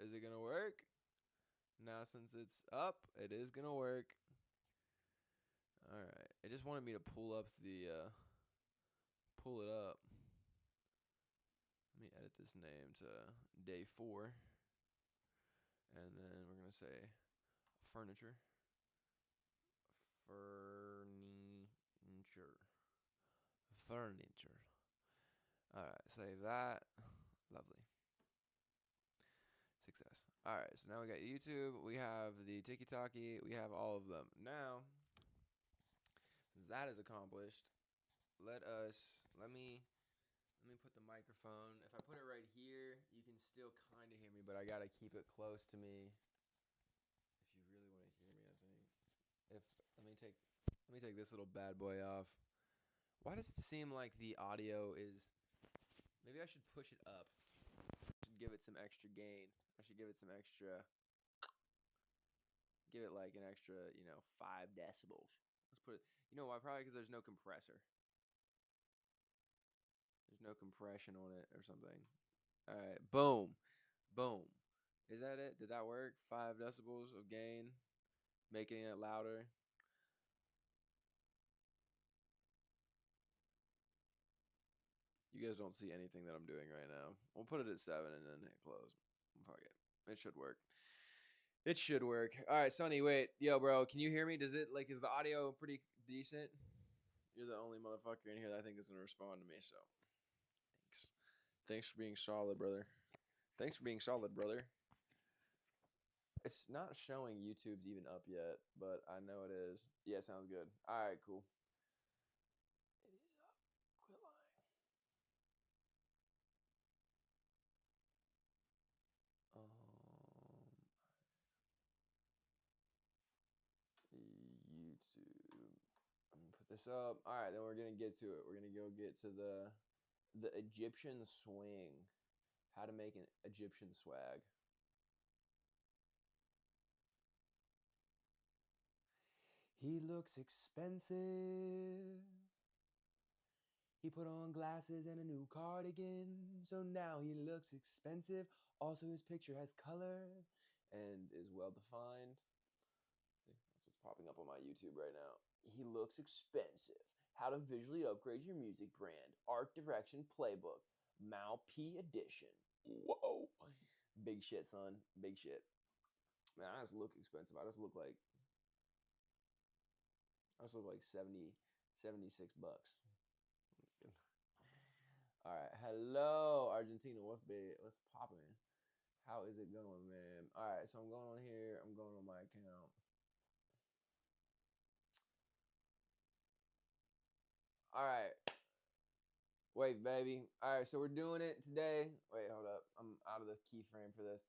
Is it gonna work? Now since it's up, it is gonna work. All right. It just wanted me to pull it up. Let me edit this name to day 4, and then we're gonna say furniture. Furniture. Furniture. All right. Save that. Lovely. Success. All right. So now we got YouTube. We have the Tiki Talkie. We have all of them. Now, since that is accomplished, let me put the microphone. If I put it right here, you can still kind of hear me, but I gotta keep it close to me if you really want to hear me. I think. If let me take this little bad boy off. Why does it seem like the audio is? Maybe I should push it up. I should give it some extra gain. I should give it some extra. Give it like an extra, 5 decibels. Let's put it. You know why? Probably because there's no compressor. There's no compression on it or something. All right, boom, boom. Is that it? Did that work? 5 decibels of gain, making it louder. You guys don't see anything that I'm doing right now. We'll put it at 7 and then hit close. Fuck it. It should work. It should work. All right, Sonny, wait. Yo, bro, can you hear me? Is the audio pretty decent? You're the only motherfucker in here that I think is going to respond to me, so thanks. Thanks for being solid, brother. Thanks for being solid, brother. It's not showing YouTube's even up yet, but I know it is. Yeah, sounds good. All right, cool. It is up. Quit lying. Um, YouTube. I'm gonna put this up. All right, then we're gonna get to it. We're gonna go get to the Egyptian swing. How to make an Egyptian swag. He looks expensive. He put on glasses and a new cardigan, so now he looks expensive. Also, his picture has color and is well defined. See, that's what's popping up on my YouTube right now. He looks expensive. How to visually upgrade your music brand. Art direction playbook. Mal P edition. Whoa. Big shit, son. Big shit. Man, I just look expensive. I just look like 76 bucks. All right. Hello, Argentina. What's big? What's popping? How is it going, man? All right. So I'm going on here. I'm going on my account. All right. Wait, baby. All right. So we're doing it today. Wait, hold up. I'm out of the keyframe for this.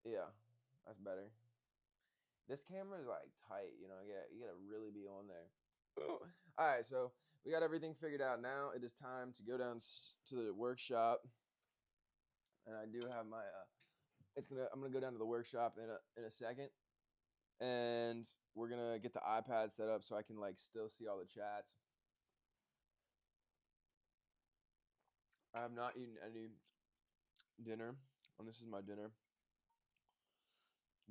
Yeah, that's better. This camera is like tight. You gotta really be on there. All right. So we got everything figured out. Now it is time to go down to the workshop, and I do have my. I'm gonna go down to the workshop in a second, and we're gonna get the iPad set up so I can like still see all the chats. I have not eaten any dinner, and this is my dinner.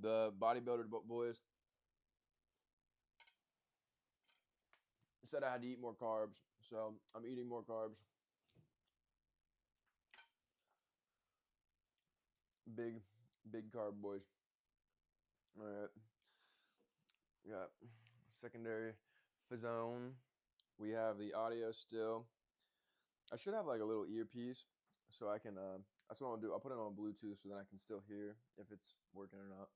The bodybuilder boys said I had to eat more carbs, so I'm eating more carbs. Big, big carb boys. All right, we got secondary phone. We have the audio still. I should have like a little earpiece so I can. That's what I'm gonna do. I'll put it on Bluetooth so then I can still hear if it's working or not.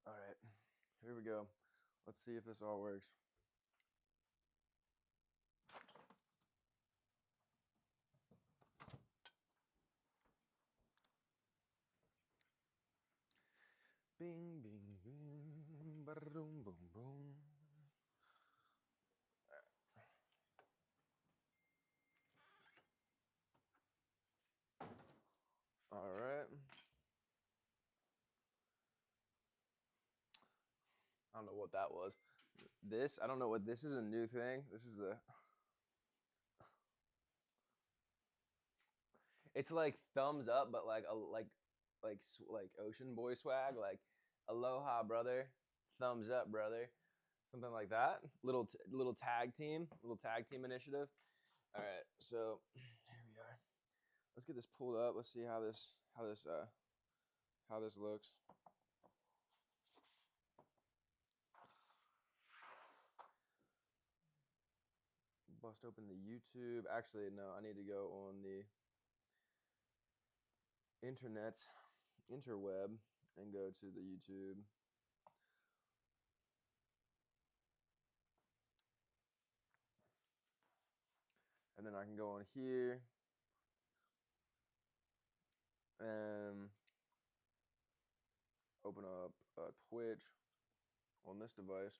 All right, here we go. Let's see if this all works. Bing, bing, bing, ba-da-boom, boom, boom. All right. I don't know what that was. I don't know what this is. A new thing. It's like thumbs up, but like like ocean boy swag, like aloha brother, thumbs up brother, something like that. Little tag team, initiative. All right, so here we are. Let's get this pulled up. Let's see how this looks. Bust open the YouTube. Actually, no, I need to go on the interweb, and go to the YouTube. And then I can go on here and open up Twitch on this device.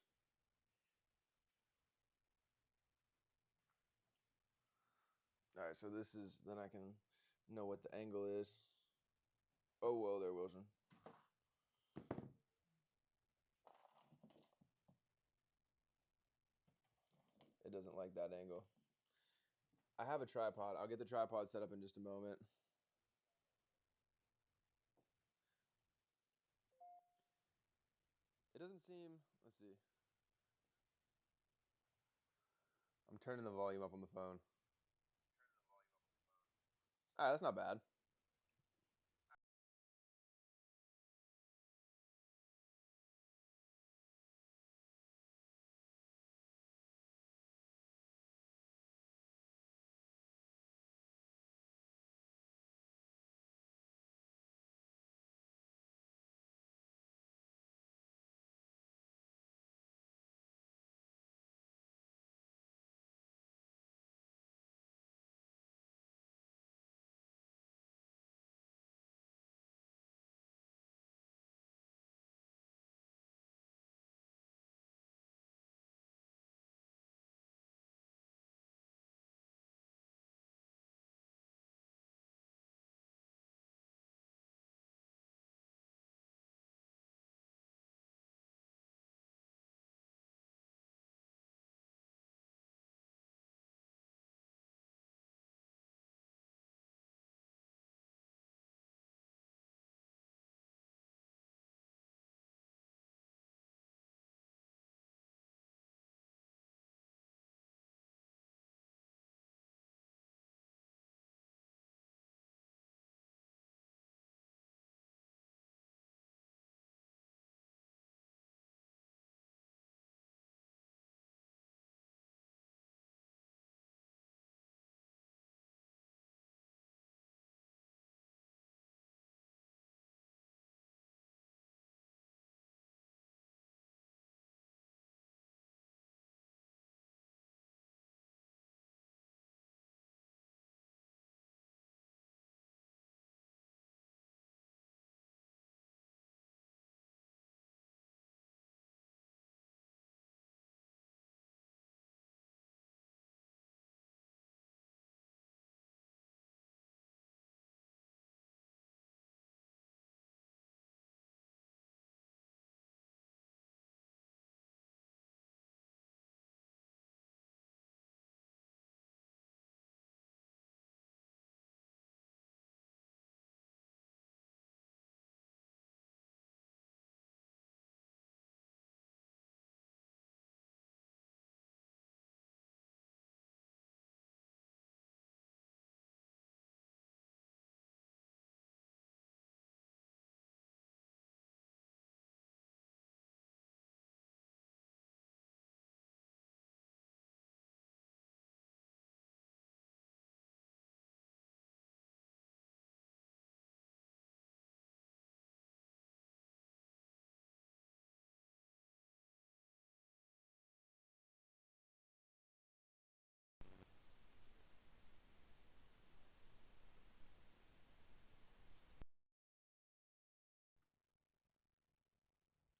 All right, so this is, then I can know what the angle is. Oh, well, there, Wilson. It doesn't like that angle. I have a tripod. I'll get the tripod set up in just a moment. It doesn't seem, let's see. I'm turning the volume up on the phone. All right, that's not bad.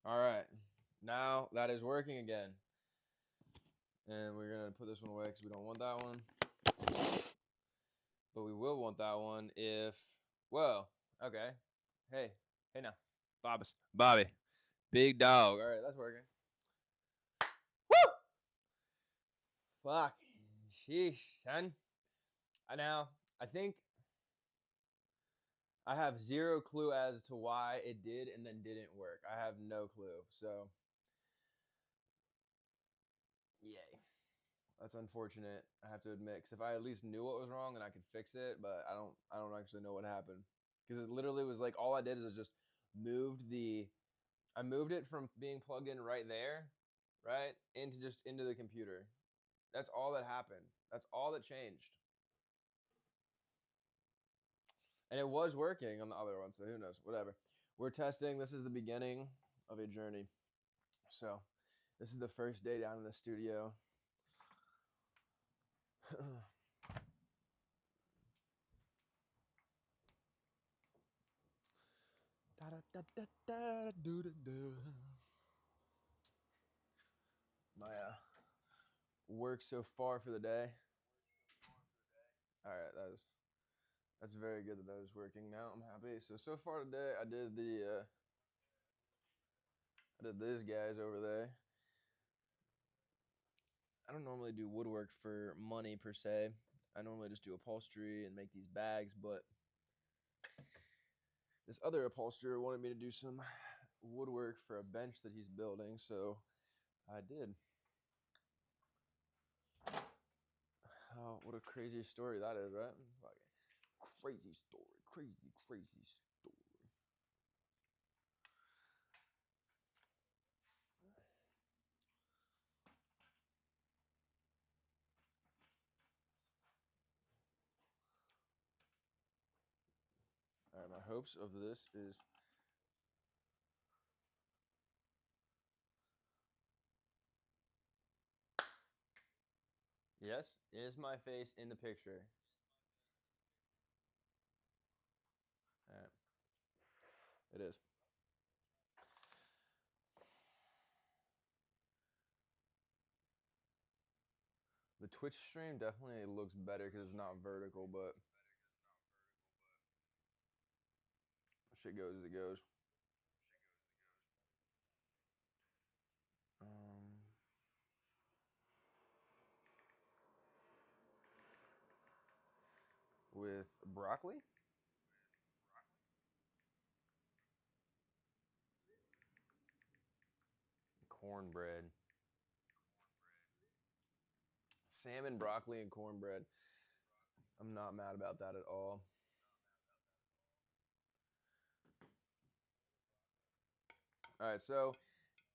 All right, now that is working again. And we're going to put this one away because we don't want that one. But we will want that one if, whoa, okay. Hey now. Bobby. Big dog. All right, that's working. Woo! Fuck. Sheesh, son. Now, I think I have zero clue as to why it did and then didn't work. I have no clue. So, yay. That's unfortunate. I have to admit, because if I at least knew what was wrong, then I could fix it. But I don't actually know what happened. Because it literally was like all I did is just moved the, I moved it from being plugged in right there, right, into the computer. That's all that happened. That's all that changed. And it was working on the other one, so who knows? Whatever. We're testing. This is the beginning of a journey. So, this is the first day down in the studio. My work so far for the day. All right, that's very good that that was working. Now I'm happy. So far today, I did these guys over there. I don't normally do woodwork for money per se. I normally just do upholstery and make these bags, but this other upholsterer wanted me to do some woodwork for a bench that he's building, so I did. Oh, what a crazy story that is, right? Crazy story, crazy, crazy story. All right, my hopes of this is yes, is my face in the picture? All right, it is. The Twitch stream definitely looks better because it's not vertical, but shit goes as it goes. Um, with broccoli, cornbread, salmon, broccoli, and cornbread. I'm not mad about that at all. All right, so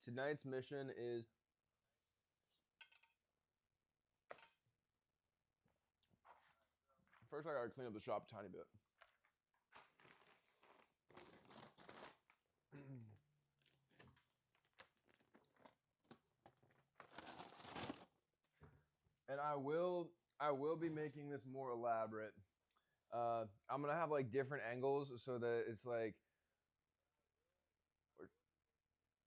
tonight's mission is first I gotta clean up the shop a tiny bit. And I will be making this more elaborate. I'm gonna have like different angles so that it's like or,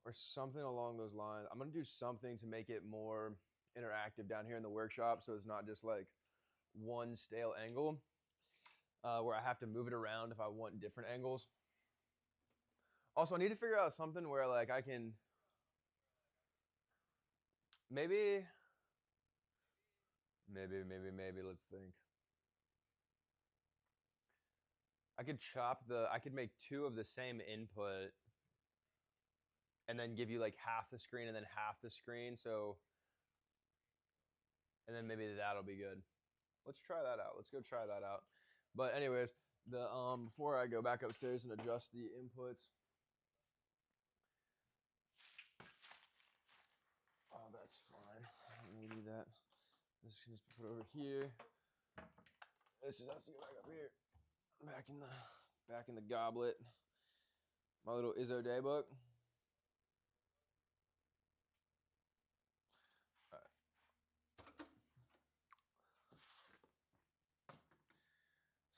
or something along those lines. I'm gonna do something to make it more interactive down here in the workshop, so it's not just like one stale angle where I have to move it around if I want different angles. Also, I need to figure out something where like I can maybe maybe let's think. I could make two of the same input and then give you like half the screen and then half the screen. So, and then maybe that'll be good. Let's try that out. Let's go try that out. But anyways, the before I go back upstairs and adjust the inputs. Oh, that's fine. Maybe that. This can just be put over here. This just has to go back up here. Back in the goblet. My little Izzo daybook.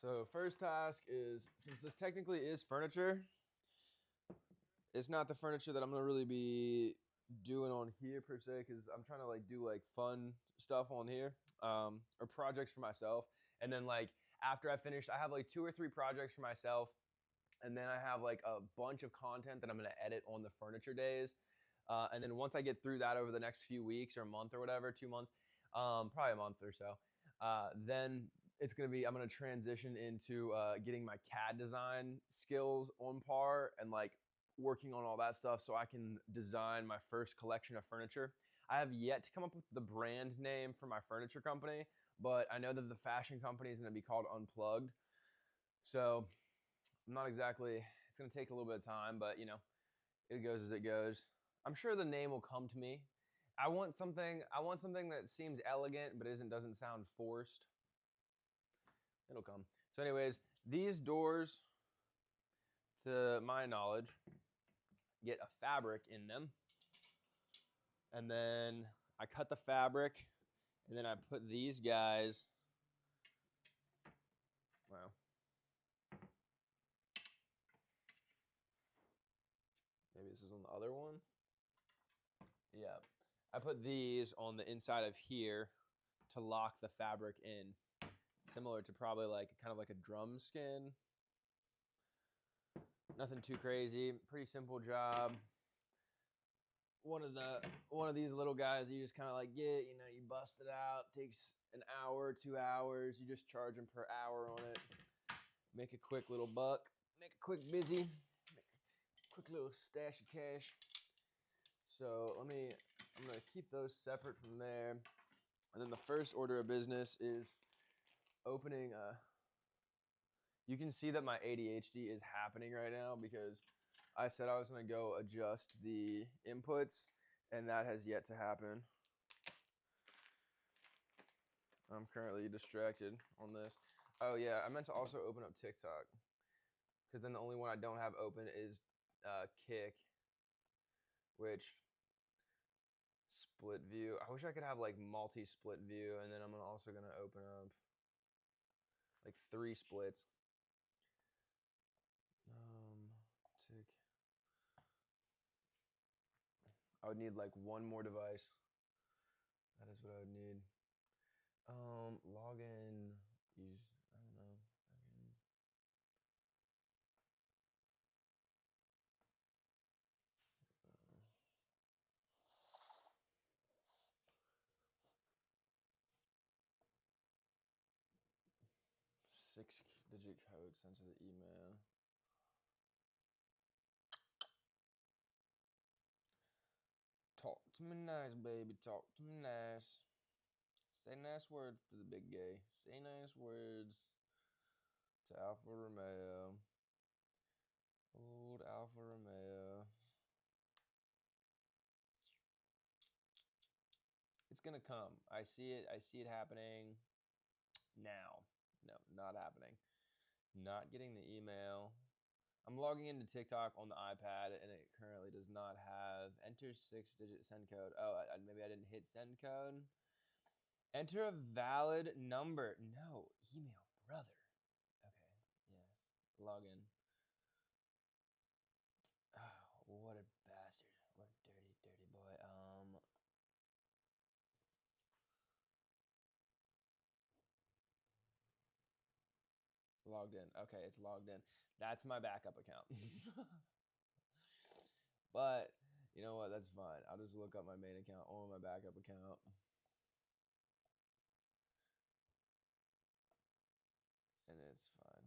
So first task is, since this technically is furniture, it's not the furniture that I'm gonna really be doing on here per se, because I'm trying to like do like fun stuff on here, or projects for myself. And then like after I finish, I have like 2 or 3 projects for myself, and then I have like a bunch of content that I'm gonna edit on the furniture days. And then once I get through that over the next few weeks or a month or whatever, 2 months, probably a month or so, then it's gonna be I'm gonna transition into getting my CAD design skills on par and like working on all that stuff so I can design my first collection of furniture. I have yet to come up with the brand name for my furniture company, but I know that the fashion company is gonna be called Unplugged. So I'm not exactly. It's gonna take a little bit of time, but you know, it goes as it goes. I'm sure the name will come to me. I want something. I want something that seems elegant but doesn't sound forced. It'll come. So, anyways, these doors, to my knowledge, get a fabric in them, and then I cut the fabric, and then I put these guys. Wow. Maybe this is on the other one. Yeah. I put these on the inside of here to lock the fabric in, similar to probably like kind of like a drum skin. Nothing too crazy, pretty simple job. One of these little guys you just kind of like get, you know, you bust it out, takes an hour, 2 hours, you just charge them per hour on it. Make a quick little buck, make a quick busy, make a quick little stash of cash. So I'm gonna keep those separate from there. And then the first order of business is opening you can see that my ADHD is happening right now because I said I was going to go adjust the inputs, and that has yet to happen. I'm currently distracted on this. Oh yeah, I meant to also open up TikTok, because then the only one I don't have open is Kick, which split view. I wish I could have like multi-split view, and then I'm also going to open up like 3 splits. Tick. I would need like one more device. That is what I would need. Login. Use. I don't know. Again. Six-digit code sent to the email. Talk to me nice, baby. Talk to me nice. Say nice words to the big gay. Say nice words to Alfa Romeo. Old Alfa Romeo. It's gonna come. I see it. I see it happening now. No, not happening. Not getting the email. I'm logging into TikTok on the iPad, and it currently does not have enter 6-digit send code. Oh, maybe I didn't hit send code. Enter a valid number. No, email, brother. Okay, yes. Log in. Oh, what a bastard. What a dirty, dirty boy. Logged in. Okay, it's logged in. That's my backup account. But you know what? That's fine. I'll just look up my main account on my backup account. And it's fine.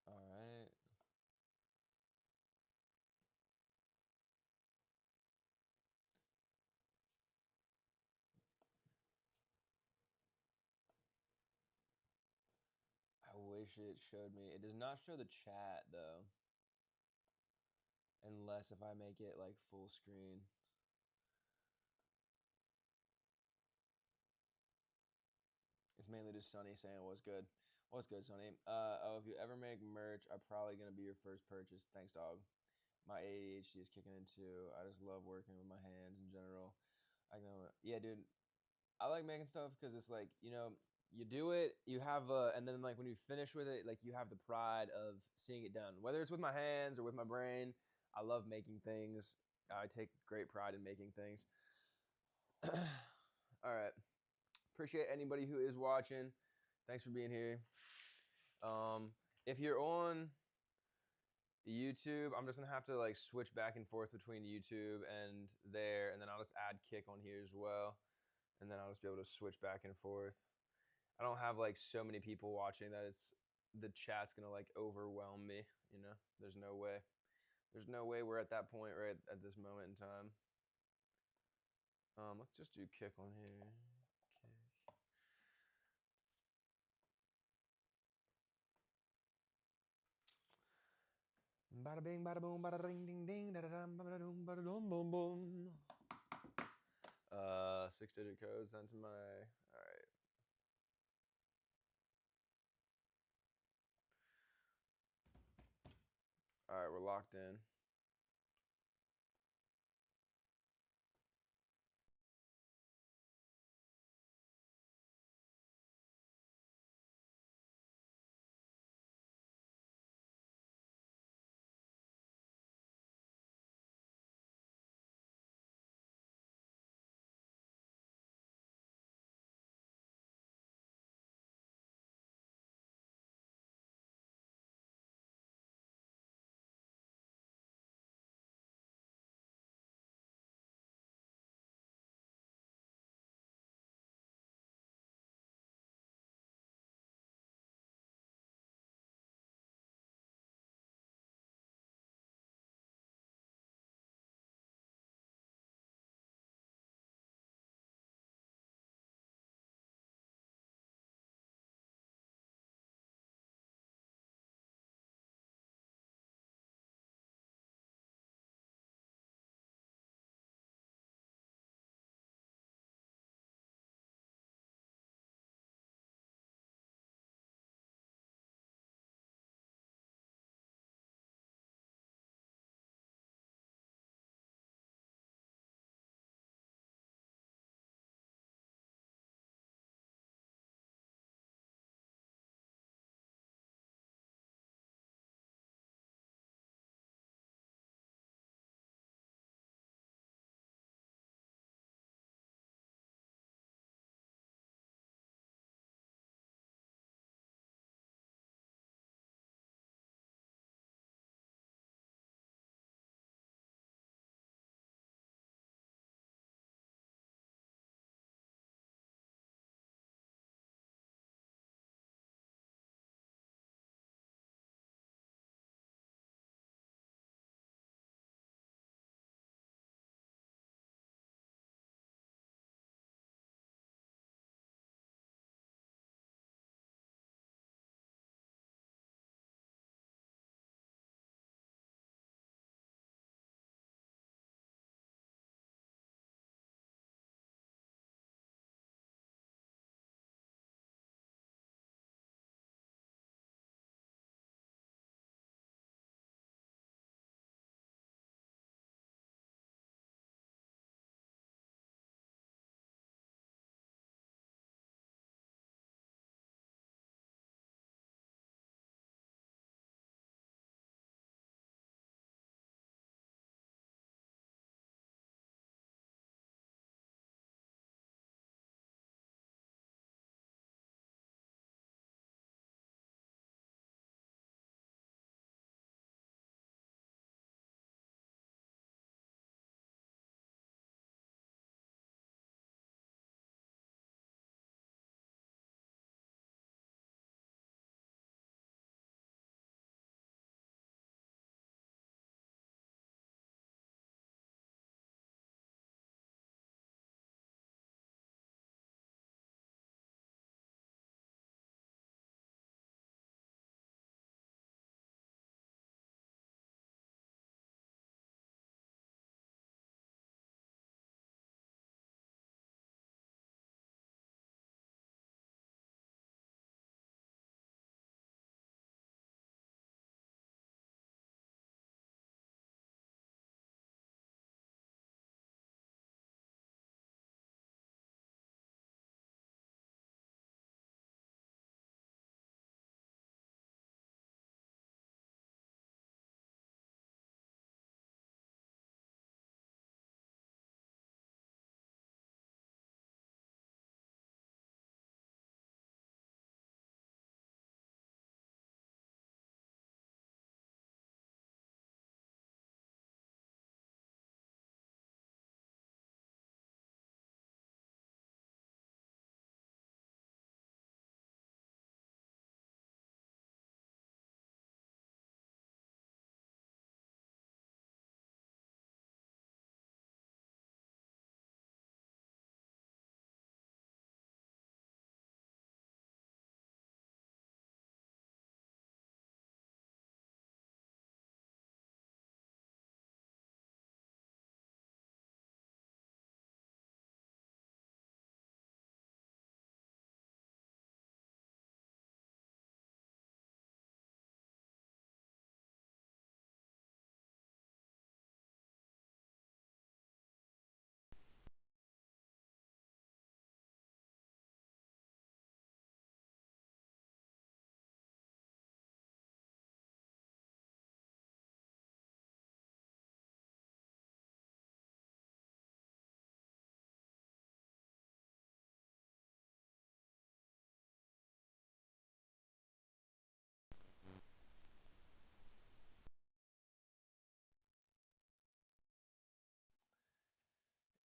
All right. I wish it showed me. It does not show the chat though. Unless if I make it like full screen. It's mainly just Sonny saying what's good. What's good, Sonny? Oh, if you ever make merch, I'm probably gonna be your first purchase. Thanks, dog. My ADHD is kicking in too. I just love working with my hands in general. I know. Yeah, dude. I like making stuff because it's like, you know, you do it, you have and then like when you finish with it, like you have the pride of seeing it done. Whether it's with my hands or with my brain, I love making things. I take great pride in making things. All right. Appreciate anybody who is watching. Thanks for being here. If you're on YouTube, I'm just gonna have to like switch back and forth between YouTube and there, and then I'll just add Kick on here as well, and then I'll just be able to switch back and forth. I don't have like so many people watching that the chat's gonna like overwhelm me. You know, there's no way. There's no way we're at that point right at this moment in time. Let's just do Kick on here. Kick. Bada bing, bada boom, bada ring, ding, ding, da da dum, bada dum, bada dum, boom, boom. 6-digit code sent to my. All right. All right, we're locked in.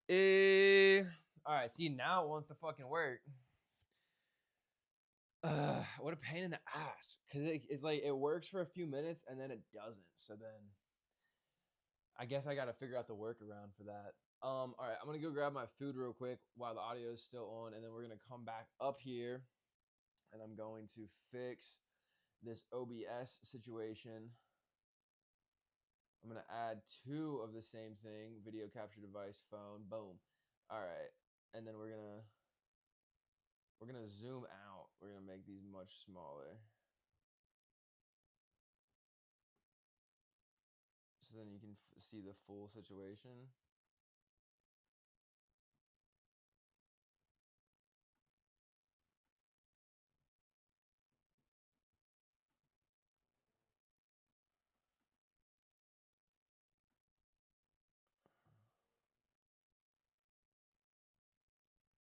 All right. See, now it wants to fucking work. What a pain in the ass. Cause it's like it works for a few minutes and then it doesn't. So then, I guess I gotta figure out the workaround for that. All right. I'm gonna go grab my food real quick while the audio is still on, and then we're gonna come back up here, and I'm going to fix this OBS situation. I'm gonna add 2 of the same thing: video capture device, phone. Boom. All right, and then we're gonna zoom out. We're gonna make these much smaller, so then you can see the full situation.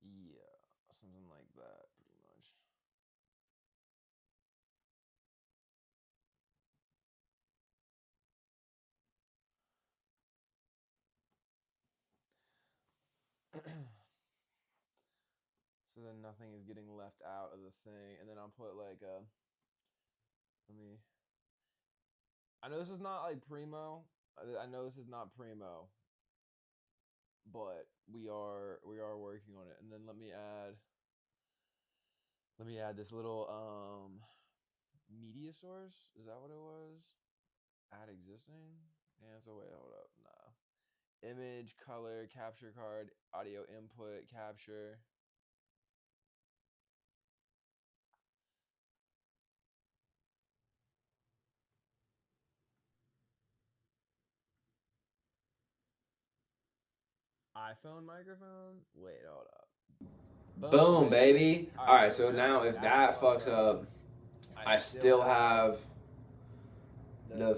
Yeah, something like that, pretty much. So then nothing is getting left out of the thing, and then I'll put like a. Let me. I know this is not like primo. I know this is not primo, but we are working on it. And then let me add this little media source. Is that what it was? Add existing. Yeah. So wait, hold up. Nah. Image, color, capture card, audio input, capture. iPhone microphone? Wait, hold up. Boom, baby. All right, so now if that fucks up, I still have the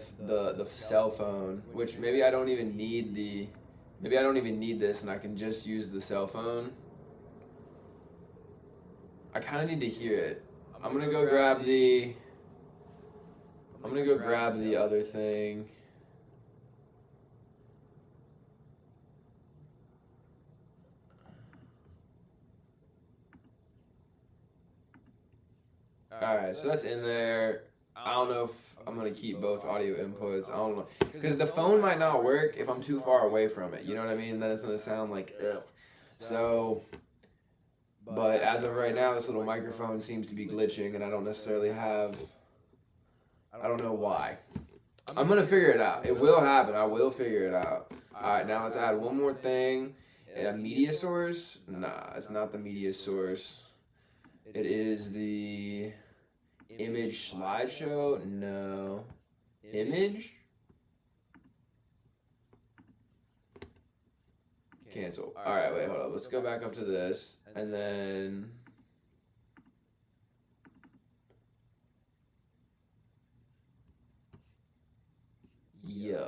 cell phone, which maybe I don't even need this, and I can just use the cell phone. I kind of need to hear it. I'm gonna go grab the other thing. Alright, so that's in there. I don't know if I'm going to keep both audio inputs. I don't know. Because the phone might not work if I'm too far away from it. You know what I mean? Then it's going to sound like, ugh. So, but as of right now, this little microphone seems to be glitching, and I don't necessarily have, I don't know why. I'm going to figure it out. It will happen. I will figure it out. Alright, now let's add one more thing. A media source? Nah, it's not the media source. It is the image slideshow? No. Image? Cancel. Alright, wait, hold up. Let's go back up to this. And then... Yeah.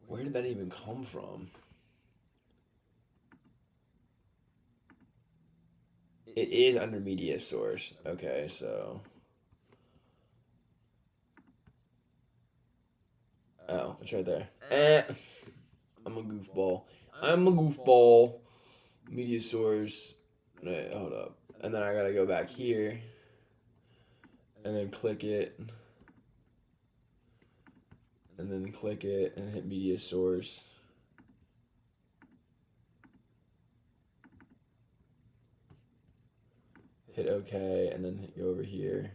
Where did that even come from? It is under media source. Okay, so... Oh, it's right there. I'm a goofball. Media source. Wait, hold up. And then I gotta go back here. And then click it. And then click it and hit media source. Hit OK, and then go over here.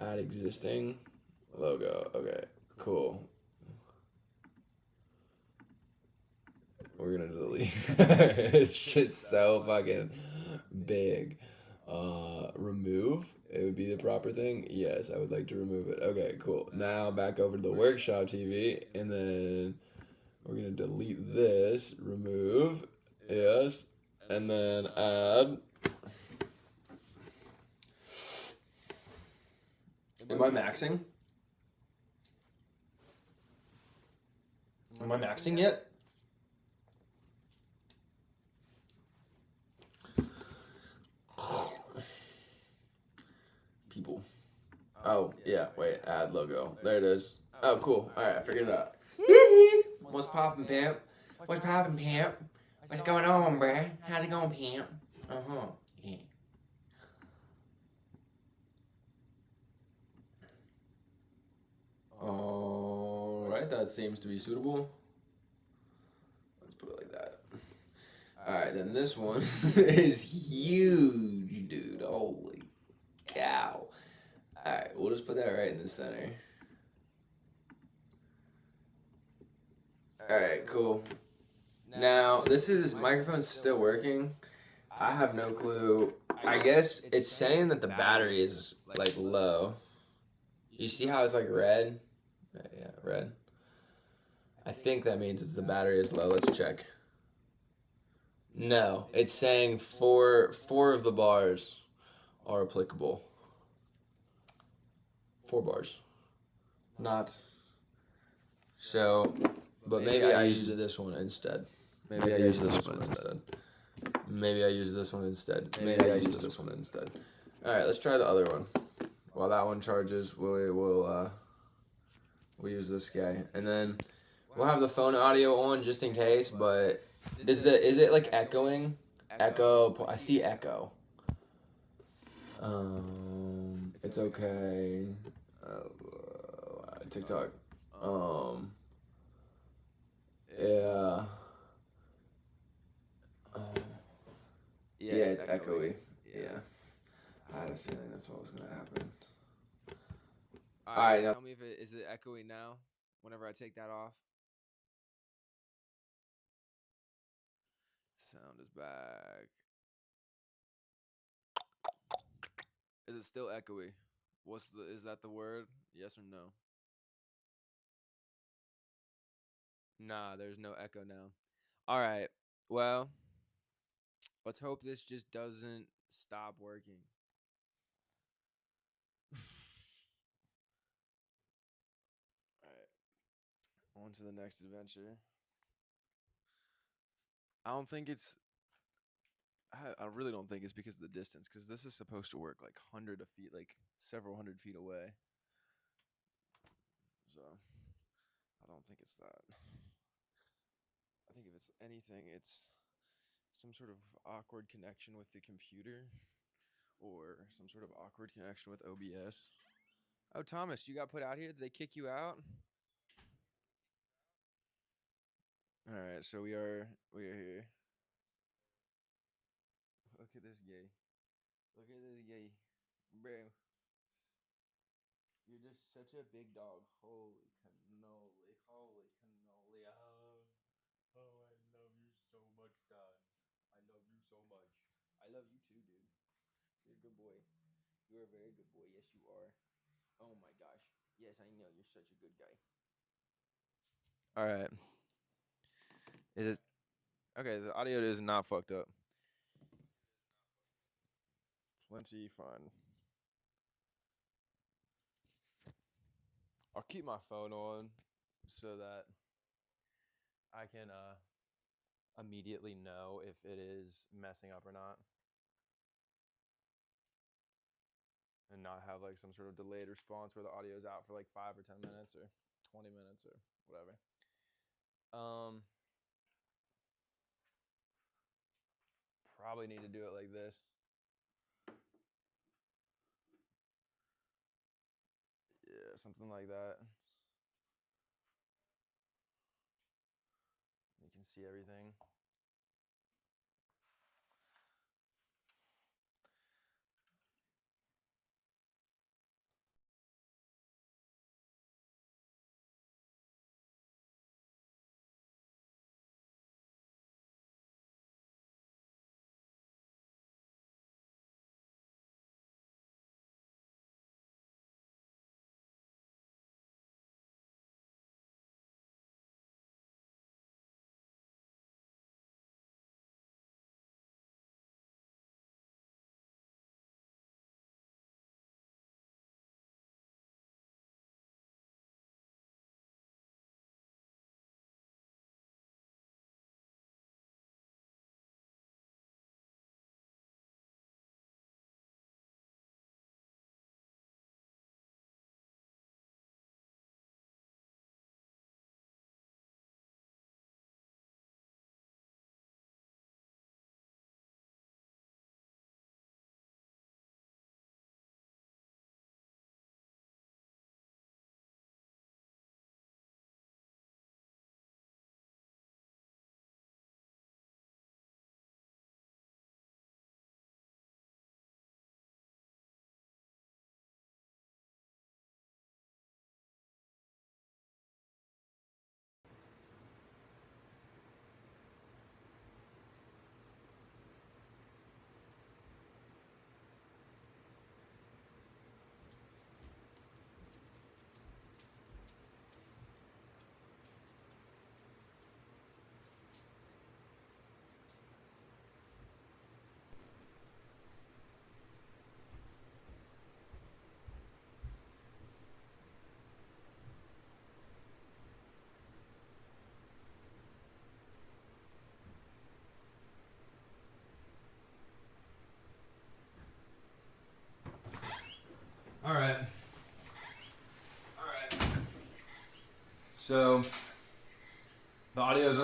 Add existing logo. Okay, cool. We're gonna delete. It's just so fucking big. Remove. It would be the proper thing. Yes, I would like to remove it. Okay, cool. Now back over to the workshop TV, and then we're gonna delete this. Remove. Yes, and then add. Am I maxing? Am I maxing yet? People. Oh, yeah, wait, add logo. There it is. Oh, cool. Alright, I figured it out. What's poppin', pimp? What's poppin', pimp? What's going on, bruh? How's it going, pimp? Uh-huh. Yeah. Alright, that seems to be suitable. Let's put it like that. Alright, then this one is huge, dude. Holy cow. Alright, we'll just put that right in the center. Alright, cool. Now, this microphone's still working. I have no clue. I guess it's saying that the battery is, like, low. You see how it's, like, red? Yeah, red. I think that means the battery is low. Let's check. No, it's saying four of the bars are applicable. 4 bars. Not. So, but maybe I used this one instead. Maybe I used this one instead. Maybe I used this one instead. Maybe I used this one instead. Alright, let's try the other one. While that one charges, we'll use this guy. And then we'll have the phone audio on just in case, but is it like echoing? Echo, I see echo. It's okay. TikTok. Yeah. Yeah, it's echoey. Yeah. I had a feeling that's what was gonna happen. Alright, now tell me if is it echoey now whenever I take that off? Sound is back. Is it still echoey? Is that the word? Yes or no? Nah, there's no echo now. Alright, well, let's hope this just doesn't stop working. Alright, on to the next adventure. I really don't think it's because of the distance, because this is supposed to work like hundreds of feet, like several hundred feet away. So, I don't think it's that. I think if it's anything, it's some sort of awkward connection with the computer or some sort of awkward connection with OBS. Oh, Thomas, you got put out here? Did they kick you out? All right, so we are here. Look at this gay. Look at this gay. Bro. You're just such a big dog. Holy cannoli. Holy cannoli. Oh, I love you so much, Dad. I love you so much. I love you too, dude. You're a good boy. You're a very good boy. Yes, you are. Oh my gosh. Yes, I know. You're such a good guy. All right. It is okay. The audio is not fucked up. Plenty fun. I'll keep my phone on so that I can immediately know if it is messing up or not, and not have like some sort of delayed response where the audio is out for like 5 or 10 minutes or 20 minutes or whatever. Probably need to do it like this. Yeah, something like that. You can see everything. So the audio's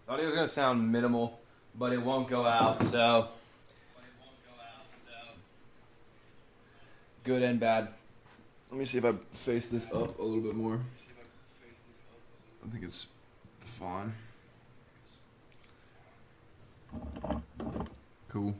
gonna sound minimal, but it won't go out. So good and bad. Let me see if I face this up a little bit more. I think it's fine. Cool.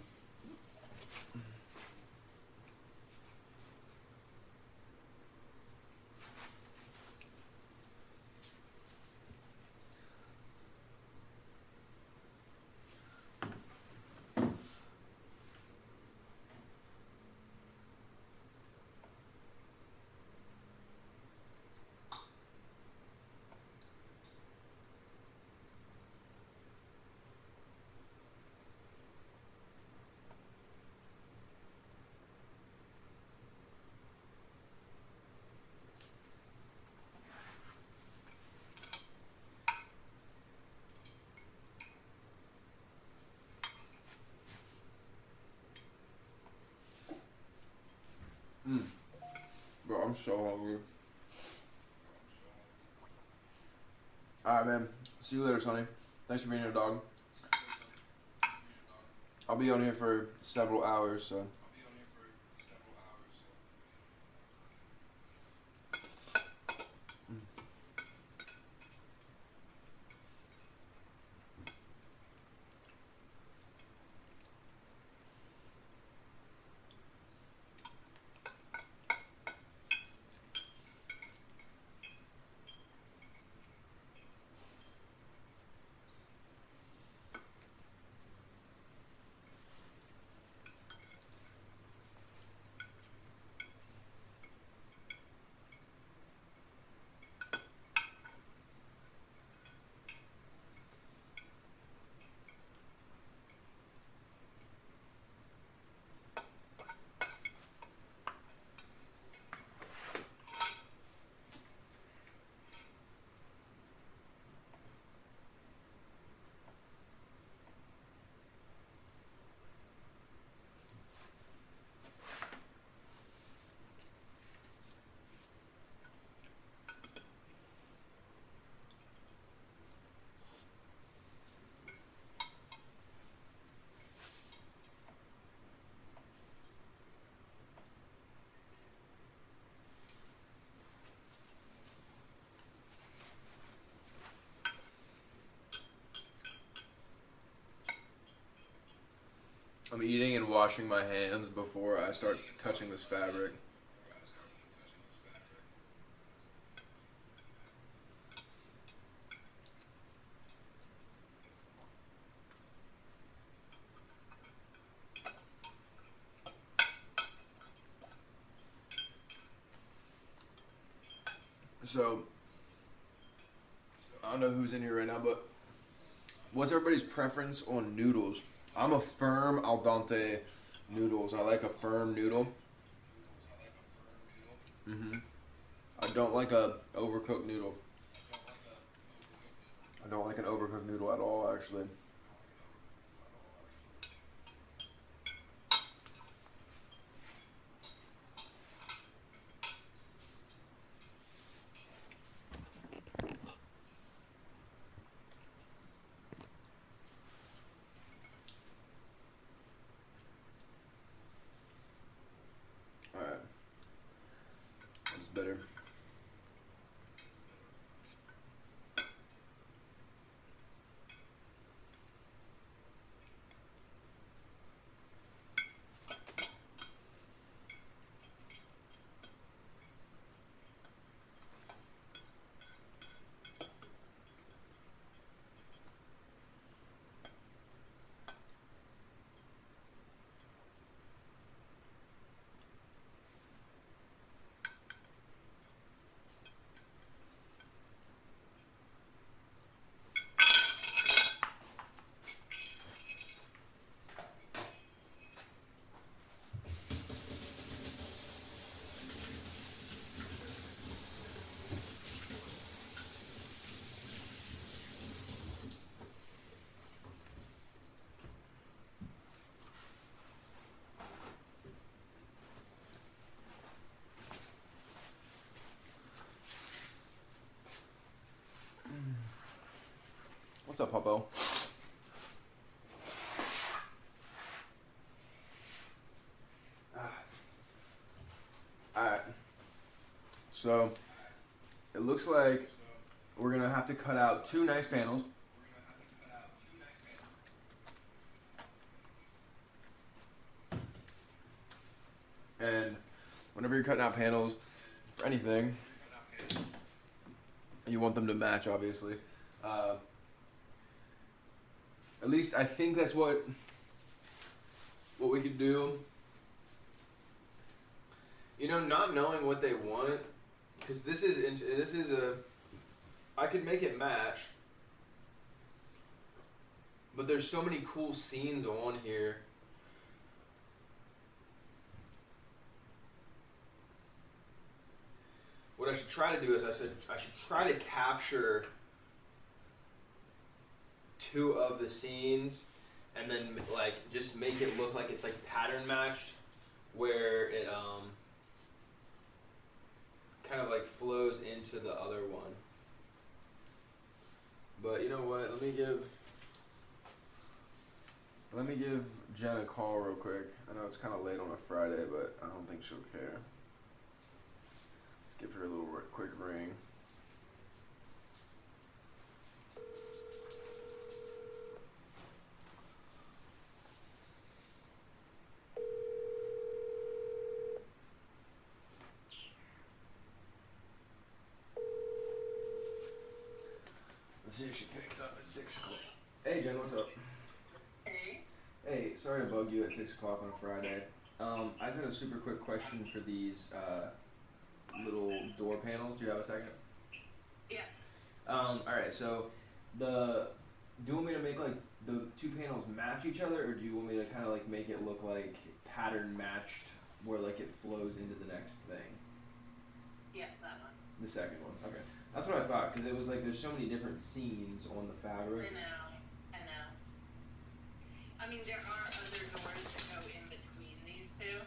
Bro, I'm so hungry. Alright, man. See you later, Sonny. Thanks for being here, dog. I'll be on here for several hours, so. I'm eating and washing my hands before I start touching this fabric. So, I don't know who's in here right now, but what's everybody's preference on noodles? I'm a firm al dente noodles. I like a firm noodle. I don't like a overcooked noodle. I don't like an overcooked noodle at all, actually. Alright. That's better. What's up, Popo? Alright. So, it looks like we're going to have to cut out 2 nice panels. And whenever you're cutting out panels for anything, you want them to match, obviously. At least I think that's what we could do. You know, not knowing what they want, because this is a, I could make it match, but there's so many cool scenes on here. What I should try to do is I should try to capture 2 of the scenes and then like just make it look like it's like pattern matched, where it kind of like flows into the other one. But you know what? Let me give Jen a call real quick. I know it's kind of late on a Friday, but I don't think she'll care. Let's give her a little quick ring. Let's see if she picks up at 6 o'clock. Hey Jen, what's up? Hey. Hey, sorry to bug you at 6 o'clock on a Friday. I just had a super quick question for these little door panels. Do you have a second? Yeah. Alright, so do you want me to make like the 2 panels match each other, or do you want me to kind of like make it look like pattern matched, where like it flows into the next thing? Yes, that one. The second one. Okay. That's what I thought, because it was like there's so many different scenes on the fabric. I know. I mean, there are other doors that go in between these 2,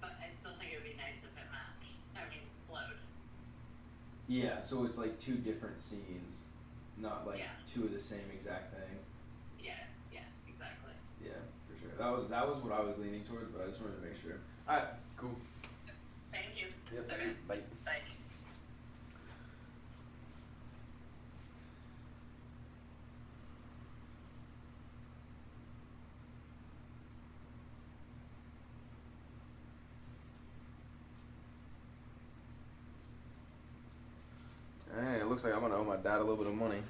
but I still think it would be nice if it matched. I mean, flowed. Yeah, so it's like 2 different scenes, not like Yeah. 2 of the same exact thing. Yeah, exactly. Yeah, for sure. That was what I was leaning towards, but I just wanted to make sure. Alright, cool. Thank you. Yep. Okay. Bye. Bye. Hey, it looks like I'm gonna owe my dad a little bit of money.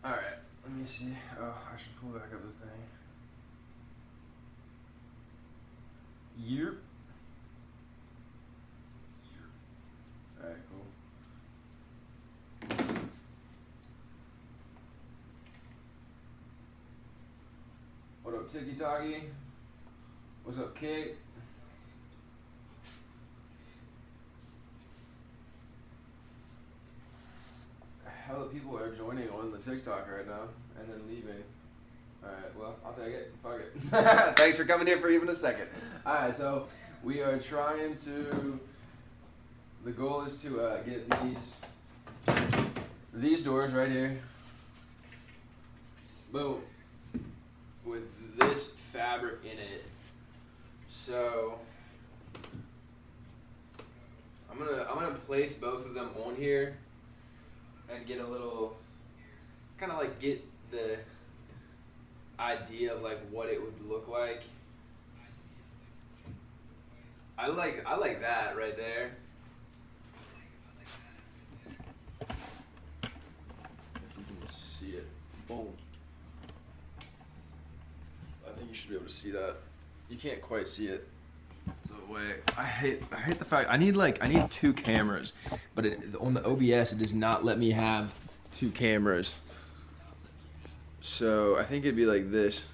Alright, let me see. Oh, I should pull back up the thing. Yep. Alright, cool. What up, Tiki Taki? What's up, Kate? Hella people are joining on the TikTok right now and then leaving. Alright, well, I'll take it. Fuck it. Thanks for coming here for even a second. Alright, so we are trying to. The goal is to get these doors right here. Boom. With this fabric in it. So I'm gonna place both of them on here and get a little, kind of like get the idea of like what it would look like. I like that right there. If you can see it. Boom. I think you should be able to see that. You can't quite see it the way. I hate the fact I need 2 cameras, but on the OBS it does not let me have 2 cameras. So I think it'd be like this.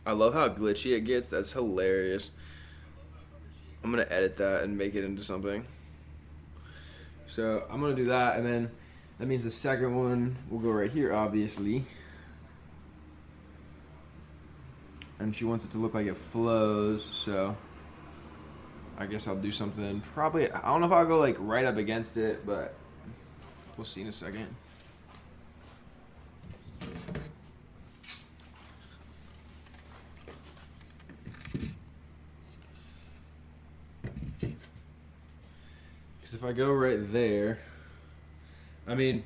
I love how glitchy it gets. That's hilarious. I'm gonna edit that and make it into something. So I'm gonna do that, and then That means the second one will go right here, obviously. And she wants it to look like it flows, so I guess I'll do something. Probably, I don't know if I'll go like right up against it, but we'll see in a second. Because if I go right there, I mean,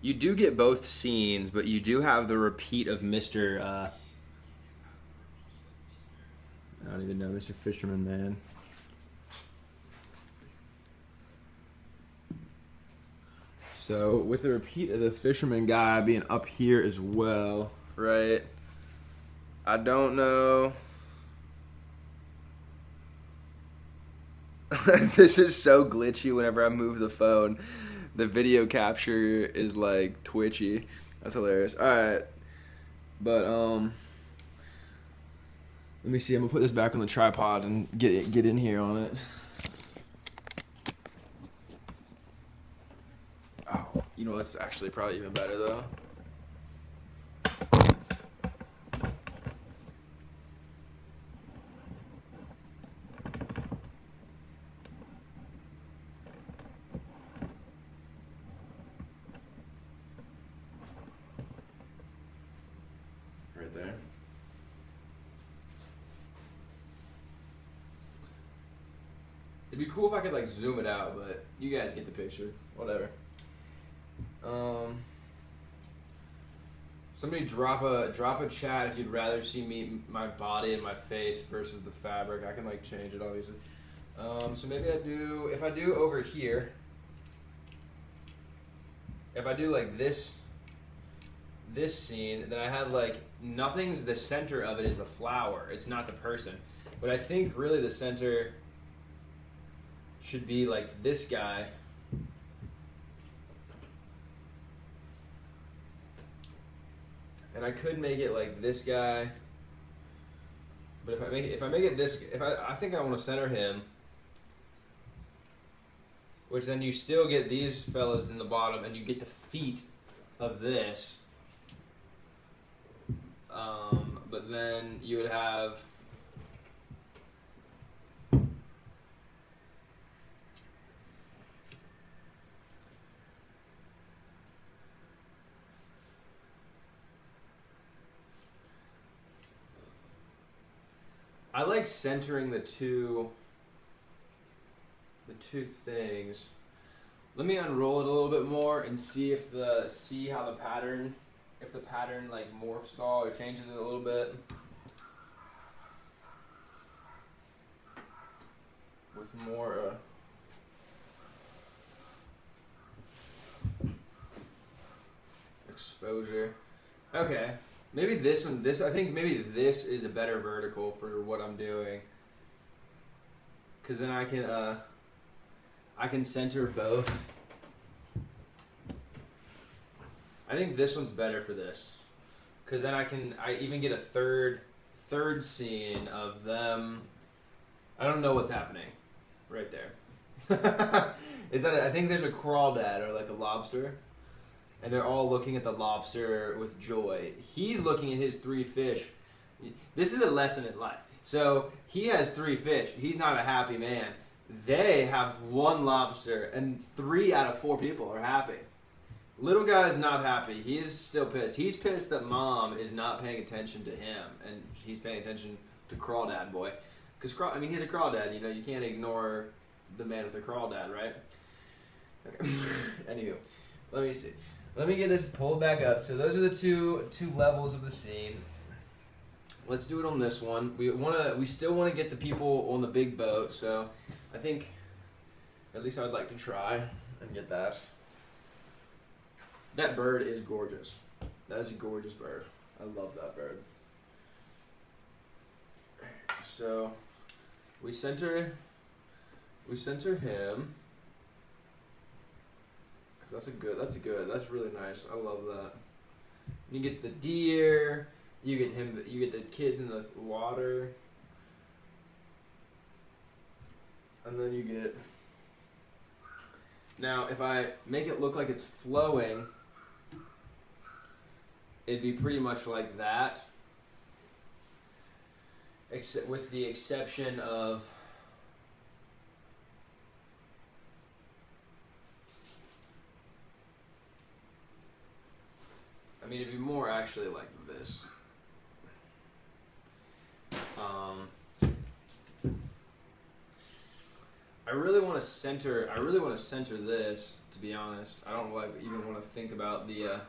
you do get both scenes, but you do have the repeat of Mr. I don't even know, Mr. Fisherman Man. So with the repeat of the fisherman guy being up here as well, right? I don't know. This is so glitchy whenever I move the phone. The video capture is like twitchy. That's hilarious. Alright. But let me see. I'm gonna put this back on the tripod and get in here on it. Oh, you know what's actually probably even better though? Right there. It'd be cool if I could like zoom it out, but you guys get the picture. Whatever. Somebody drop a chat if you'd rather see my body and my face versus the fabric. I can like change it obviously. So maybe if I do over here, if I do like this scene, then I have like nothing's the center of it is the flower. It's not the person. But I think really the center should be like this guy. And I could make it like this guy. But if I make it this, I think I want to center him. Which then you still get these fellas in the bottom and you get the feet of this. But then you would have I like centering the two things. Let me unroll it a little bit more and see if the pattern like morphs at all or changes it a little bit. With more exposure. Okay. Maybe I think maybe this is a better vertical for what I'm doing. Cause then I can center both. I think this one's better for this. Cause then I even get a third scene of them. I don't know what's happening. Right there. I think there's a crawdad or like a lobster. And they're all looking at the lobster with joy. He's looking at his 3 fish. This is a lesson in life. So he has 3 fish. He's not a happy man. They have 1 lobster, and 3 out of 4 people are happy. Little guy is not happy. He's still pissed. He's pissed that mom is not paying attention to him, and he's paying attention to Crawdad Boy. Because, he's a crawdad. You know, you can't ignore the man with the crawdad, right? Okay. Anywho, let me see. Let me get this pulled back up. So those are the two levels of the scene. Let's do it on this one. We still want to get the people on the big boat. So I think at least I'd like to try and get that. That bird is gorgeous. That is a gorgeous bird. I love that bird. So we center him. That's really nice. I love that. You get the deer, you get the kids in the water. And then you get... Now, if I make it look like it's flowing, it'd be pretty much like that. Except with the exception of... I mean, it'd be more actually like this. I really want to center this, to be honest. I don't like even want to think about the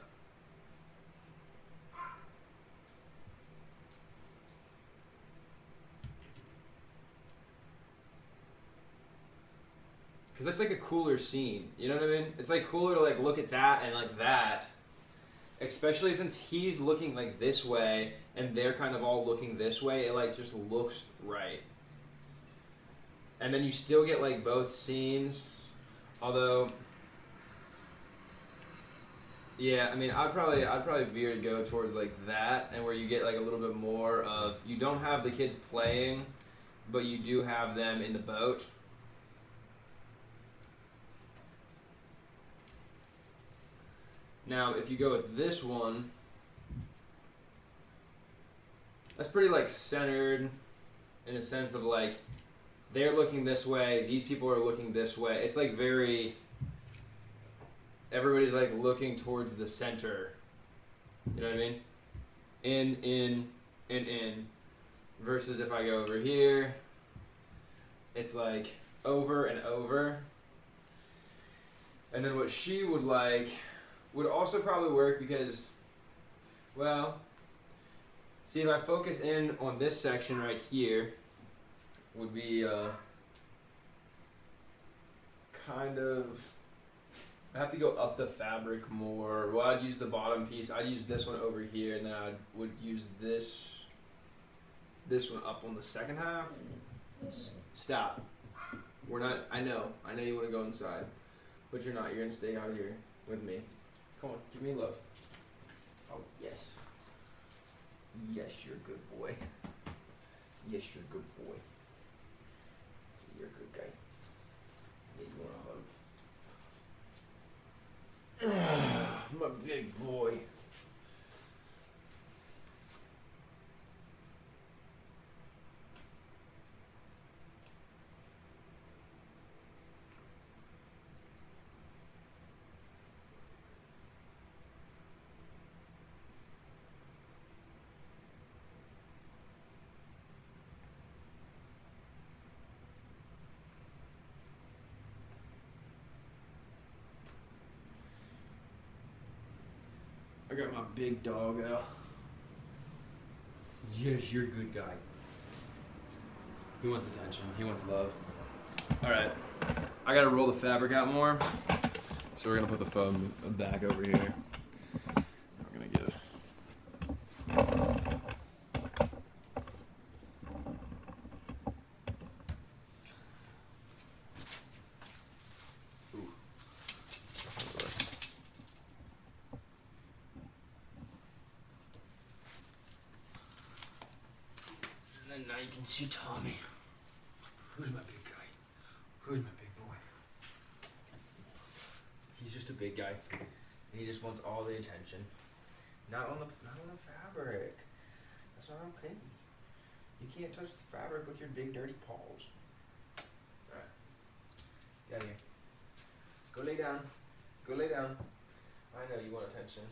because that's like a cooler scene. You know what I mean? It's like cooler to like look at that and like that. Especially since he's looking like this way and they're kind of all looking this way, it like just looks right. And then you still get like both scenes, although, yeah, I mean, I'd probably veer to go towards like that, and where you get like a little bit more of, you don't have the kids playing, but you do have them in the boat. Now, if you go with this one, that's pretty like centered in a sense of like, they're looking this way, these people are looking this way. It's like very, everybody's like looking towards the center. You know what I mean? In. Versus if I go over here, it's like over and over. And then what she would like would also probably work because, well, see, if I focus in on this section right here, would be kind of, I have to go up the fabric more. Well, I'd use the bottom piece. I'd use this one over here, and then I would use this one up on the second half. Stop. We're not, I know you want to go inside, but you're not. You're going to stay out here with me. Come on, give me love. Oh, yes. Yes, you're a good boy. Yes, you're a good boy. You're a good guy. Yeah, you want a hug? My big boy. I got my big dog out. Yes, you're a good guy. He wants attention. He wants love. Alright. I gotta roll the fabric out more. So we're gonna put the foam back over here. We're gonna get it. Ooh. That's not right. And then now you can see Tommy. Who's my big guy? Who's my big boy? He's just a big guy. And he just wants all the attention. Not on the fabric. That's not okay. You can't touch the fabric with your big dirty paws. Alright. Get out of here. Go lay down. Go lay down. I know you want attention.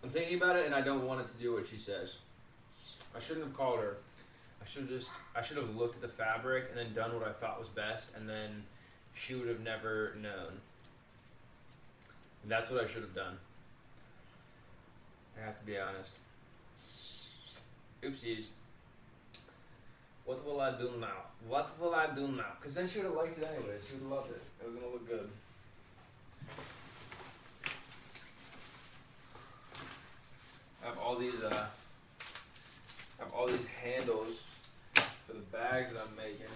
I'm thinking about it and I don't want it to do what she says. I shouldn't have called her. I should have looked at the fabric and then done what I thought was best, and then she would have never known. And that's what I should have done. I have to be honest. Oopsies. What will I do now? What will I do now? Because then she would have liked it anyway. She would have loved it. It was going to look good. I have all these handles for the bags that I'm making.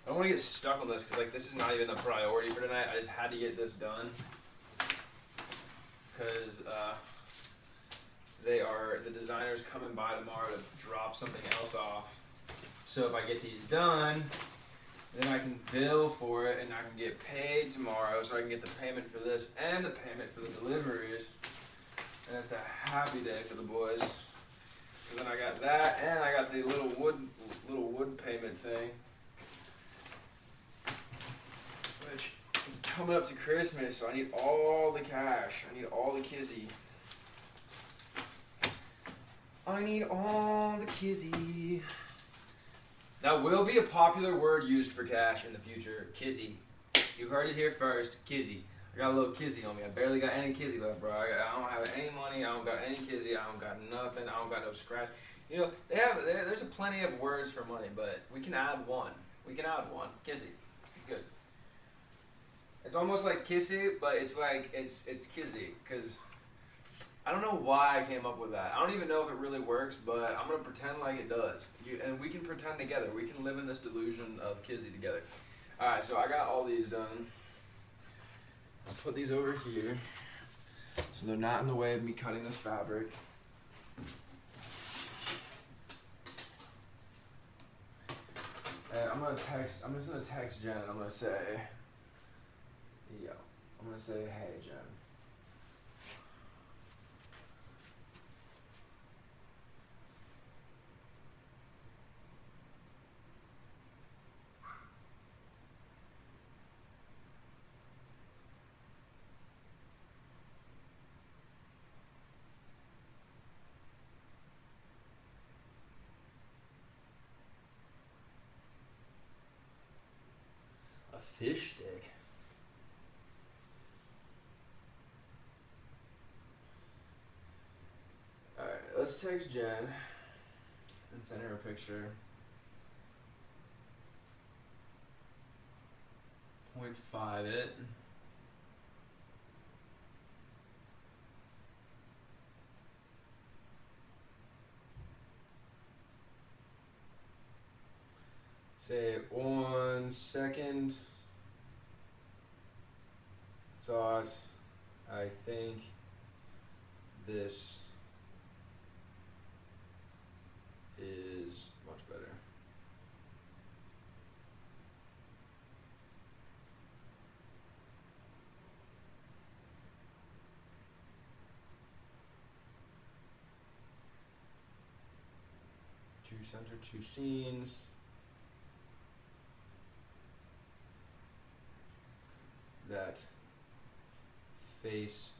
I don't want to get stuck on this because like this is not even a priority for tonight. I just had to get this done because the designers coming by tomorrow to drop something else off. So if I get these done, then I can bill for it and I can get paid tomorrow, so I can get the payment for this and the payment for the deliveries. And it's a happy day for the boys. And then I got that, and I got the little wood payment thing, which is coming up to Christmas, so I need all the cash. I need all the kizzy. I need all the kizzy. That will be a popular word used for cash in the future. Kizzy. You heard it here first. Kizzy. I got a little kizzy on me. I barely got any kizzy left, bro. I don't have any money. I don't got any kizzy. I don't got nothing. I don't got no scratch. You know, there's a plenty of words for money, but we can add one. We can add one. Kizzy. It's good. It's almost like kissy, but it's like, it's kizzy, because I don't know why I came up with that. I don't even know if it really works, but I'm going to pretend like it does. And we can pretend together. We can live in this delusion of kizzy together. Alright, so I got all these done. I'll put these over here, so they're not in the way of me cutting this fabric. And I'm just gonna text Jen and I'm gonna say, yo, I'm gonna say, hey Jen. Fish stick. Alright, let's text Jen and send her a picture. 0.5 it. Say 1 second. Thought, I think this is much better. Two center, two scenes. That face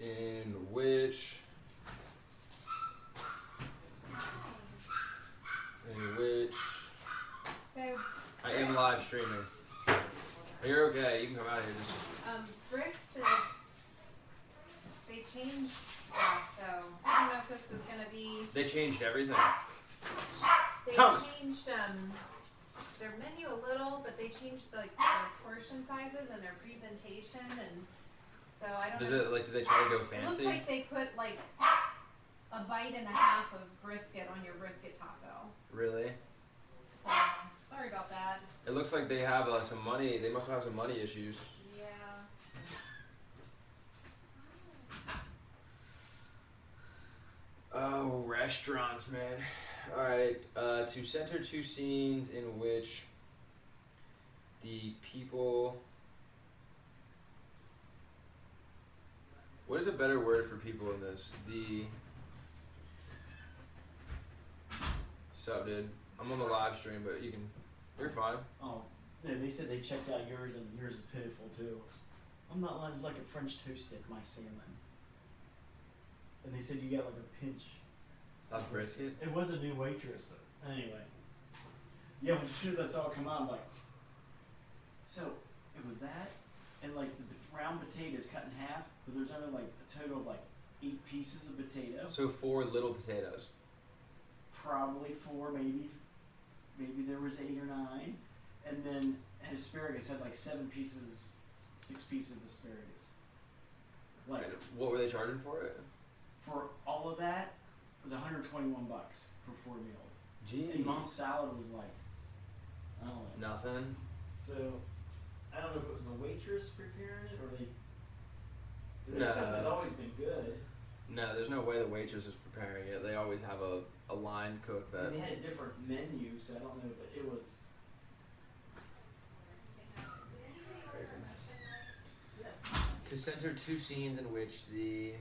in which So I am live streaming. You're okay, you can come out of here. Bricks is, they changed stuff, so I don't know if this is gonna be, They changed everything. they Thomas. changed their menu a little, but they changed their portion sizes and their presentation, and so I don't Does know. it, like, did they try to go It looks fancy? like they put like a bite and a half of brisket on your brisket taco. Really? So sorry about that. It looks like they have some money, they must have some money issues. Yeah. Oh, restaurants, man. Alright, to center two scenes in which the people... What is a better word for people in this? Sup, dude? I'm on the live stream, but you can... You're fine. Oh, yeah, they said they checked out yours and yours is pitiful too. I'm not lying, it's like a French toast stick, my salmon. And they said you got like a pinch. That's brisket? It was a new waitress, but anyway. Yeah, as soon as I saw it come out, I'm like, so it was that, and like the round potatoes cut in half, but there's only like a total of like 8 pieces of potato. So 4 little potatoes. Probably 4, maybe there was 8 or 9, and then asparagus had like 6 pieces of asparagus. Like And what were they charging for it? for all of that, it was $121 for 4 meals. Gee. And mom's salad was like, I don't know. Nothing. So I don't know if it was a waitress preparing it or they Their stuff has always been good. No, there's no way the waitress is preparing it. They always have a line cook that. And they had a different menu, so I don't know, but it was. To center two scenes in which the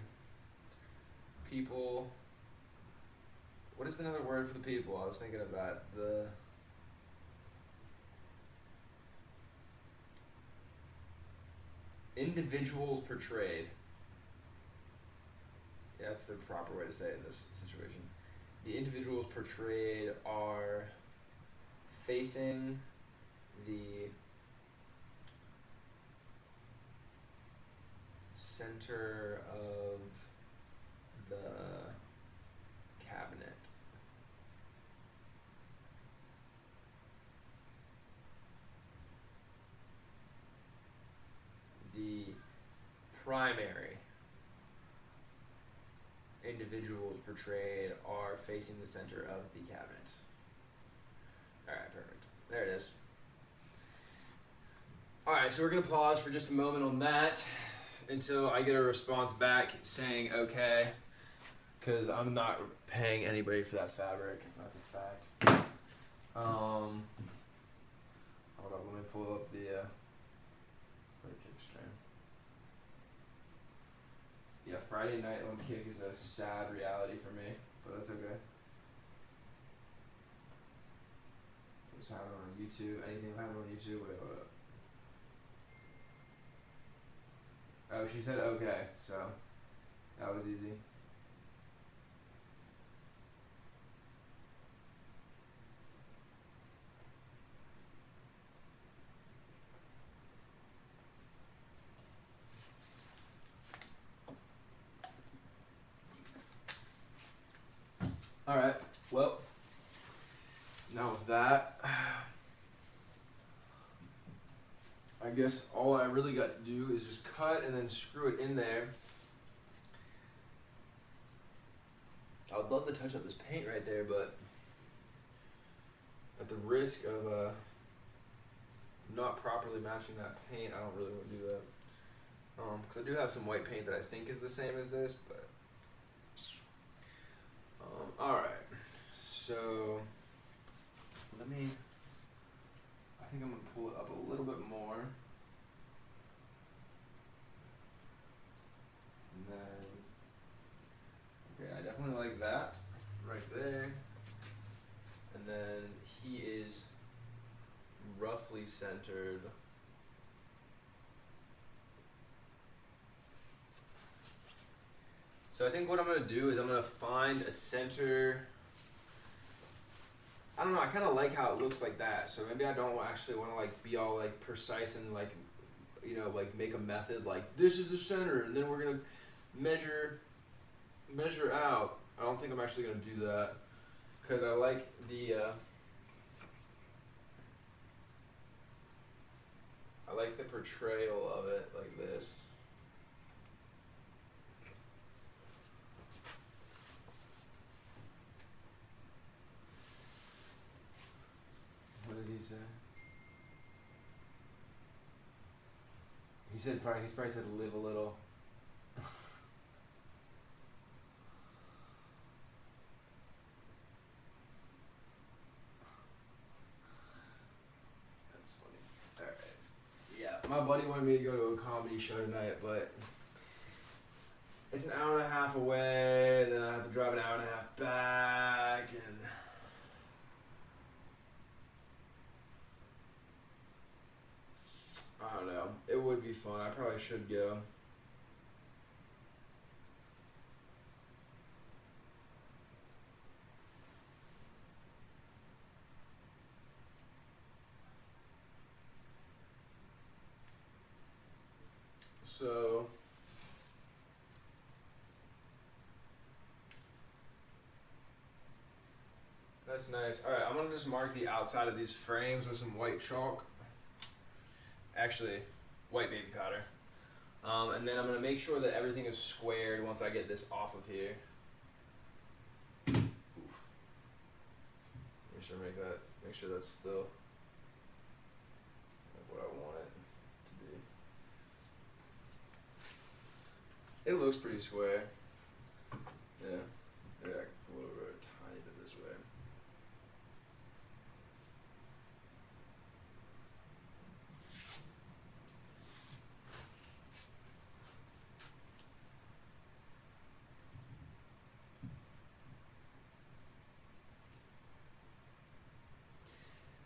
people. What is another word for the people? I was thinking of that. The. Individuals portrayed. Yeah, that's the proper way to say it in this situation. The individuals portrayed are facing the center of the cabinet. The primary individuals portrayed are facing the center of the cabinet. Alright, perfect. There it is. Alright, so we're going to pause for just a moment on that until I get a response back saying okay, because I'm not paying anybody for that fabric. That's a fact. Hold up, let me pull up the kick stream. Yeah, Friday night on kick is a sad reality for me, but that's okay. What's happening on YouTube? Anything happening on YouTube? Wait, hold up. Oh, she said okay, so that was easy. Alright, well, now with that, I guess all I really got to do is just cut and then screw it in there. I would love to touch up this paint right there, but at the risk of not properly matching that paint, I don't really want to do that. Because I do have some white paint that I think is the same as this, but alright, so I think I'm going to pull it up a little bit more, and then, okay, I definitely like that, right there, and then he is roughly centered. So I think what I'm going to do is I'm going to find a center. I don't know, I kind of like how it looks like that. So maybe I don't actually want to like be all like precise and like, you know, like make a method like this is the center and then we're going to measure out. I don't think I'm actually going to do that because I like the portrayal of it like this. What did he say? He probably said live a little. That's funny. Alright. Yeah, my buddy wanted me to go to a comedy show tonight, but it's an hour and a half away, and then I have to drive an hour and a half back, and I don't know. It would be fun. I probably should go. So that's nice. Alright, I'm gonna just mark the outside of these frames with some white chalk. Actually, white baby powder. And then I'm going to make sure that everything is squared once I get this off of here. Oof. Make sure that's still what I want it to be. It looks pretty square. Yeah. Maybe I can pull it over a tiny bit this way.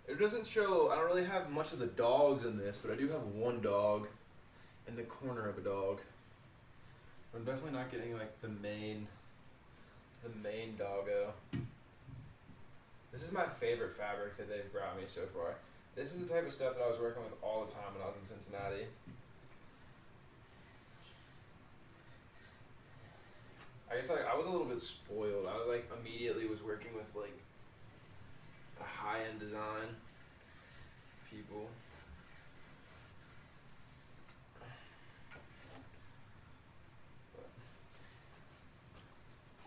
It doesn't show, I don't really have much of the dogs in this, but I do have one dog in the corner of a dog. I'm definitely not getting like the main doggo. This is my favorite fabric that they've brought me so far. This is the type of stuff that I was working with all the time when I was in Cincinnati. I guess like I was a little bit spoiled. I like immediately was working with like a high-end design people.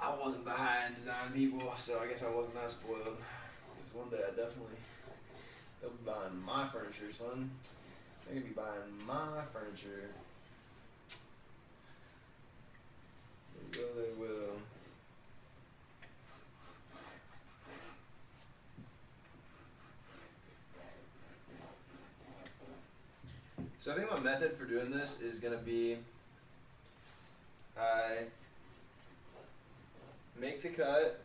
I wasn't the high-end design people, so I guess I wasn't that spoiled. Because one day they'll be buying my furniture, son. They're gonna be buying my furniture. They will. So I think my method for doing this is gonna be I make the cut,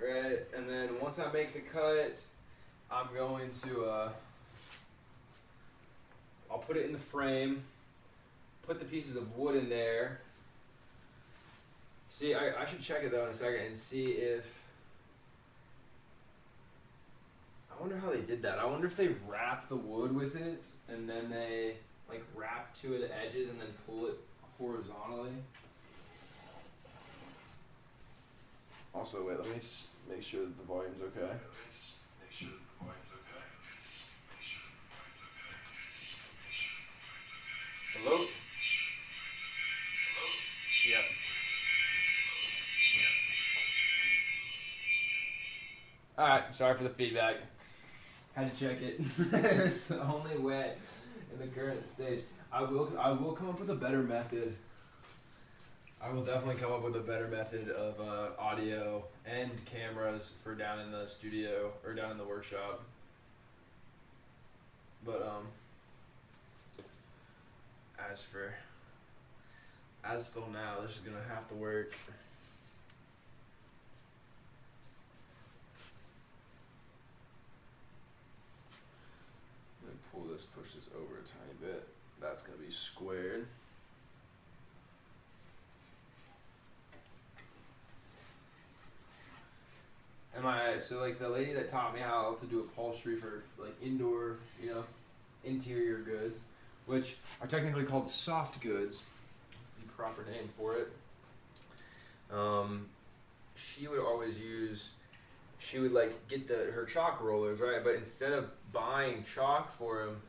right, and then once I make the cut, I'm going to I'll put it in the frame, put the pieces of wood in there. See, I should check it though in a second and see if, I wonder how they did that. I wonder if they wrap the wood with it and then they like wrap two of the edges and then pull it horizontally. Also, wait, let me make sure that the volume's okay. Hello? Yep. Alright, sorry for the feedback. Had to check it. It's the only way in the current stage. I will come up with a better method. I will definitely come up with a better method of audio and cameras for down in the studio or down in the workshop. But as for now, this is gonna have to work. Push this over a tiny bit. That's gonna be squared. So like the lady that taught me how to do upholstery for like indoor, interior goods, which are technically called soft goods. That's the proper name for it. She would like get her chalk rollers, right? But instead of buying chalk for them,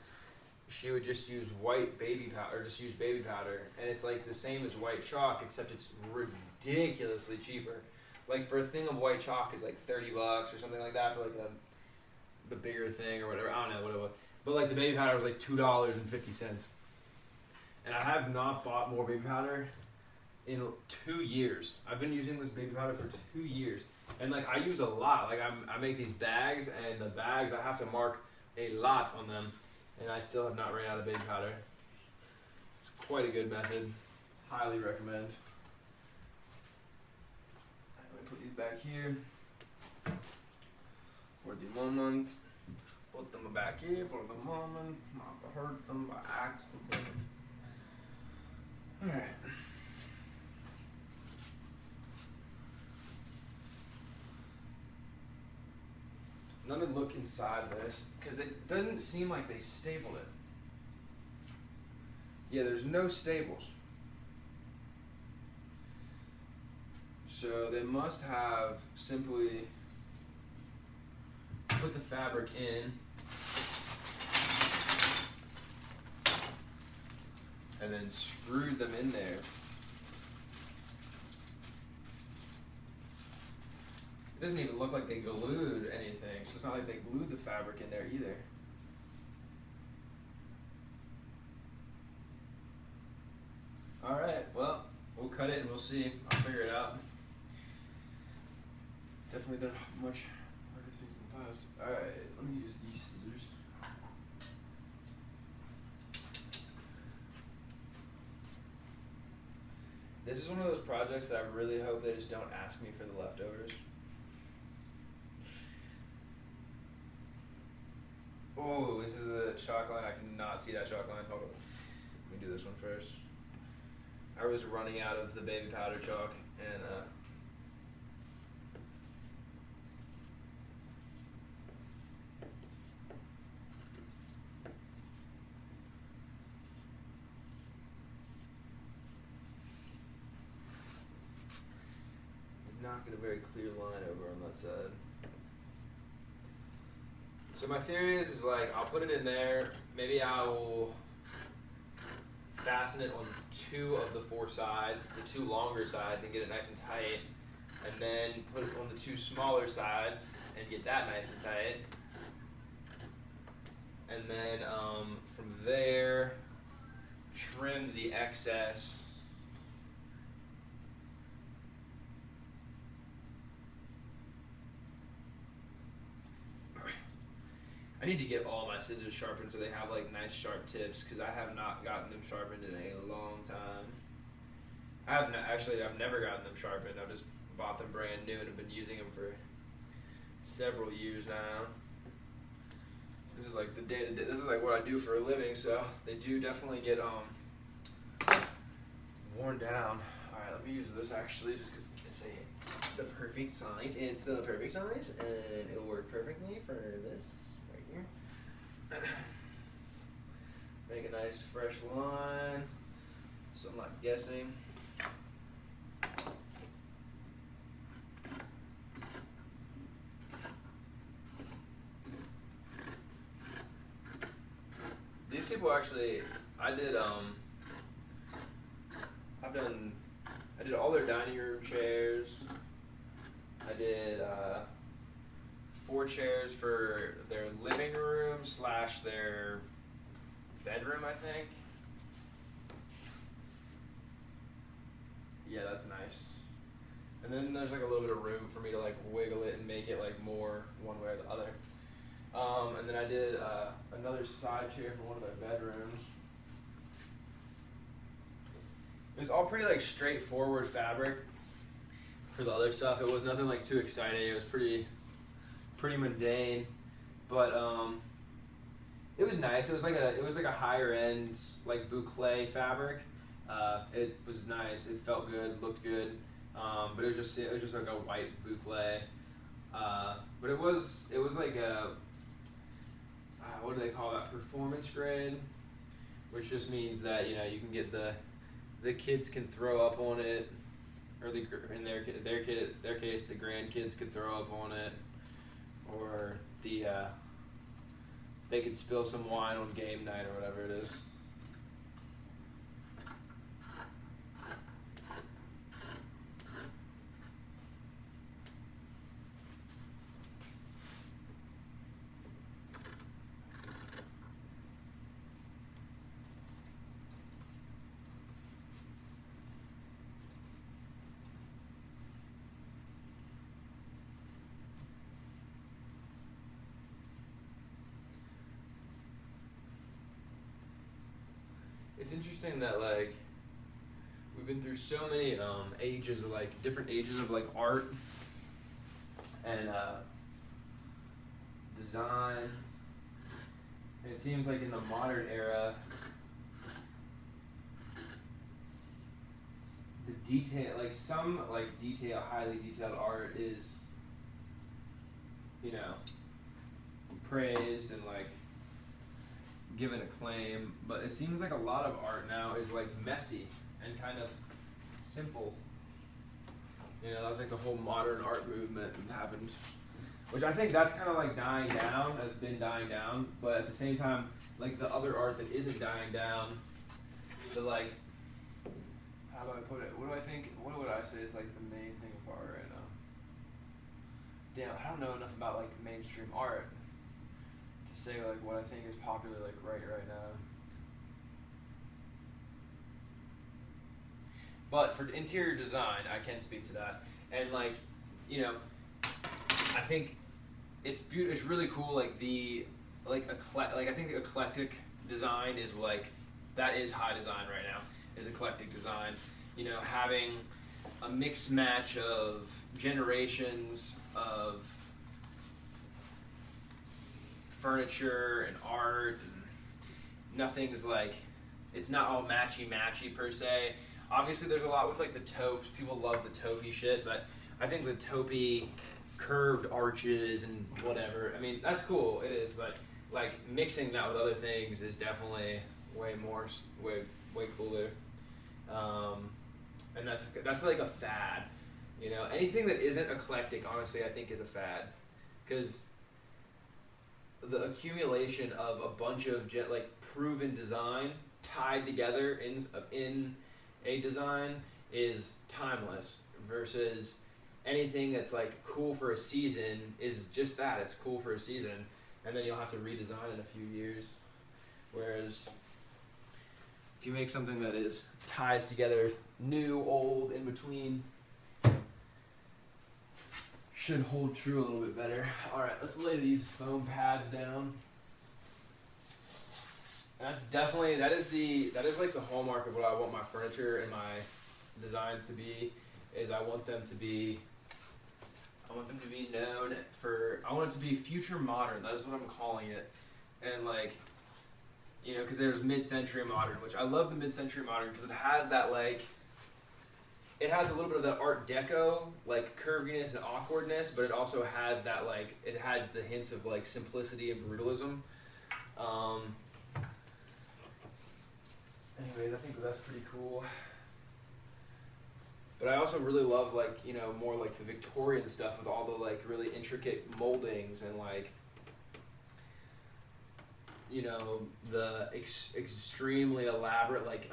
she would just use white baby powder, or just use baby powder, and it's like the same as white chalk, except it's ridiculously cheaper. Like for a thing of white chalk is like $30 or something like that for like the bigger thing or whatever. I don't know what it was, but like the baby powder was like $2.50, and I have not bought more baby powder in 2 years. I've been using this baby powder for 2 years, and like I use a lot. Like I make these bags, and the bags I have to mark a lot on them. And I still have not ran out of baby powder. It's quite a good method. Highly recommend. I'm going to put these back here for the moment. Put them back here for the moment. Not to hurt them by accident. Alright. Let me look inside this, because it doesn't seem like they stapled it. Yeah, there's no staples. So they must have simply put the fabric in and then screwed them in there. It doesn't even look like they glued anything, so it's not like they glued the fabric in there either. Alright, well, we'll cut it and we'll see. I'll figure it out. Definitely done much harder things in the past. Alright, let me use these scissors. This is one of those projects that I really hope they just don't ask me for the leftovers. Oh, this is the chalk line. I cannot see that chalk line. Hold on. Let me do this one first. I was running out of the baby powder chalk and not get a very clear line over on that side. So my theory is like I'll put it in there. Maybe I'll fasten it on 2 of the 4 sides, the 2 longer sides, and get it nice and tight. And then put it on the 2 smaller sides and get that nice and tight. And then from there, trim the excess. I need to get all my scissors sharpened so they have like nice sharp tips because I have not gotten them sharpened in a long time. I've never gotten them sharpened. I've just bought them brand new and have been using them for several years now. This is like the day-to-day. This is like what I do for a living, so they do definitely get worn down. All right, let me use this actually just because it's the perfect size. And it's the perfect size, and it'll work perfectly for this. Make a nice fresh line so I'm not guessing. These people actually, I did all their dining room chairs. I did 4 chairs for their living room / their bedroom, I think. Yeah, that's nice. And then there's like a little bit of room for me to like wiggle it and make it like more one way or the other. And then I did another side chair for one of their bedrooms. It was all pretty like straightforward fabric for the other stuff. It was nothing like too exciting. It was pretty mundane, but it was nice. It was like a higher end like boucle fabric. It was nice. It felt good, looked good, but it was just like a white boucle. But it was like a what do they call that? Performance grade, which just means that you can get the kids can throw up on it, or in their case the grandkids could throw up on it. Or they could spill some wine on game night or whatever it is. It's interesting that like we've been through so many ages of like different ages of like art and design, and it seems like in the modern era the detail, like some like highly detailed art is praised and like given acclaim, but it seems like a lot of art now is like messy and kind of simple. That was like the whole modern art movement that happened, which I think that's kind of like dying down. That's been dying down, but at the same time, like the other art that isn't dying down, the like, how do I put it? What do I think? What would I say is like the main thing of art right now? Damn, I don't know enough about like mainstream art to say like what I think is popular like right now. But for interior design, I can speak to that. And like, you know, I think it's beautiful. It's really cool. Like I think the eclectic design is like, that is high design right now. Is eclectic design. You know, having a mixed match of generations of furniture and art, and nothing's like, it's not all matchy per se. Obviously there's a lot with like the taupes. People love the taupey shit, but I think the taupey curved arches and whatever, I mean, that's cool, it is, but like mixing that with other things is definitely way cooler. And that's like a fad, you know. Anything that isn't eclectic, honestly, I think is a fad, because the accumulation of a bunch of like proven design tied together in a design is timeless, versus anything that's like cool for a season is just that, it's cool for a season, and then you'll have to redesign in a few years. Whereas if you make something that ties together new, old, in between, should hold true a little bit better. Alright, let's lay these foam pads down. That's definitely, that is like the hallmark of what I want my furniture and my designs to be, is I want them to be known for, I want it to be future modern. That's what I'm calling it. And like, you know, because there's mid-century modern, which I love the mid-century modern because it has that like, it has a little bit of that Art Deco, like curviness and awkwardness, but it also has that like, it has the hints of like simplicity and brutalism. Anyways, I think that's pretty cool. But I also really love like, you know, more like the Victorian stuff with all the like really intricate moldings and like, you know, the extremely elaborate like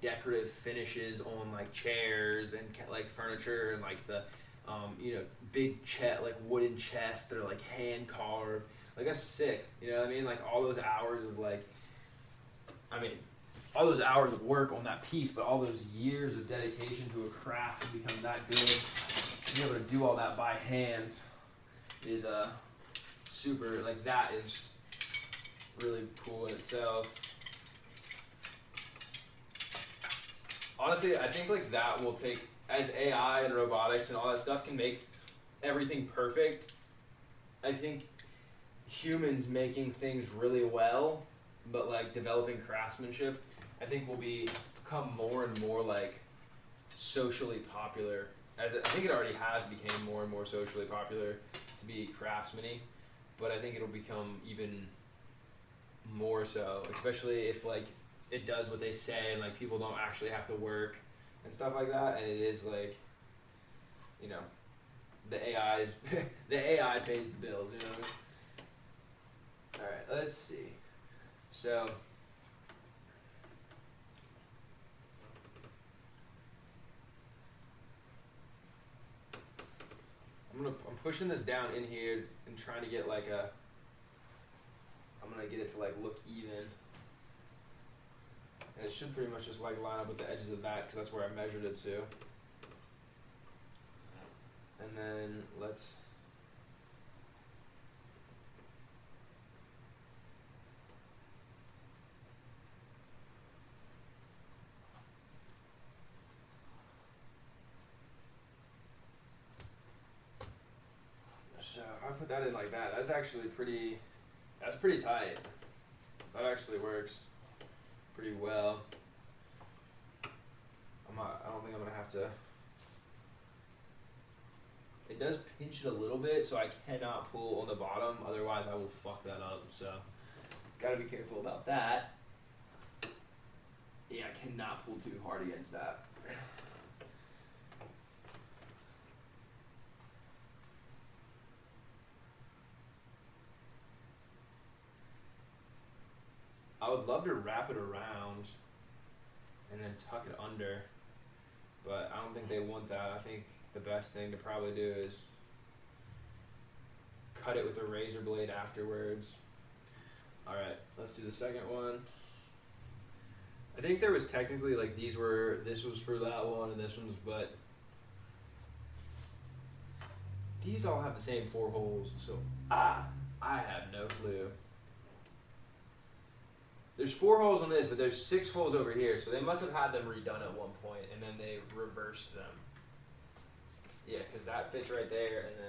decorative finishes on like chairs and like furniture, and like the you know, big like wooden chests that are like hand carved. Like that's sick. You know what I mean? Like all those hours of like, I mean, all those hours of work on that piece, but all those years of dedication to a craft to become that good, to be able to do all that by hand is super, like that is really cool in itself. Honestly, I think like that will take, as AI and robotics and all that stuff can make everything perfect, I think humans making things really well, but like developing craftsmanship, I think will become more and more like socially popular. I think it already has become more and more socially popular to be craftsman-y, but I think it'll become even more so, especially if like it does what they say and like people don't actually have to work and stuff like that, and it is like, you know, the AI pays the bills, you know what I mean? Alright, let's see. So I'm pushing this down in here and trying to get like I'm gonna get it to like look even, and it should pretty much just like line up with the edges of that because that's where I measured it to. And then let's so if I put that in like that, that's actually pretty tight. That actually works pretty well. I don't think I'm gonna have to. It does pinch it a little bit, so I cannot pull on the bottom, otherwise I will fuck that up, so gotta be careful about that. Yeah, I cannot pull too hard against that. I would love to wrap it around and then tuck it under, but I don't think they want that. I think the best thing to probably do is cut it with a razor blade afterwards. Alright, let's do the second one. I think there was technically like this was for that one and this one's, but these all have the same 4 holes, so I have no clue. There's 4 holes on this, but there's 6 holes over here, so they must have had them redone at one point, and then they reversed them. Yeah, because that fits right there, and then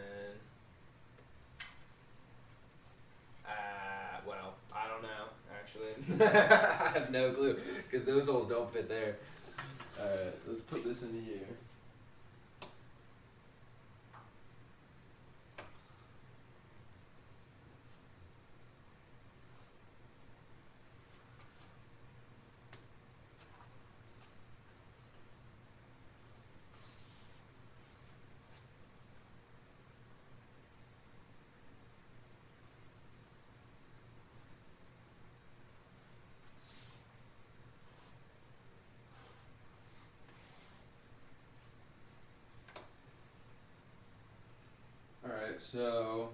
well, I don't know, actually. I have no clue, because those holes don't fit there. Alright, let's put this in here. Alright, so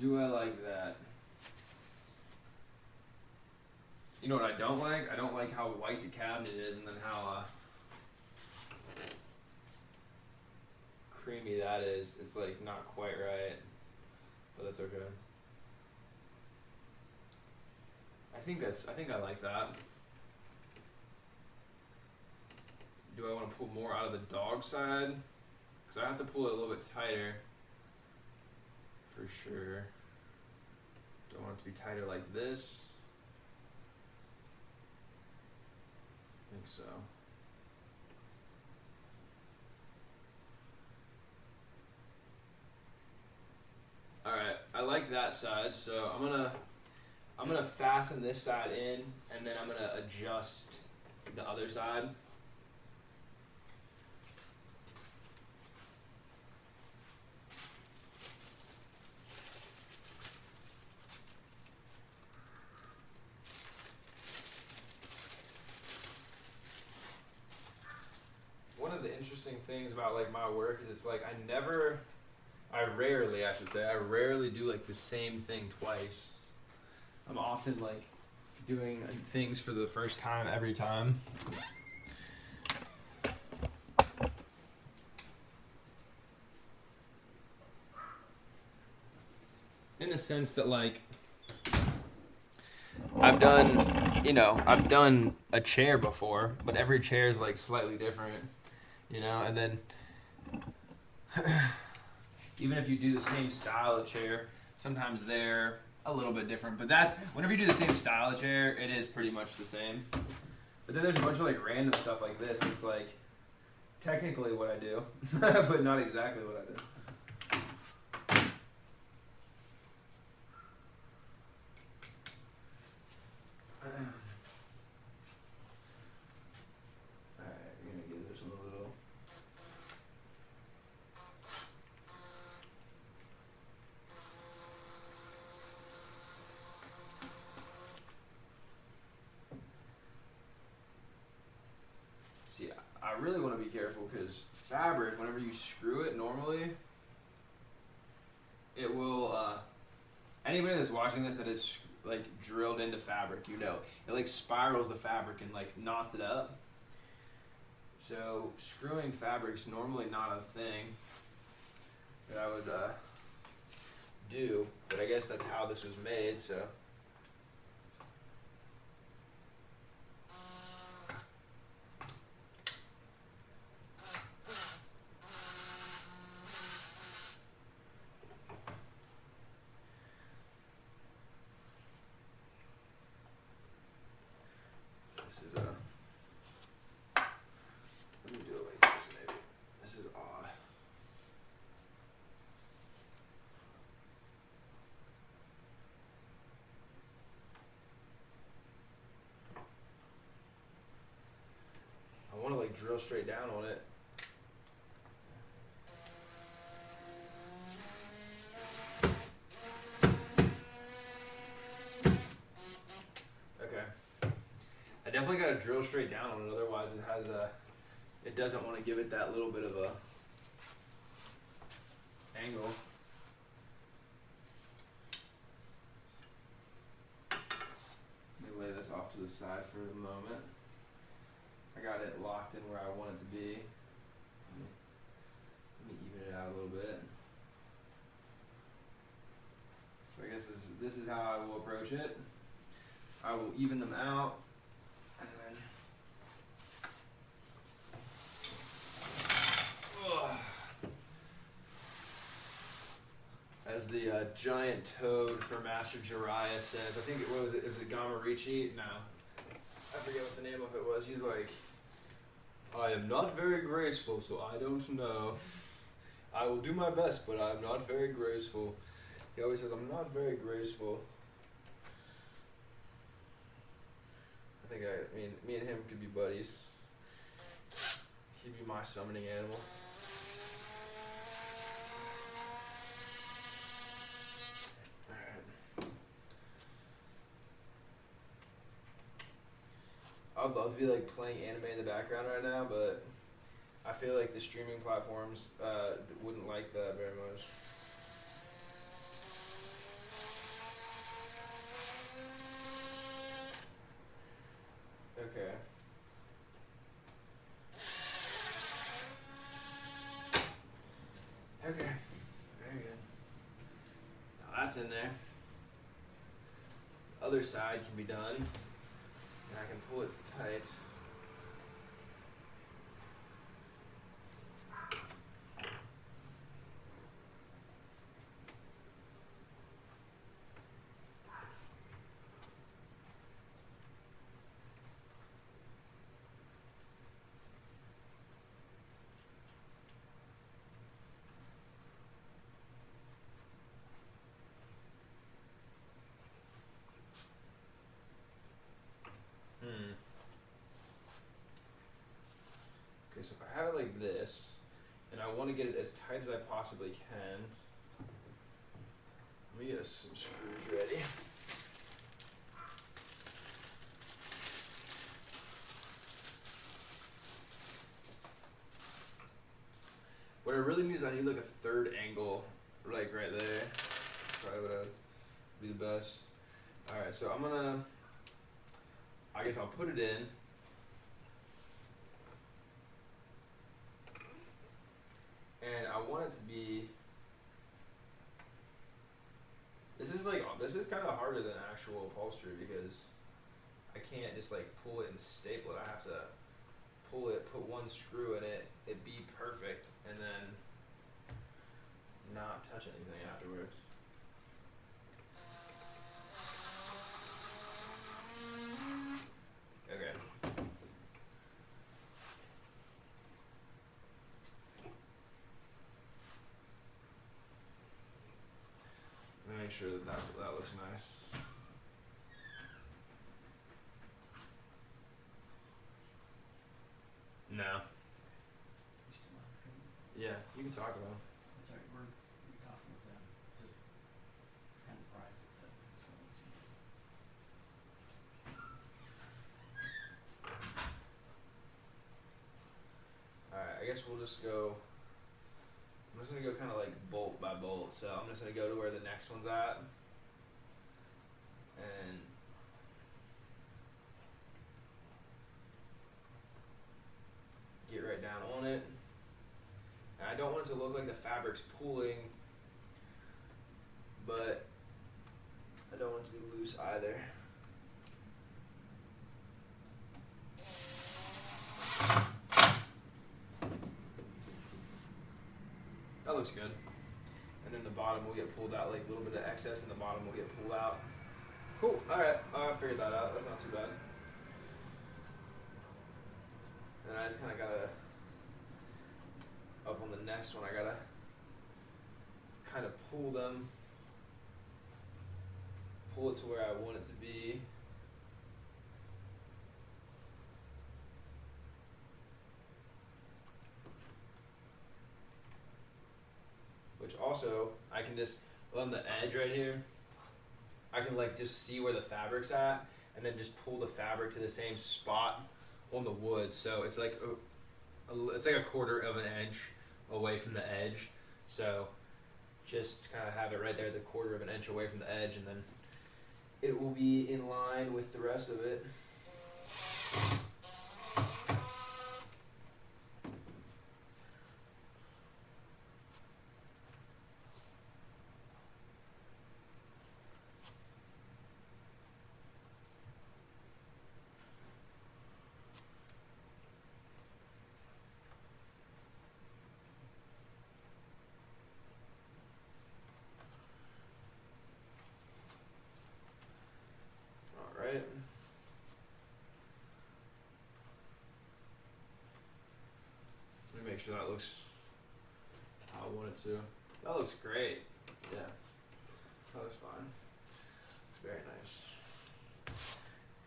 do I like that? You know what I don't like? I don't like how white the cabinet is and then how creamy that is. It's like not quite right, but that's okay. I think I like that. Do I want to pull more out of the dog side? Because I have to pull it a little bit tighter. For sure. Don't want it to be tighter like this. I think so. Alright, I like that side, so I'm gonna fasten this side in, and then I'm gonna adjust the other side. One of the interesting things about like my work is it's like I rarely do like the same thing twice. I'm often like doing things for the first time every time. In the sense that like I've done a chair before, but every chair is like slightly different, you know, and then even if you do the same style of chair, sometimes they're a little bit different, but that's whenever you do the same style of chair, it is pretty much the same. But then there's a bunch of like random stuff like this. It's like technically what I do, but not exactly what I do. Alright, we're gonna give this one a little. See, I really want to be careful because fabric, whenever you screw it normally, it will, anybody that's watching this that is like drilled into fabric, you know, it like spirals the fabric and like knots it up. So screwing fabric's normally not a thing that I would do, but I guess that's how this was made, so. This is let me do it like this maybe. This is odd. I want to like drill straight down on it. Okay. I definitely got to drill straight down on it, otherwise it doesn't want to give it that little bit of a angle. Let me lay this off to the side for the moment. I got it locked in where I want it to be. Let me even it out a little bit. So I guess this is how I will approach it. I will even them out, and then as the giant toad for Master Jiraiya says, I think it was it Gamarichi? No, I forget what the name of it was. He's like, I am not very graceful, so I don't know. I will do my best, but I'm not very graceful. He always says, I'm not very graceful. I think me and him could be buddies. He'd be my summoning animal. Alright. I'd love to be like playing anime in the background right now, but I feel like the streaming platforms wouldn't like that very much. Okay. Okay. Very good. Now that's in there. Other side can be done. And I can pull it tight. Okay, so if I have it like this, and I want to get it as tight as I possibly can, let me get some screws ready. What I really need is I need like a third angle, like right there. That's probably what would be the best. Alright, so I guess I'll put it in. And I want it to be, this is kind of harder than actual upholstery because I can't just like pull it and staple it. I have to pull it, put one screw in it, it be perfect, and then not touch anything afterwards. Okay. Let me make sure that looks nice. No. You still have to Yeah, you can talk about it. That's alright, we're talking with them. Just, it's kind of private, so just wanna let you know. Alright, I guess we'll just go. I'm just gonna go kind of like bolt by bolt. So I'm just gonna go to where the next one's at. And get right down on it. And I don't want it to look like the fabric's pooling, but I don't want it to be loose either. That looks good. And then the bottom will get pulled out, like a little bit of excess in the bottom will get pulled out. Cool, alright, I figured that out, that's not too bad. And I just kinda gotta, up on the next one, I gotta kind of pull them, pull it to where I want it to be. Which also, I can just, on the edge right here, I can like just see where the fabric's at, and then just pull the fabric to the same spot on the wood. So it's like it's like a quarter of an inch away from the edge. So just kind of have it right there, the quarter of an inch away from the edge, and then it will be in line with the rest of it. sure that looks how I want it to. That looks great. Yeah. That looks fine. Very nice.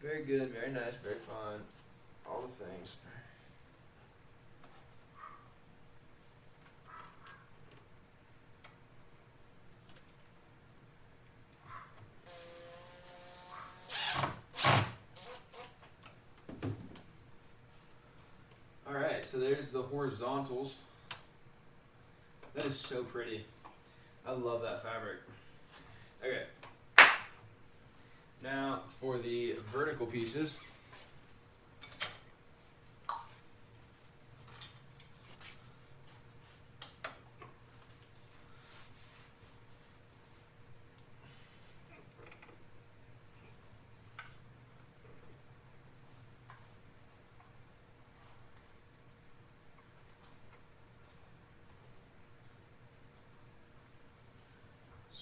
Very good, very nice, very fun. All the things. Alright, so there's the horizontals. That is so pretty. I love that fabric. Okay. Now for the vertical pieces.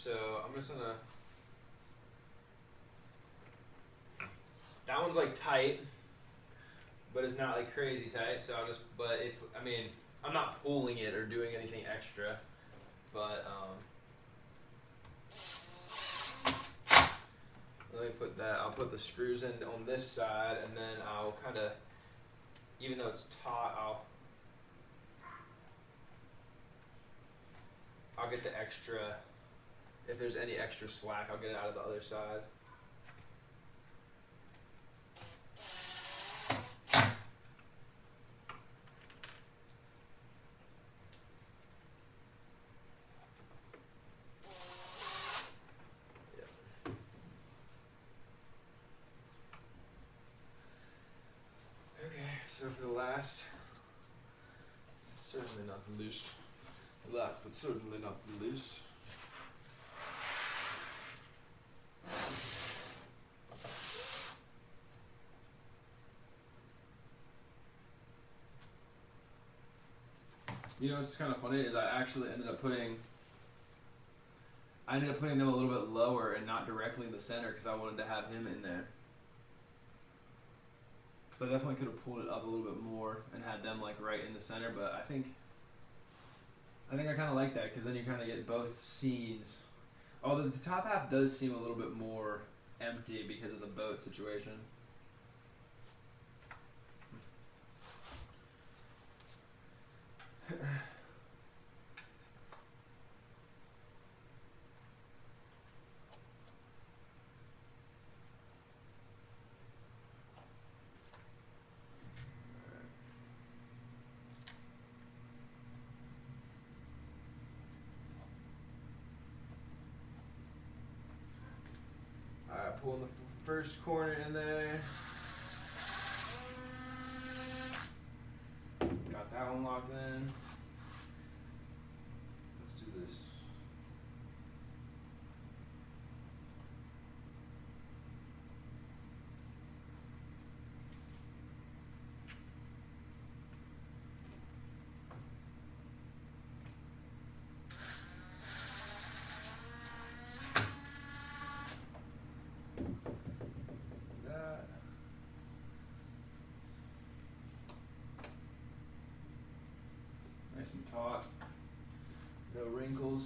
So I'm just gonna. That one's like tight, but it's not like crazy tight. So I'll just, but it's. I mean, I'm not pulling it or doing anything extra, but let me put that. I'll put the screws in on this side, and then I'll kind of, even though it's taut, I'll get the extra. If there's any extra slack, I'll get it out of the other side. Okay, so for the last, certainly not the least, last but certainly not the least. You know what's kind of funny is I actually ended up putting them a little bit lower and not directly in the center because I wanted to have him in there. Because I definitely could have pulled it up a little bit more and had them like right in the center, but I think I kind of like that because then you kind of get both scenes. Although the top half does seem a little bit more empty because of the boat situation. Alright, pulling the first corner in there. Got that one locked in. Let's do this. That. Nice and taut. No wrinkles.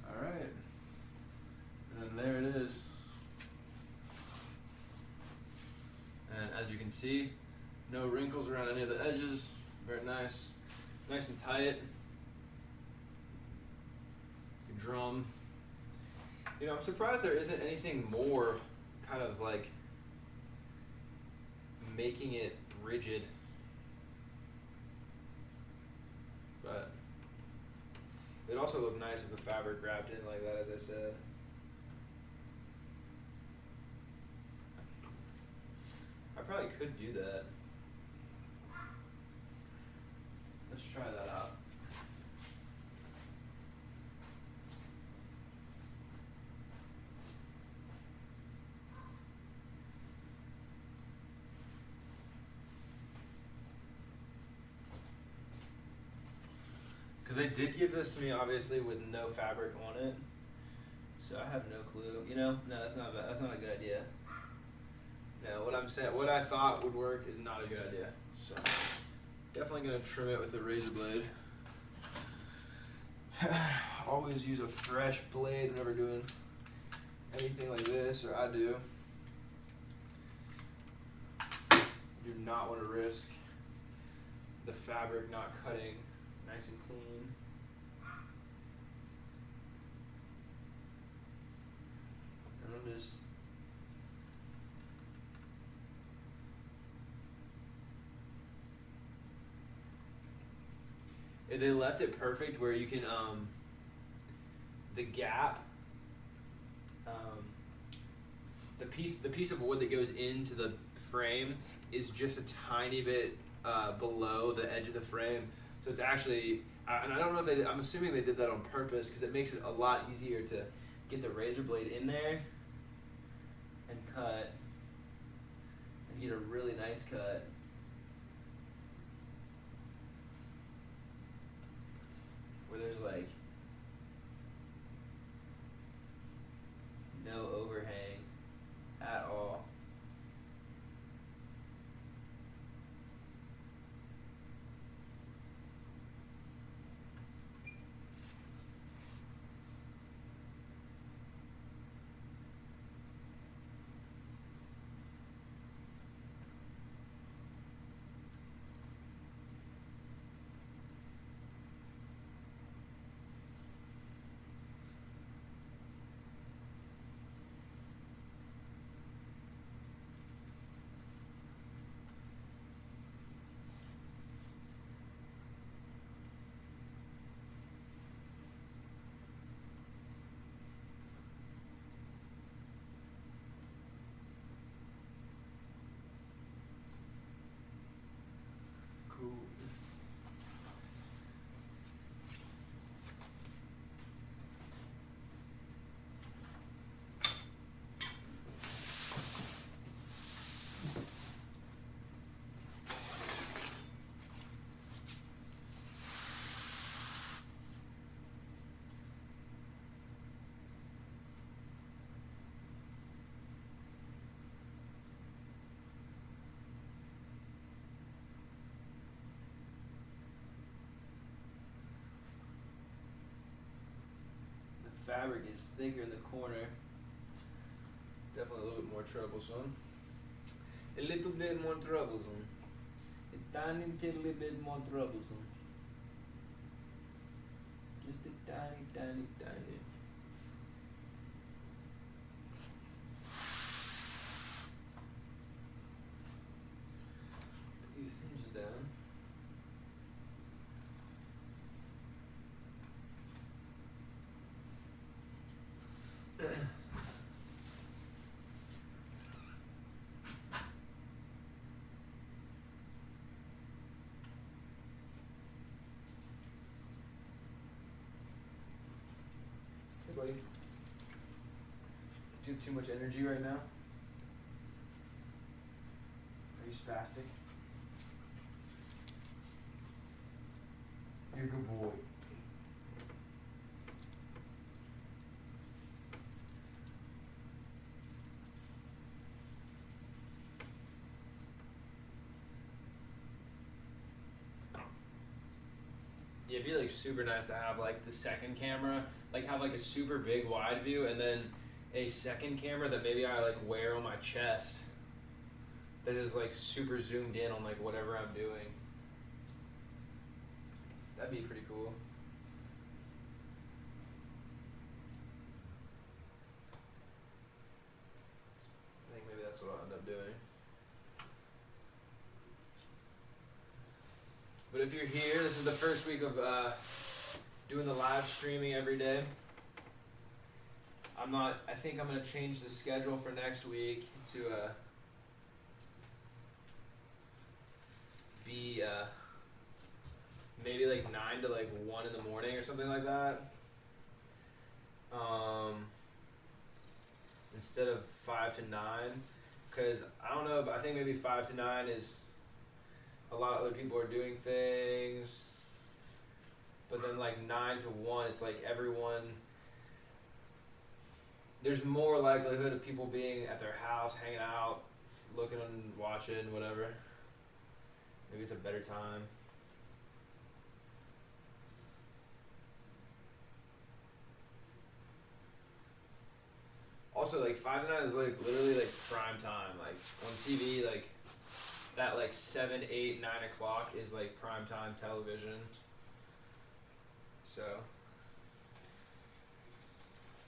Alright. And there it is. And as you can see, no wrinkles around any of the edges. Very nice. Nice and tight. The drum. You know, I'm surprised there isn't anything more kind of like making it rigid. But it'd also look nice if the fabric wrapped in like that, as I said. I probably could do that. Let's try that out. Because they did give this to me obviously with no fabric on it, so I have no clue. You know, no, that's not that's not a good idea. No, what I thought would work is not a good idea. So definitely gonna trim it with a razor blade. Always use a fresh blade whenever doing anything like this, or I do. Do not want to risk the fabric not cutting nice and clean. And I'm just they left it perfect where you can the gap the piece of wood that goes into the frame is just a tiny bit below the edge of the frame, so it's actually and I don't know if I'm assuming they did that on purpose because it makes it a lot easier to get the razor blade in there and cut and get a really nice cut. Where there's like no overhang at all. Cool. Fabric is thicker in the corner. Definitely a little bit more troublesome. A little bit more troublesome. A tiny little bit more troublesome. Just a tiny. Put these hinges down. Hey buddy, do you have too much energy right now? Are you spastic? You're a good boy. Yeah, it'd be like super nice to have like the second camera, like have like a super big wide view and then a second camera that maybe I like wear on my chest that is like super zoomed in on like whatever I'm doing. That'd be pretty cool. I think maybe that's what I'll end up doing. But if you're here, this is the first week of doing the live streaming every day. I think I'm going to change the schedule for next week to be maybe like 9 to like 1 in the morning or something like that. Instead of 5 to 9. Because I don't know, but I think maybe 5 to 9 is... a lot of other people are doing things, But then like 9 to 1, it's like everyone. There's more likelihood of people being at their house, hanging out, looking and watching, whatever. Maybe it's a better time. Also, like 5 to 9 is like literally like prime time. Like on TV, like that like 7, 8, 9 o'clock is like prime time television. So,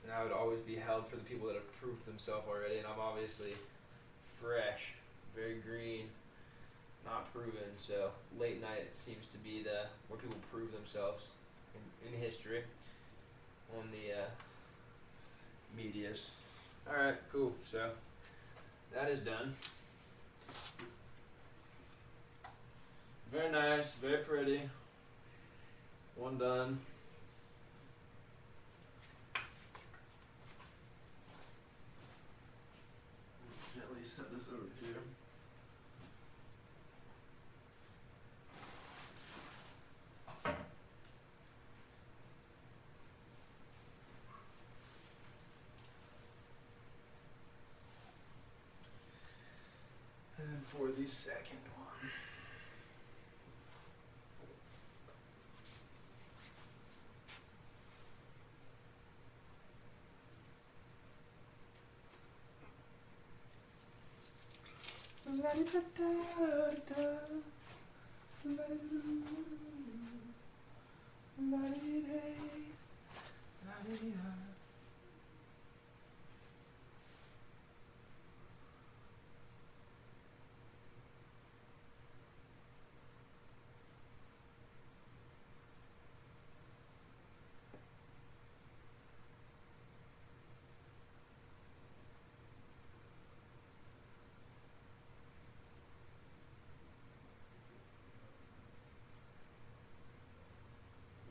and I would always be held for the people that have proved themselves already, and I'm obviously fresh, very green, not proven. So late night seems to be the where people prove themselves in history on the medias. All right, cool. So that is done. Very nice, very pretty. One done. Gently set this over here. And then for the second one.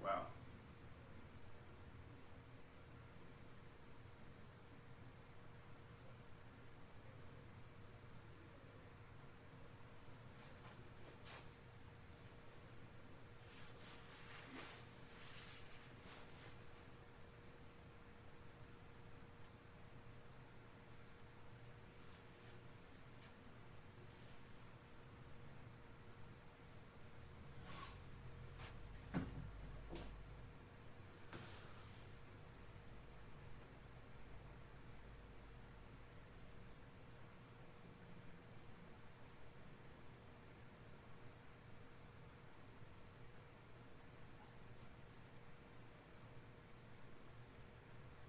Wow.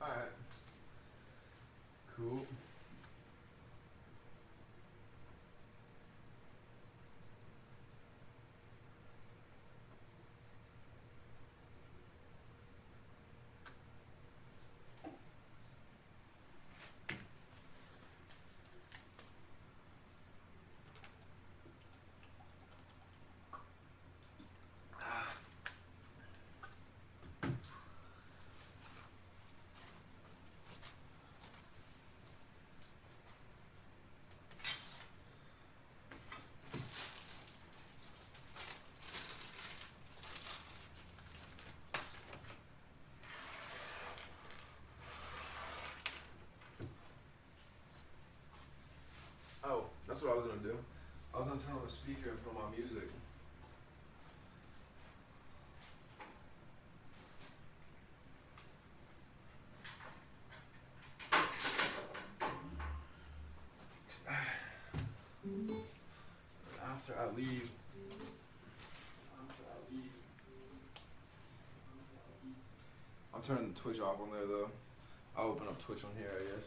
All right. Cool. Oh, that's what I was gonna do. I was gonna turn on the speaker and put on my music. After I leave. I'm turning Twitch off on there though. I'll open up Twitch on here, I guess.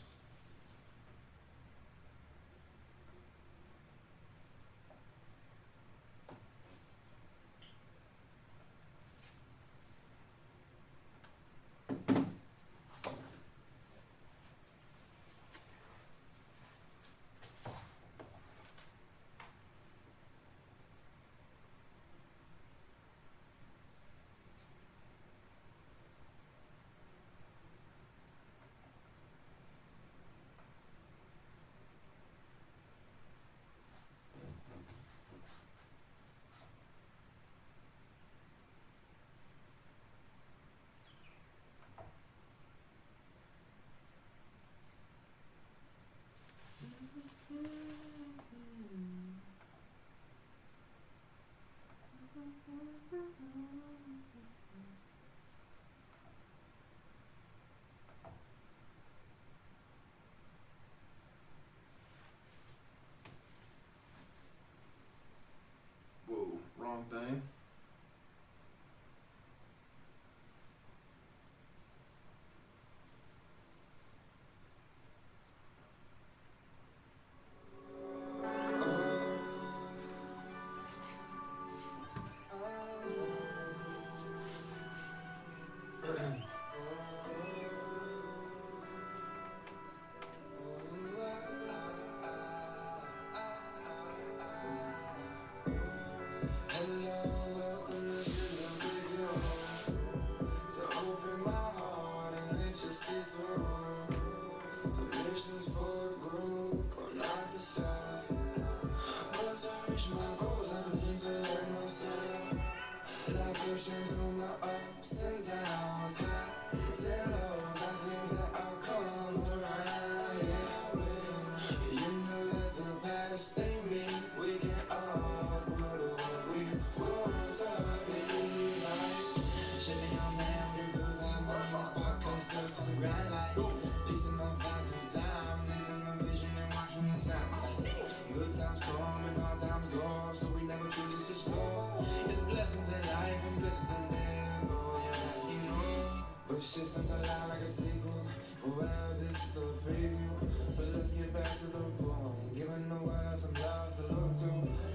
But shit sounds a lot like a sequel. Well, this is the preview. So let's get back to the point. Giving the world some love to look to.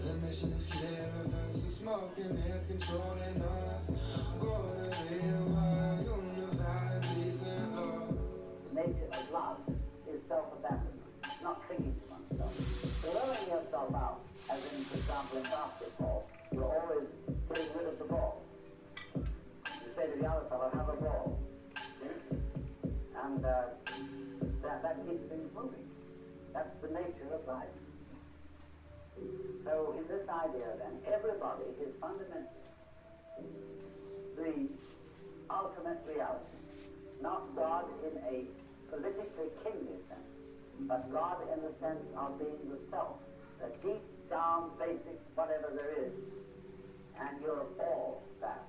The mission is clear. Reverse the smoke and it's controlling us. Go to the world, unified and peace and love. The nature of love is self-abandonment, not clinging to oneself. So lowering yourself out, as in, for example, in basketball, you're always getting rid of the ball. You say to the other fellow, have a ball. And that keeps things moving. That's the nature of life. So in this idea then, everybody is fundamentally the ultimate reality. Not God in a politically kingly sense, but God in the sense of being the self, the deep down basic whatever there is. And you're all that.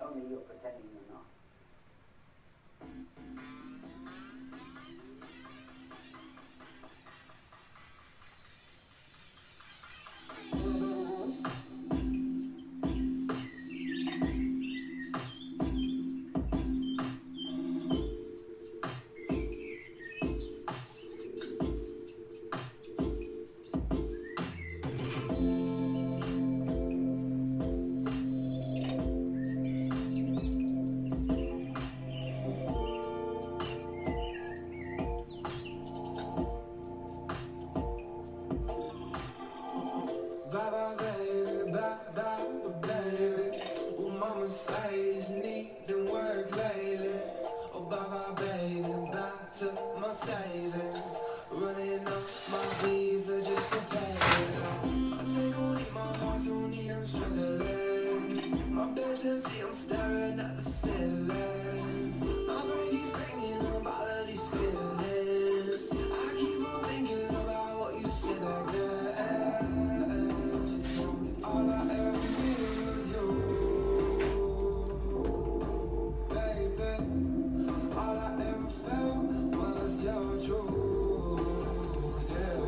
Only you're pretending you're not. Bye-bye, baby, bye-bye, baby. What mama says needn't work lately. Oh, bye-bye, baby, back to my savings. Running up my visa just to pay it. I take on it, my heart's on it, I'm struggling. My bed's empty, I'm staring at the ceiling. My brain is bringing up all of these feelings. I keep on thinking about what you said back there. All I ever needed was you, baby. All I ever felt was your truth, yeah.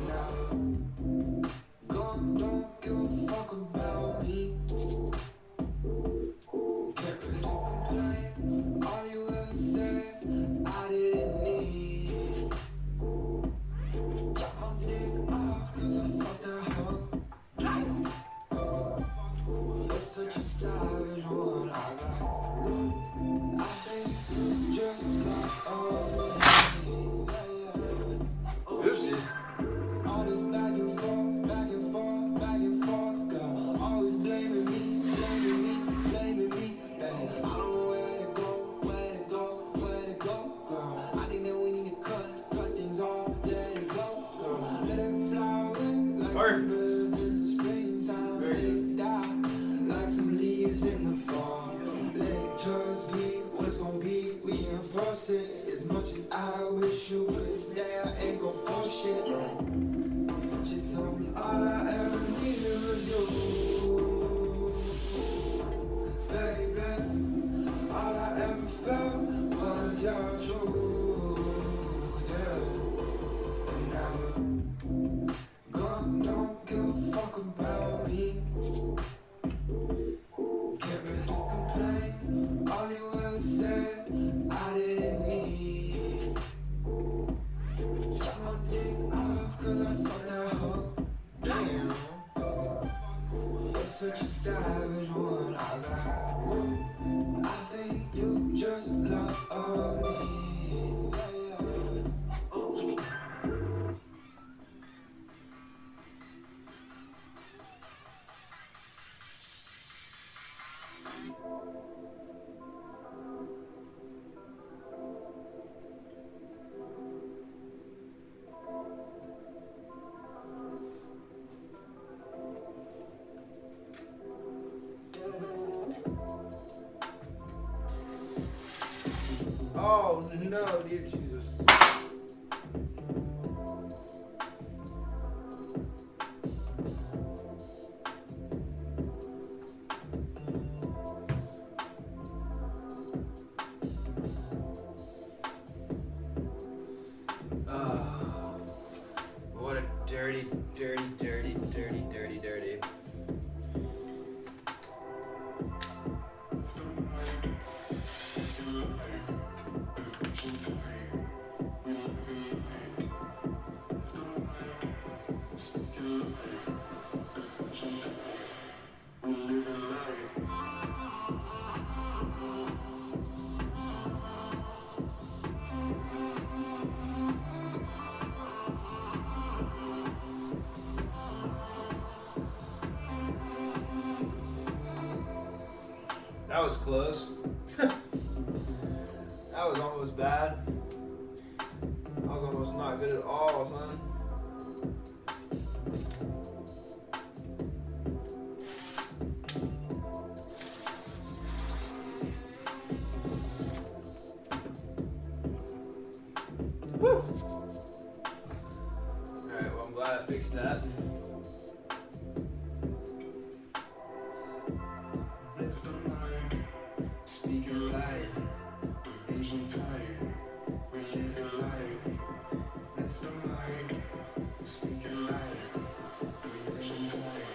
Now, gone, don't give a fuck about me. Can't really complain. All you ever said, I didn't need. Got my dick off 'cause I fucked that hoe. You're such a savage one. I was like, ooh, I think you just like me. Oopsies. All this back and forth, back and forth, back and forth, girl. Always blaming me, blaming me, blaming me, babe. I don't know where to go, where to go, where to go, girl. I think that we need to cut things off, let it go, girl. Let it fly away like some birds in the springtime. Let it die like some leaves in the fall. Let it just be what's gonna be. We enforce it as much as I wish you could stay. I ain't gon' force shit. She told me all I ever needed was you, baby. All I ever felt was your truth, yeah. Now, gone, don't give a fuck about me. Can't really complain. All you ever said, I didn't need. Got my dick off 'cause I fucked that hoe. Damn. You're such a savage one. I was like, whoa. I think you just love me. Oh. Oh no, dear Jesus. What a dirty, dirty, dirty, dirty, dirty, dirty. That was close. That was almost bad. I was almost not good at all, son. Woo! Alright, well, I'm glad I fixed that. Speaking life, Asian tired. We live in life. That's the life. Speaking life, Asian tired.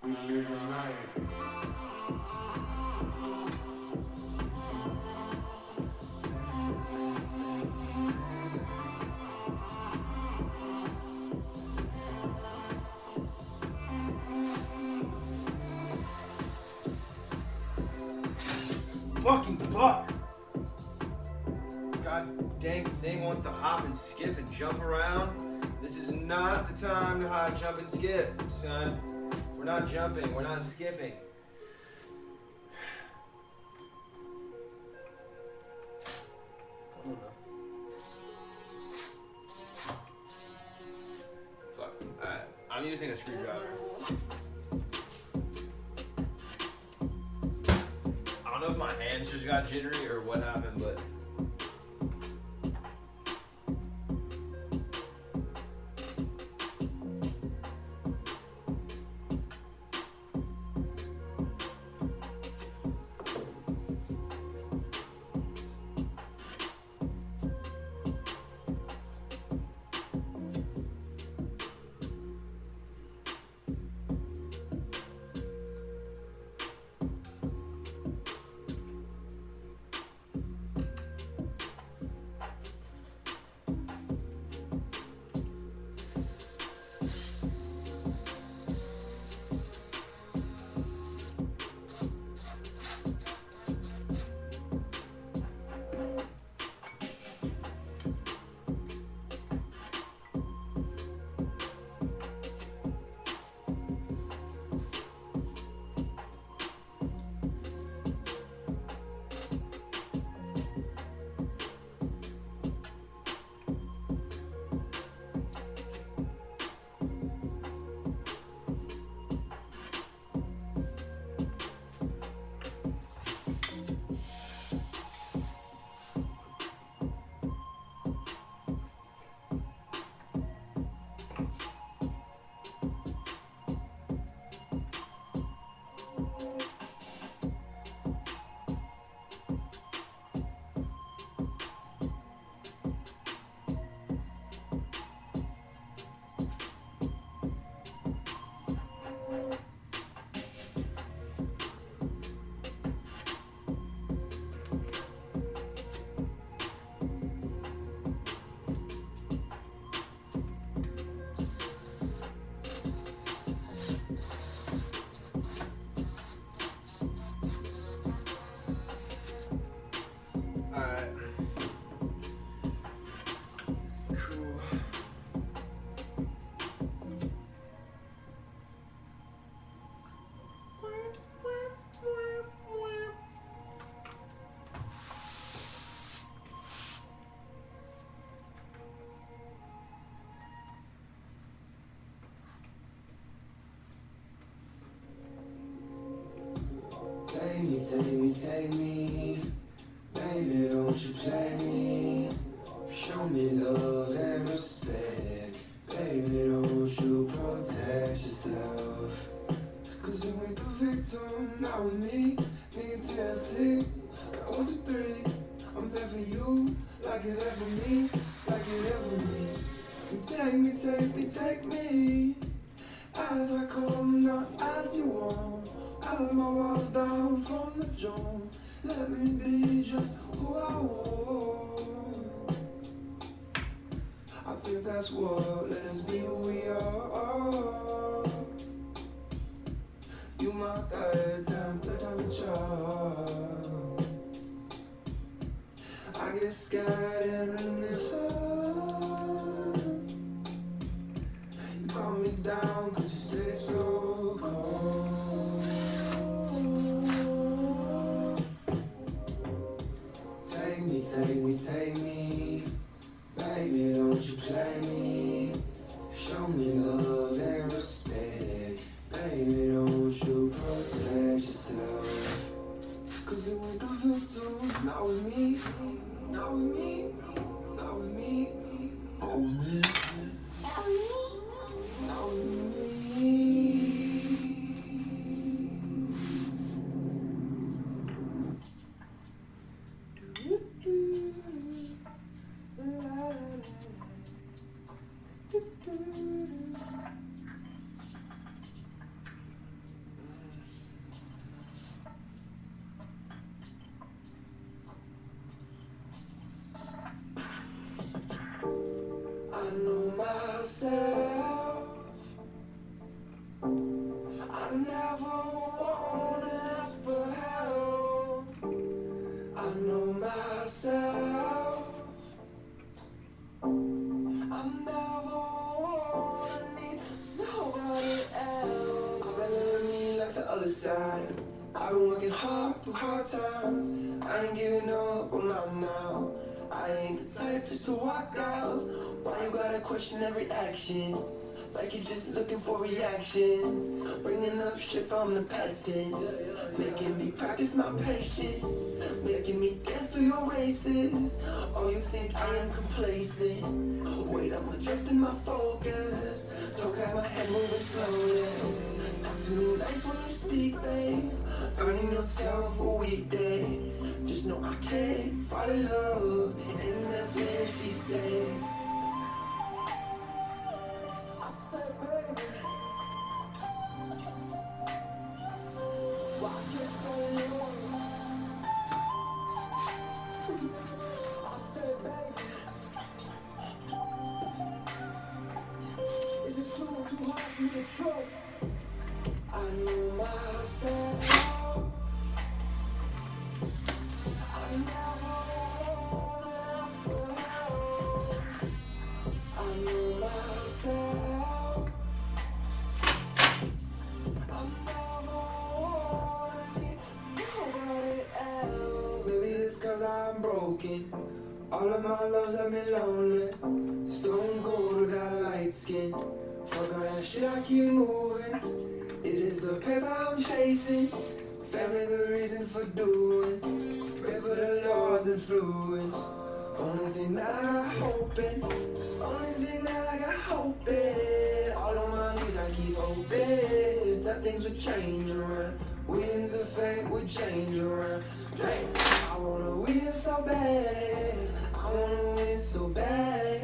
We live in life. Fucking fuck! God dang, thing wants to hop and skip and jump around. This is not the time to hop, jump, and skip, son. We're not jumping, we're not skipping. I don't know. Fuck. Alright, I'm using a screwdriver. I don't know if my hands just got jittery or what happened, but Take me, baby, don't you play me. Show me love and respect, baby, don't you protect yourself. Cause you ain't the victim, not with me, me and TLC. Like 1, 2, 3, I'm there for you, like you're there for me, like you're there for me. You take me, as I come, not as you want. I let my walls down from the jump. Let me be just who I want. I think that's what let us be who we are. You my third time in charge. I get scared and in the heart. You calm me down cause you stay so cold. face yourself. Cause it went through filter, not with me, not with me, not with me, not with me, not with me, not with me. I know myself. I never wanna ask for help. I know myself. I never wanna need nobody else. I've been living me like the other side. I've been working hard through hard times. I ain't giving up, I'm not now. I ain't the type just to walk out. Why you gotta question every action? Like you're just looking for reactions. Bringing up shit from the past tense. Making me practice my patience. Making me dance through your races. Oh, you think I am complacent? Wait, I'm adjusting my focus. Don't have my head moving slowly. Talk to me nice when you speak, babe. Earning yourself a weekday. Just know I can't fall in love. And that's when she said, I said, baby, why can't you fall in love? I said, baby, it's just too hard for me to trust. I know myself. I never wanna ask for help. I know myself. I never wanna need nobody else. Maybe it's cause I'm broken. All of my loves have been lonely. Stone cold without light skin. Fuck all that shit, I keep moving. It is the paper I'm chasing. Family the reason for doing. Pray for the Lord's influence. Only thing that I got hoping. Only thing that I got hoping. All on my knees I keep hoping that things would change around. Winds of fate would change around. Dang, I wanna win so bad. I wanna win so bad.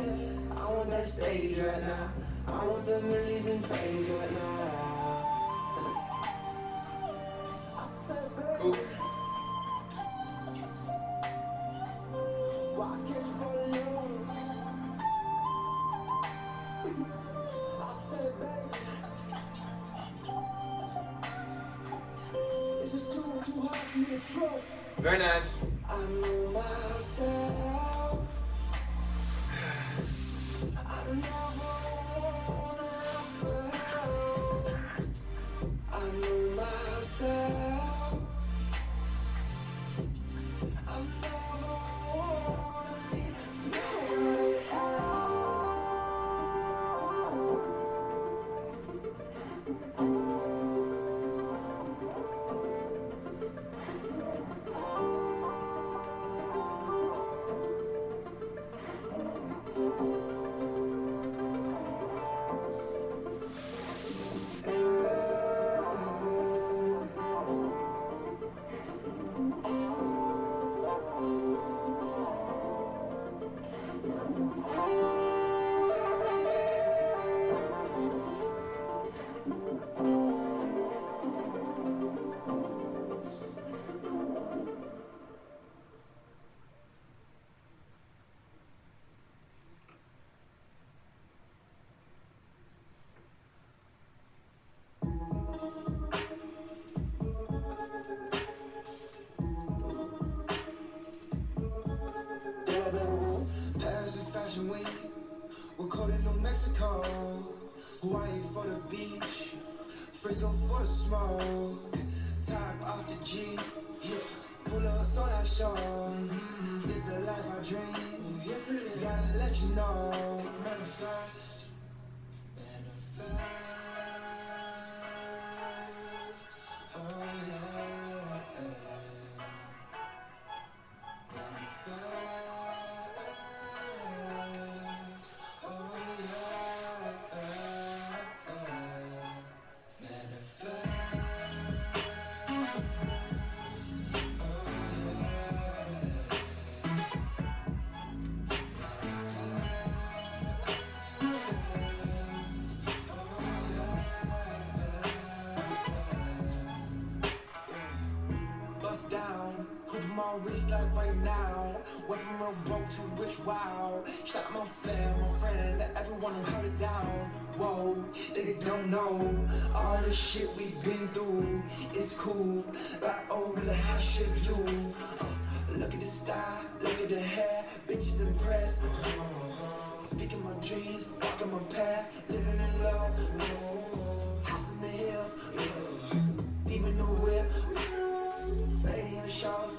I want that stage right now. I want the millions in praise right now. Cool. Why can't you fall in love? I said, baby, it's just too hard for me to trust. Very nice. I know myself. I never wanna ask for help. I know myself. I never wanna need nobody else. Paris with Fashion Week. We're caught in New Mexico. Hawaii for the beach. Frisco for the smoke. Top off the G. Yeah. Pull up, so that shows. This the life I dream. Yes, it is. Gotta let you know. Manifest. Manifest. Oh, yeah. Grip my wrist like right now. Went from a broke to rich, wow. Shout out my fam, my friends, and everyone who held it down. Whoa, they don't know all the shit we've been through. It's cool, like oh, really how should you? Look at the style, look at the hair, bitches impressed. Speaking my dreams, walking my path, living in love. House in the hills, deep in the whip, stadium shows,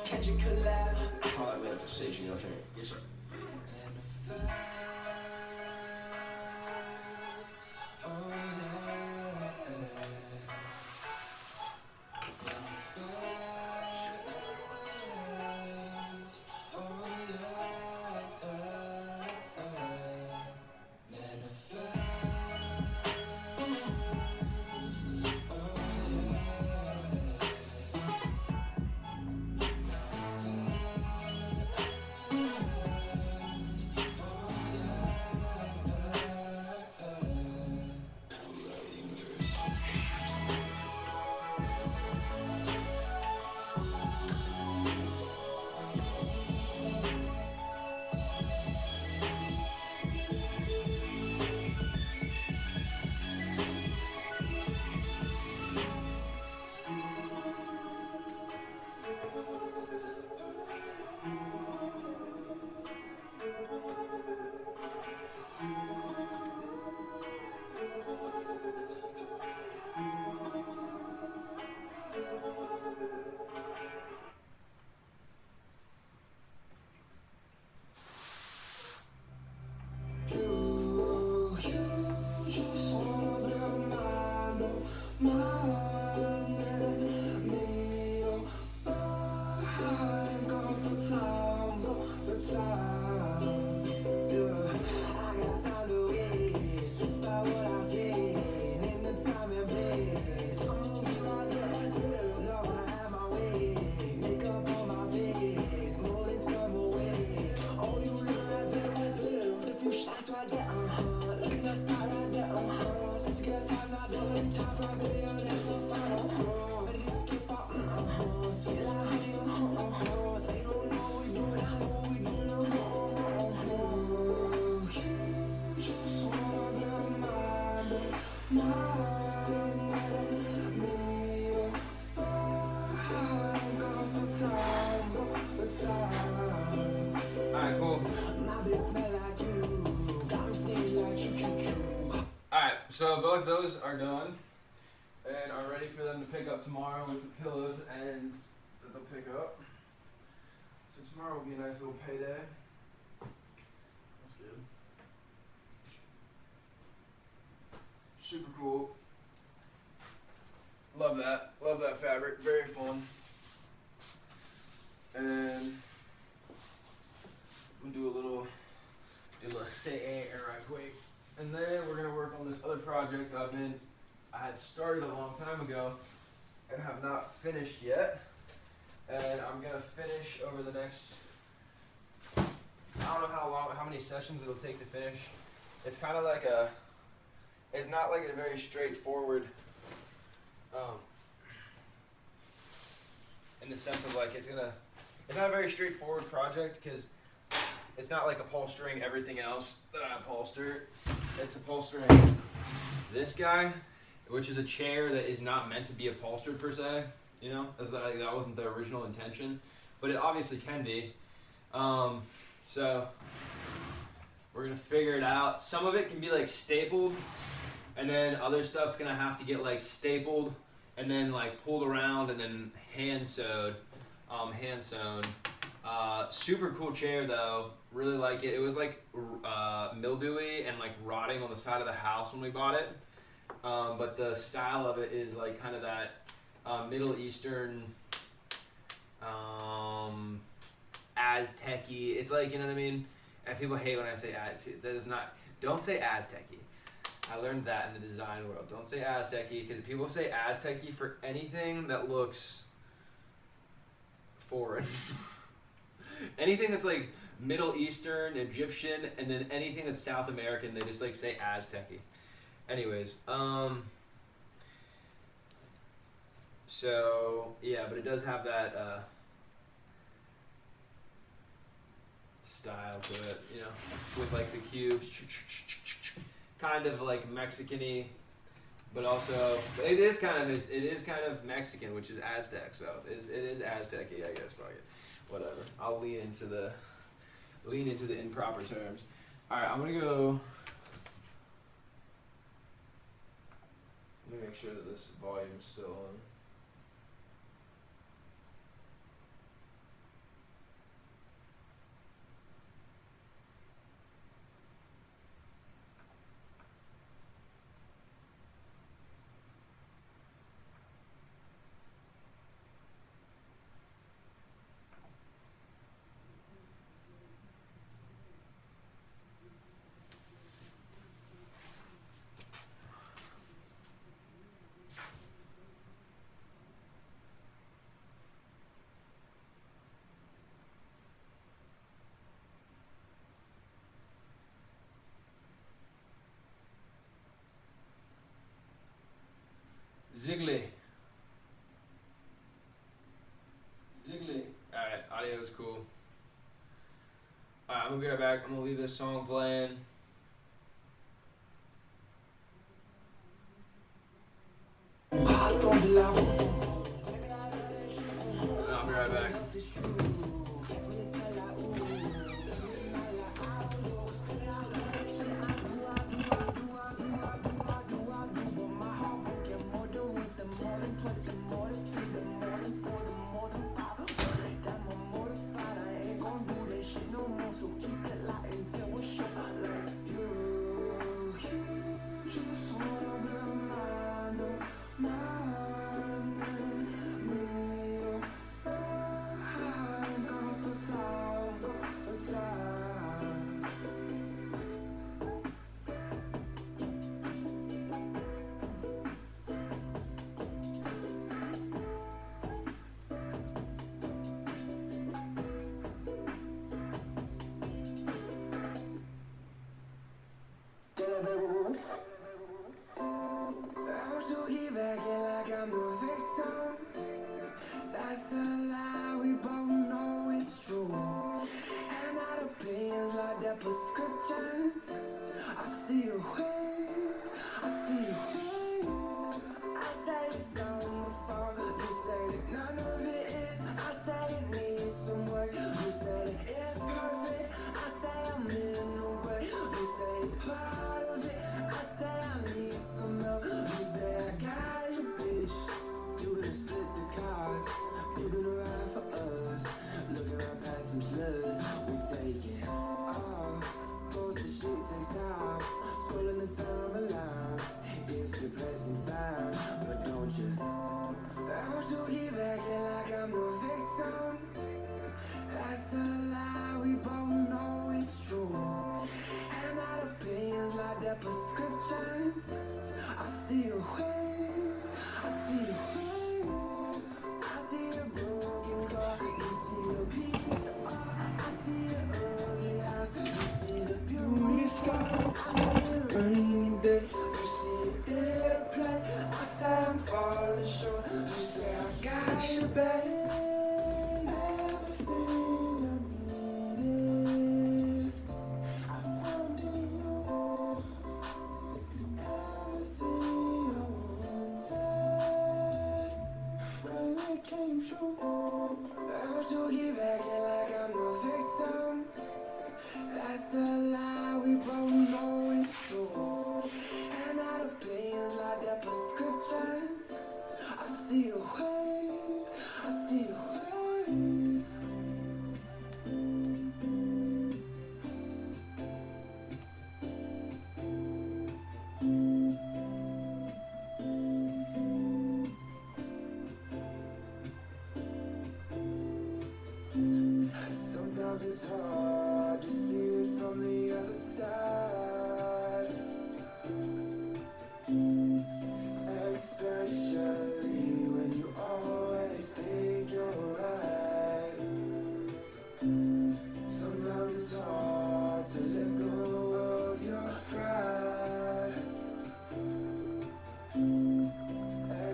catch a collab. I call that manifestation, you know what I'm saying? Yes, sir. Alright, cool. Alright, so both those are done and are ready for them to pick up tomorrow with the pillows and that they'll pick up. So tomorrow will be a nice little payday. That's good. Super cool. Love that. Love that fabric. Very fun. And we'll do a little stay air right quick. And then we're gonna work on this other project that I had started a long time ago and have not finished yet. And I'm gonna finish over the next, I don't know how many sessions it'll take to finish. It's kind of like it's not like a very straightforward, in the sense of like it's not a very straightforward project because it's not like upholstering everything else that I upholster. It's upholstering this guy, which is a chair that is not meant to be upholstered per se. You know, that wasn't the original intention, but it obviously can be. So we're gonna figure it out. Some of it can be like stapled, and then other stuff's gonna have to get like stapled and then like pulled around and then hand sewn. Super cool chair though. Really like it. It was like mildewy and like rotting on the side of the house when we bought it. But the style of it is like kind of that Middle Eastern, Aztec-y. It's like, you know what I mean? And people hate when I say that is not. Don't say Aztec-y. I learned that in the design world. Don't say Aztec-y because people say Aztec-y for anything that looks foreign. Anything that's like Middle Eastern, Egyptian, and then anything that's South American, they just like say Aztec-y. Anyways, So yeah, but it does have that style to it, you know, with like the cubes, kind of like Mexican-y, but also it is kind of Mexican, which is Aztec. So it is Aztec-y, I guess. Fuck it, whatever. I'll lean into the improper terms. All right, I'm gonna go. Let me make sure that this volume's still on. Ziggly. Alright, audio is cool. Alright, I'm gonna be right back. I'm gonna leave this song playing. I'll be right back.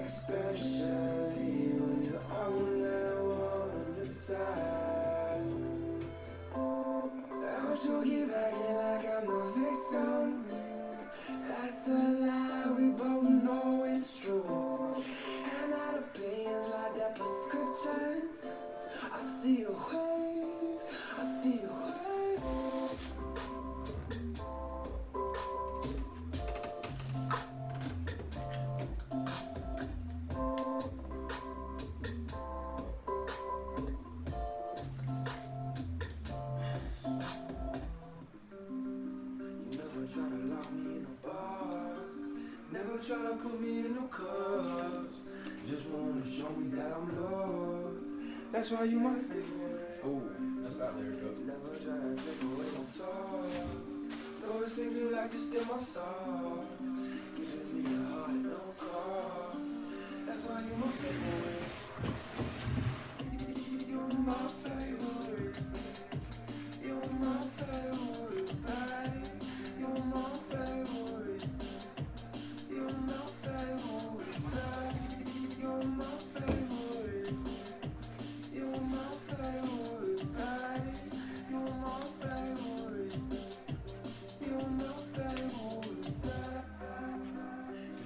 Especially see your ways, I see your ways. You never try to lock me in no bars, never try to put me in no cups. Just wanna show me that I'm loved. That's why you my favorite. Oh, that's not lyric up. Never try to take away my soul. No, it's thinking like you steal my soul. Giving me a heart and no call. That's why you my favorite. You're my favorite. You're my favorite, babe. You're my favorite. You're my favorite, babe. You're my favorite. You're my favorite, babe. You're my favorite. You're my favorite, babe.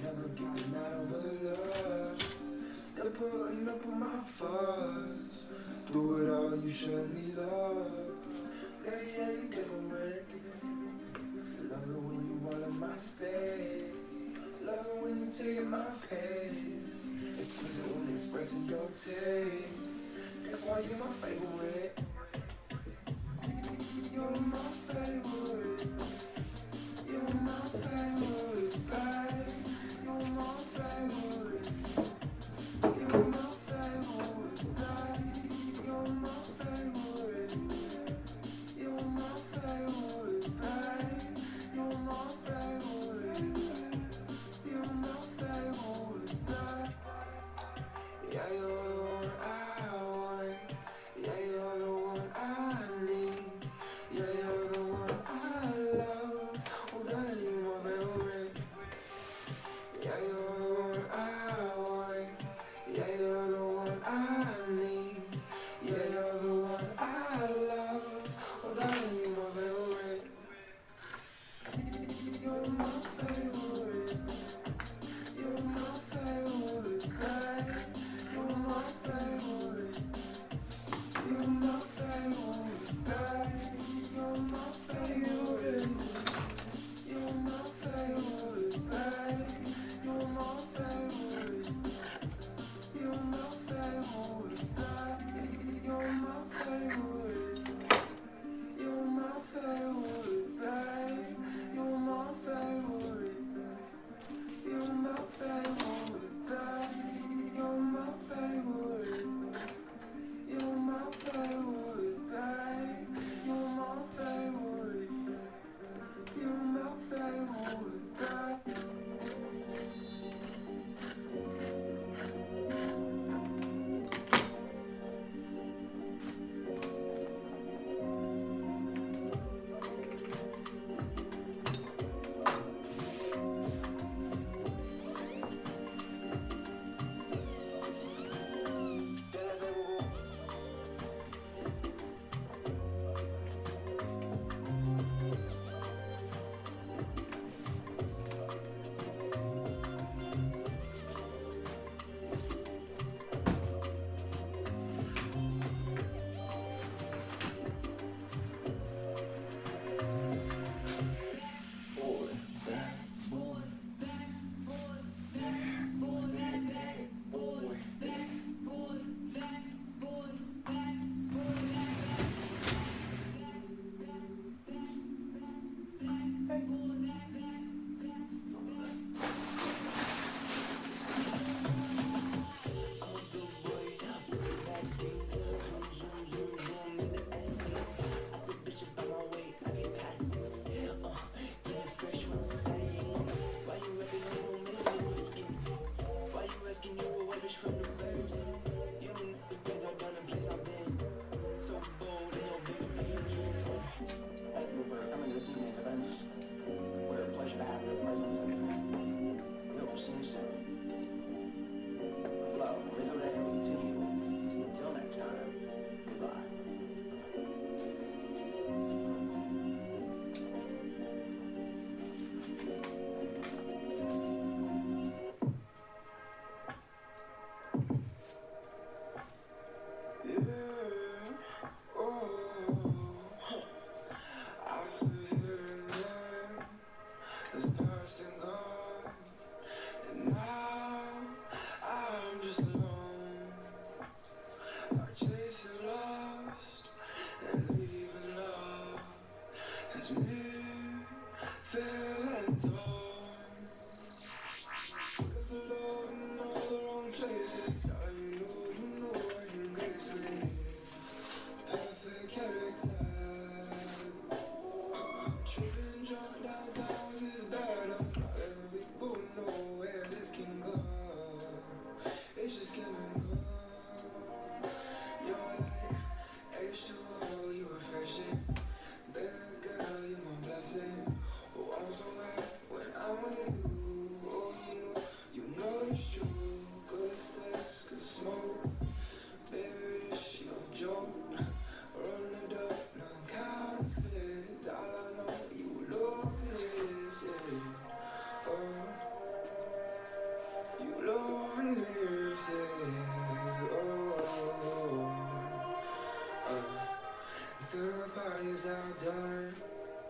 Never giving out over love. Still putting up with my fuss. Do it all, you show me love. Yeah, you different. Love it when you all in my space. Love it when you take my pace. Exquisite when expressing your taste. That's why you're my favorite. You're my favorite. You're my favorite, babe. You're my favorite. You're my favorite, babe. You're my favorite. You're my favorite, babe. You're my favorite. You're my favorite, babe. Yeah, you're the one I want. Yeah, you're the one I need. Yeah, you're the one I love. Oh, darling, you're my favorite. Yeah, you're the one I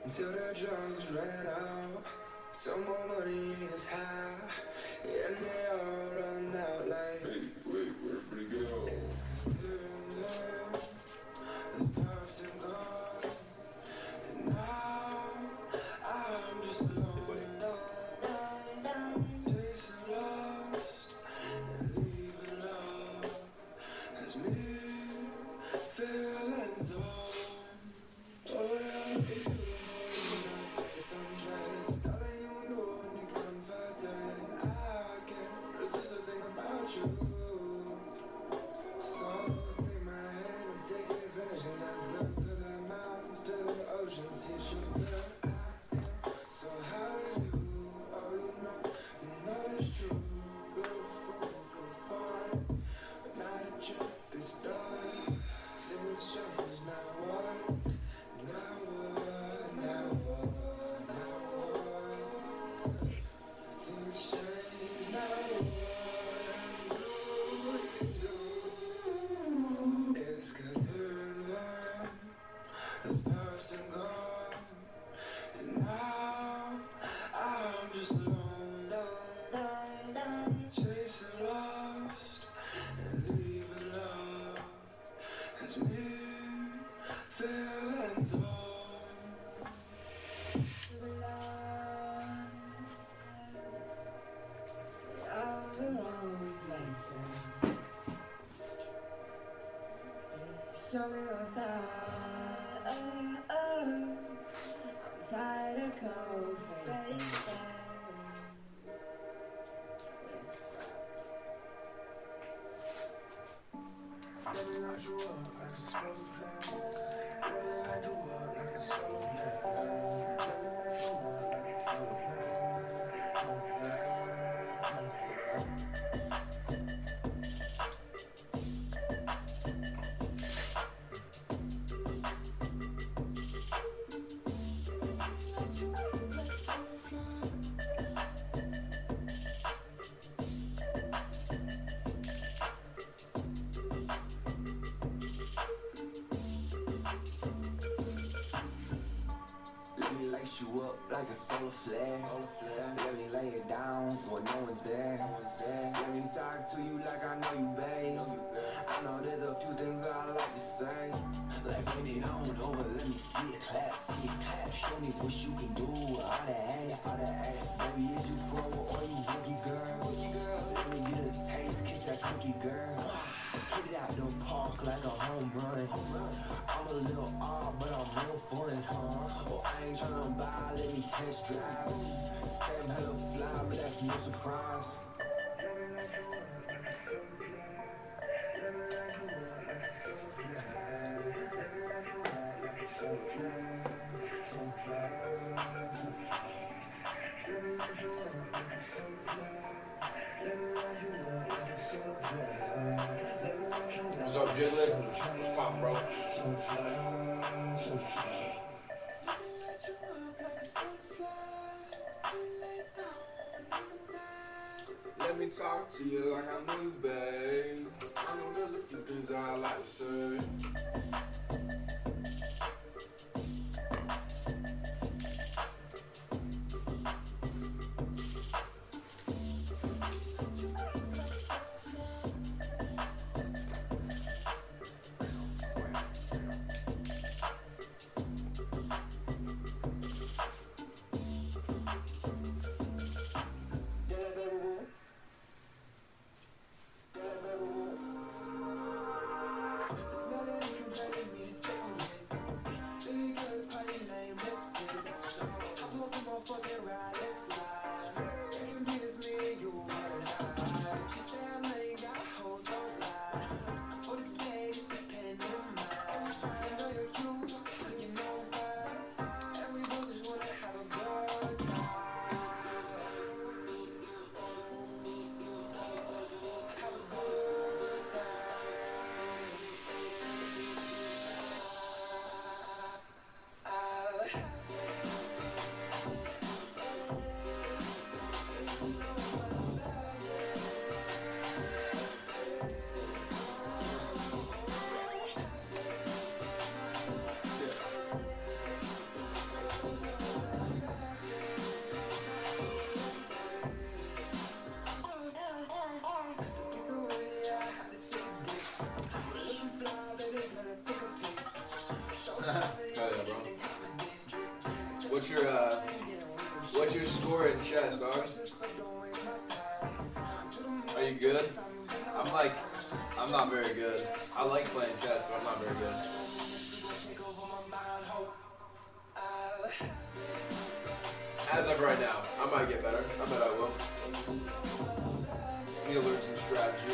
until the drugs ran out. Some more money in his house, and they all run out like. Hey, wait, where'd it go? It's past and gone, and now I'm just alone, chasing lost and leaving love as me feeling dull. Oh yeah, the sunrise, darling, you know when you confide that I can't resist a thing about you. So take my hand and take advantage, and let's go to the mountains, to the oceans. He shows that I am so how are you? Oh, you know it's true. Good food, good fun, but now the trip is done. Things change, now what? Now what? Now what? Now what? Things change, now what? It's 'cause everyone has passed and gone, and now I'm just alone, chasing lost and leaving love as me feeling dull. All the wrong places. Show me your side. I'm tired of cold faces. Baby, light you up like a stove flame. Baby, light you up like a stove Let me light you up like a solar flare. Let me lay it down when no one's there. Let me talk to you like I know you, babe. I know there's a few things I like to say. Like bring it on over, let me see it clap. Show me what you can do with all that ass. Baby, is you pro or you rookie, girl? Let me get a taste, kiss that cookie, girl. Hit it out the park like a home run. I'm a little odd, but I'm real fun. Oh, I ain't tryna buy, let me test drive. Sam hella fly, but that's no surprise. What's up, Jiggler? What's poppin', bro? Let me talk to you like I know you, babe. I know there's a few things I like to say. I'm not very good. I like playing chess, but I'm not very good. As of right now, I might get better. I bet I will. Need to learn some strategy.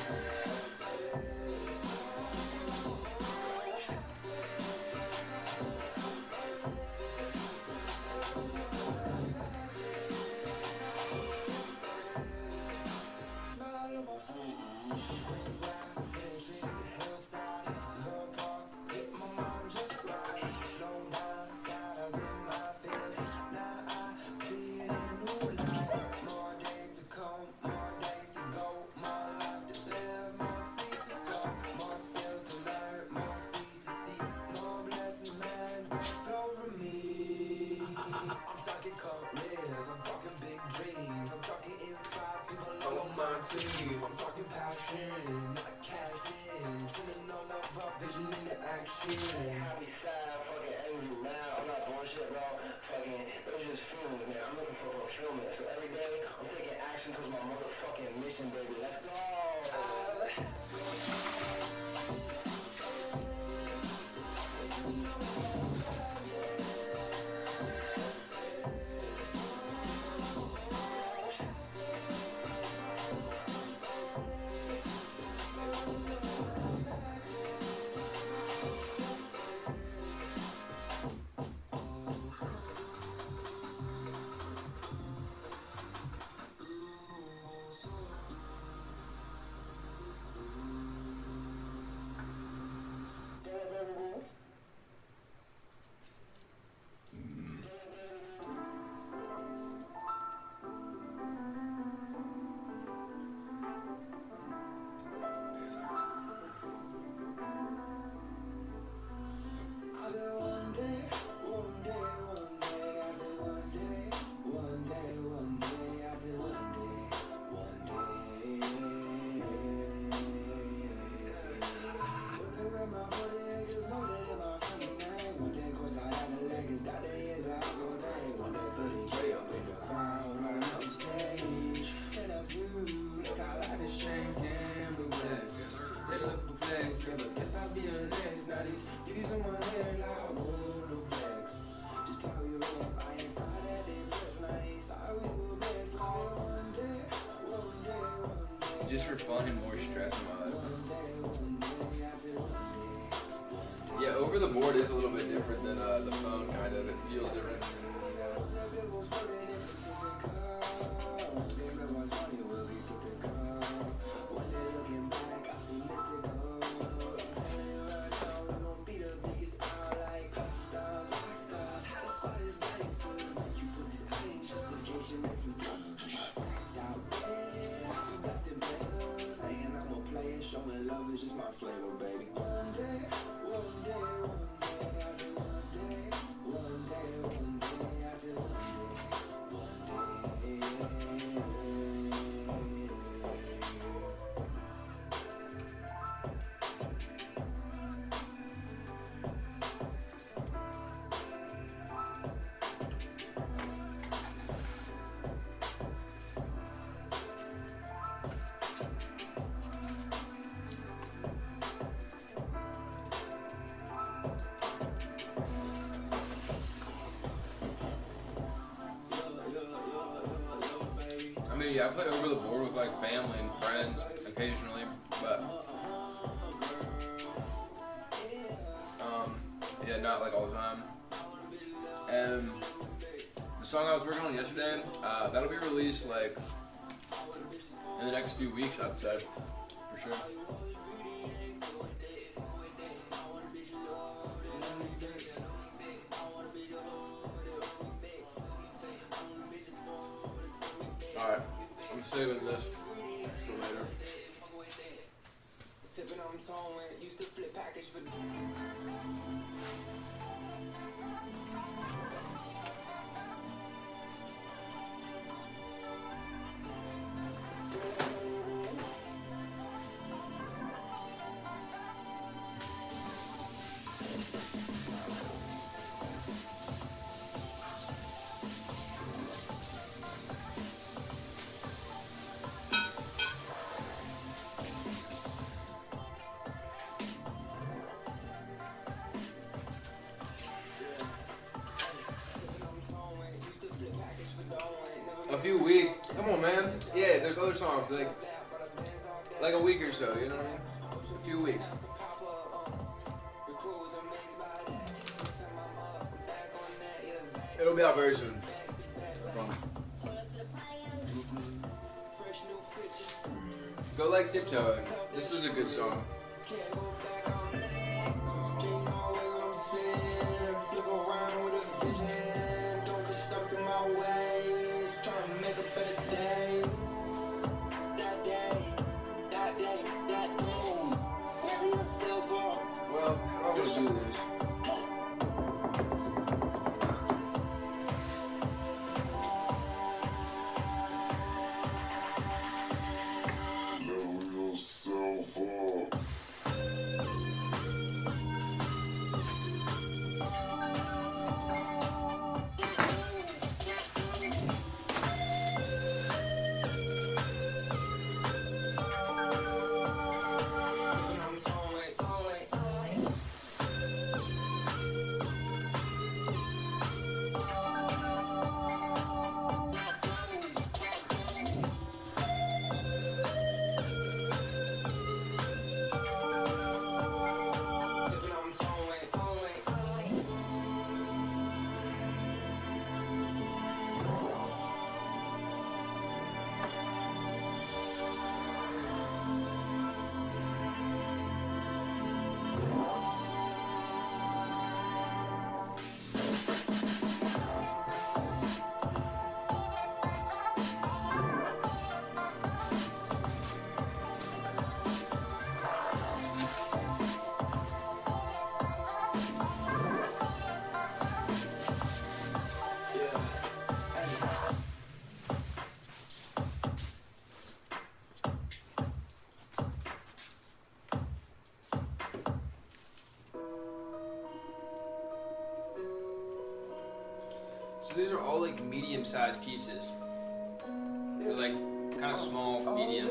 I'm talking passion, not cash in. Turning all of our vision into action. Happy, sad, fucking angry, mad. I'm not bullshit, bro. Fucking, those just feelings, man. I'm looking for fulfillment. So every day, I'm taking action towards my motherfucking mission, baby. Let's go. Just for fun and more stress mode. Yeah, over the board is a little bit different than the phone, kind of. It feels different. Showing love is just my flavor, baby. One day, one day, one day, I said one day, one day, one day, I said one I mean, yeah, I play over the board with like family and friends occasionally, but yeah, not like all the time. And the song I was working on yesterday, that'll be released like in the next few weeks, I'd say, for sure. Alright, I'm saving this for later. tipping on towing, used to flip package for there's other songs like a week or so. You know what I mean? A few weeks. It'll be out very soon. I promise. Go like Tiptoeing. This is a good song. Well, how do I do this? So these are all like medium-sized pieces. They're like kind of small, medium.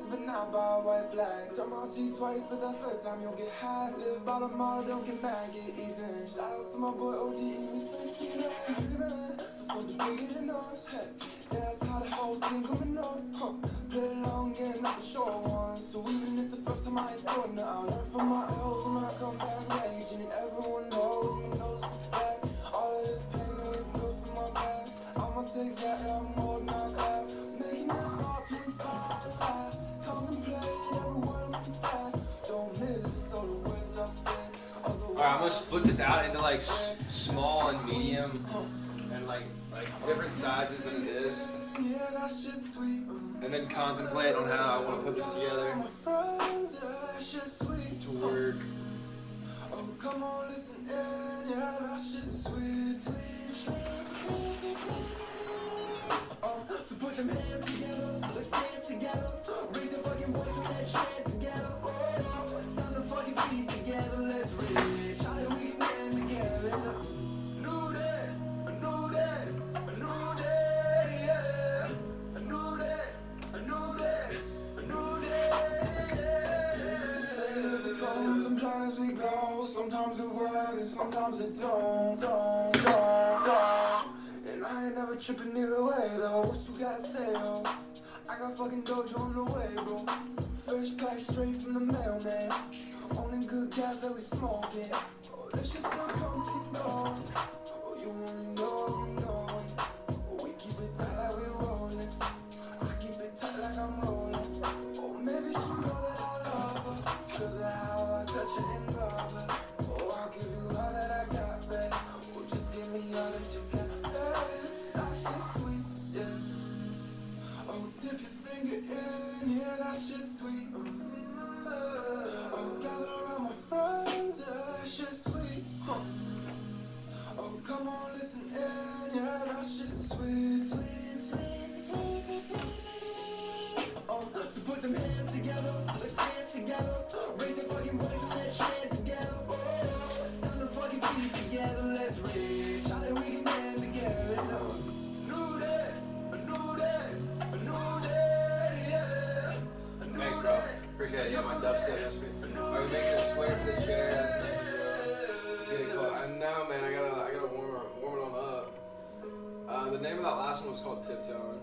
But not by white flags. I'm on G twice, but the third time you'll get high. Live by the model, don't get mad, get even. Shout out to my boy OG, me stay skinny. For something bigger than us, hey. Yeah, that's how the whole thing coming up. Play a long game, not a short one. So even if the first time I ain't scored, now I learn from my L's when I come back raging. And everyone knows me, knows it's a fact. All of this pain that we put from my past, I'ma take that and I'm more than I have. Making this hard to inspire life. Contemplate every word we find. Don't miss all the words I said. Alright, I'm gonna split this out into like small and medium and like different sizes than it is. Yeah, that's just sweet. And then contemplate on how I want to put this together Friends, yeah, that's just sweet. to work. Oh, come on, listen in. Yeah, that's just sweet. So put them hands together, let's dance together. Raise your fucking voice and let's chant together. Oh, it's time to fucking feet together, let's reach. How do we stand together? Let's new day, a new day, a new day, yeah. A new day, a new day, a new day. As it comes, sometimes we go, sometimes it works, and sometimes it don't. And I ain't never tripping either way though. What you gotta say, oh? I got fucking dojo on the way, bro. Fresh pack straight from the mail, man. Only good gas that we smoking. Oh, this shit still comes and goes. Oh, you only know, you know. Oh, we keep it tight like we rolling. I keep it tight like I'm rolling. Oh, maybe she know that I love her. 'Cause of how I touch her and love her. Oh, I'll give you all that I got, babe. Oh, just give me all that you got. That's just sweet, yeah. Oh, dip your finger in, yeah, that's just sweet. Oh, gather around my friends, yeah, that's just sweet. Oh, come on, listen in, yeah, that's just sweet. Oh, so put them hands together, let's dance together. Raise your fucking voice and let's chant together. Oh, it's time to fucking feet together, let's reach. How that we can stand together. It's a new day, a new day, a new day, yeah. A new Thanks, bro. day. Appreciate it. Yeah, my dubstep yesterday. Are we making a square for the chair? It's getting cold. I know, man. I gotta warm it on up. The name of that last one was called Tiptoeing.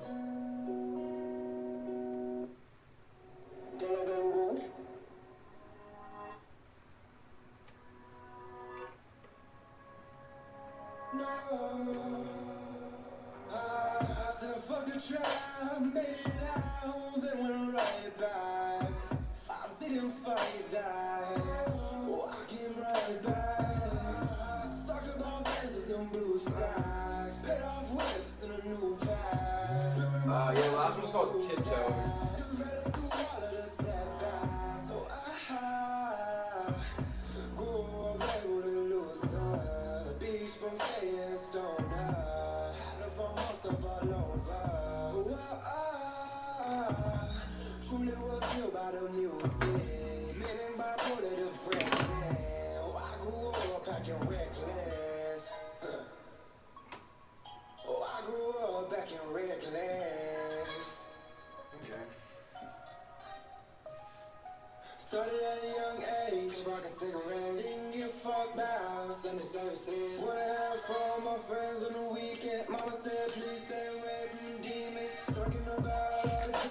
a young age, so I can stick around. Didn't give a fuck about Sunday services. Wanna have fun with my friends on the weekend. Mama said, please stay away from demons. Talking about all the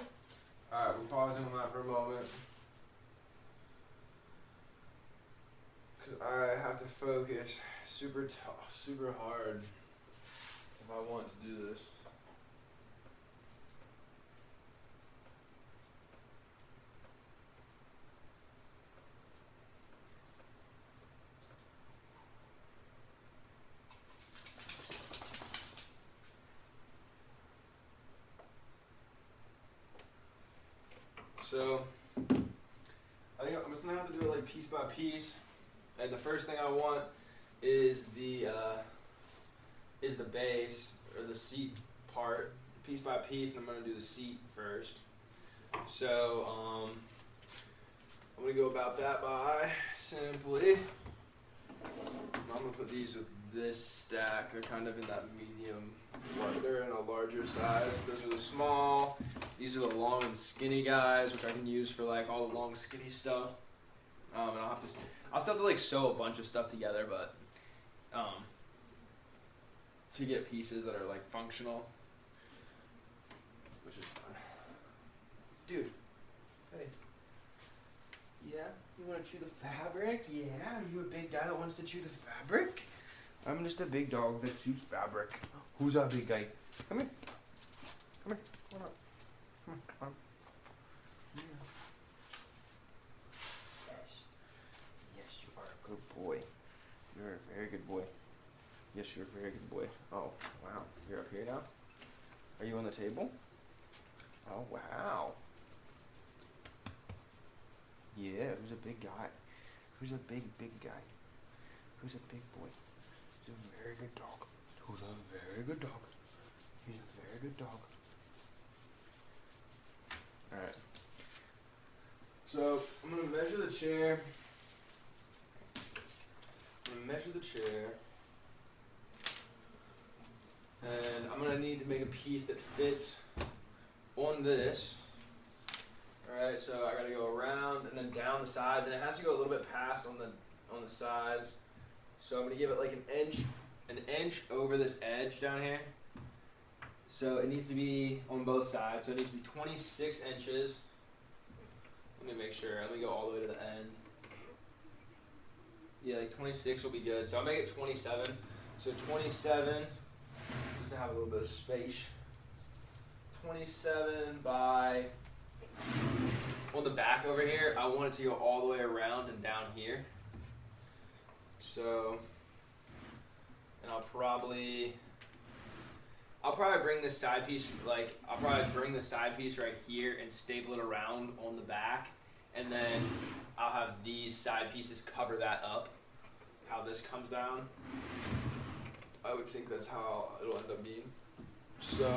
Alright, we're pausing on that for a moment. Cause I have to focus super hard if I want to do this. So, I think I'm just gonna have to do it like piece by piece. And the first thing I want is the base or the seat part, piece by piece, and I'm gonna do the seat first. So, I'm gonna go about that by simply. I'm gonna put these with this stack. They're kind of in that medium. They're in a larger size. Those are the small. These are the long and skinny guys, which I can use for like all the long skinny stuff. And I'll still have to like sew a bunch of stuff together, but to get pieces that are like functional, which is fun. Dude, hey. Yeah, you want to chew the fabric? Yeah, are you a big guy that wants to chew the fabric? I'm just a big dog that chews fabric. Who's that big guy? Come here. Come here. What up? Come on. Yeah. Yes. Yes, you are a good boy. You're a very good boy. Yes, you're a very good boy. Oh, wow. You're up here now? Are you on the table? Oh, wow. Yeah, who's a big guy? Who's a big guy? Who's a big boy? He's a very good dog. Who's a very good dog? He's a very good dog. Alright. So, I'm going to measure the chair. And I'm going to need to make a piece that fits on this. Alright, so I got to go around and then down the sides. And it has to go a little bit past on the sides. So I'm going to give it like an inch over this edge down here. So it needs to be on both sides. So it needs to be 26 inches. Let me make sure. Let me go all the way to the end. Yeah, like 26 will be good. So I'll make it 27. So 27, just to have a little bit of space. 27 by, on the back over here, I want it to go all the way around and down here. So, and I'll probably bring this side piece, right here and staple it around on the back, and then I'll have these side pieces cover that up, how this comes down. I would think that's how it'll end up being. So,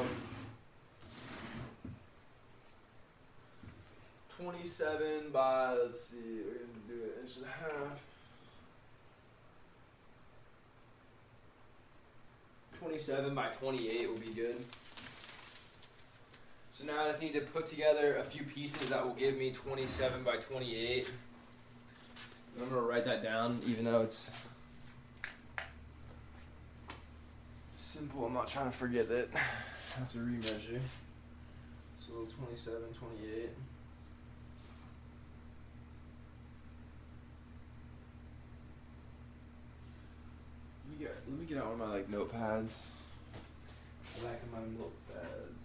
27 by, let's see, we're going to do an 1.5 inches. 27 by 28 will be good. So now I just need to put together a few pieces that will give me 27 by 28. And I'm going to write that down, even though it's simple. I'm not trying to forget that. I have to remeasure. So 27, 28. Let me get out one of my like notepads. The back of my notepads.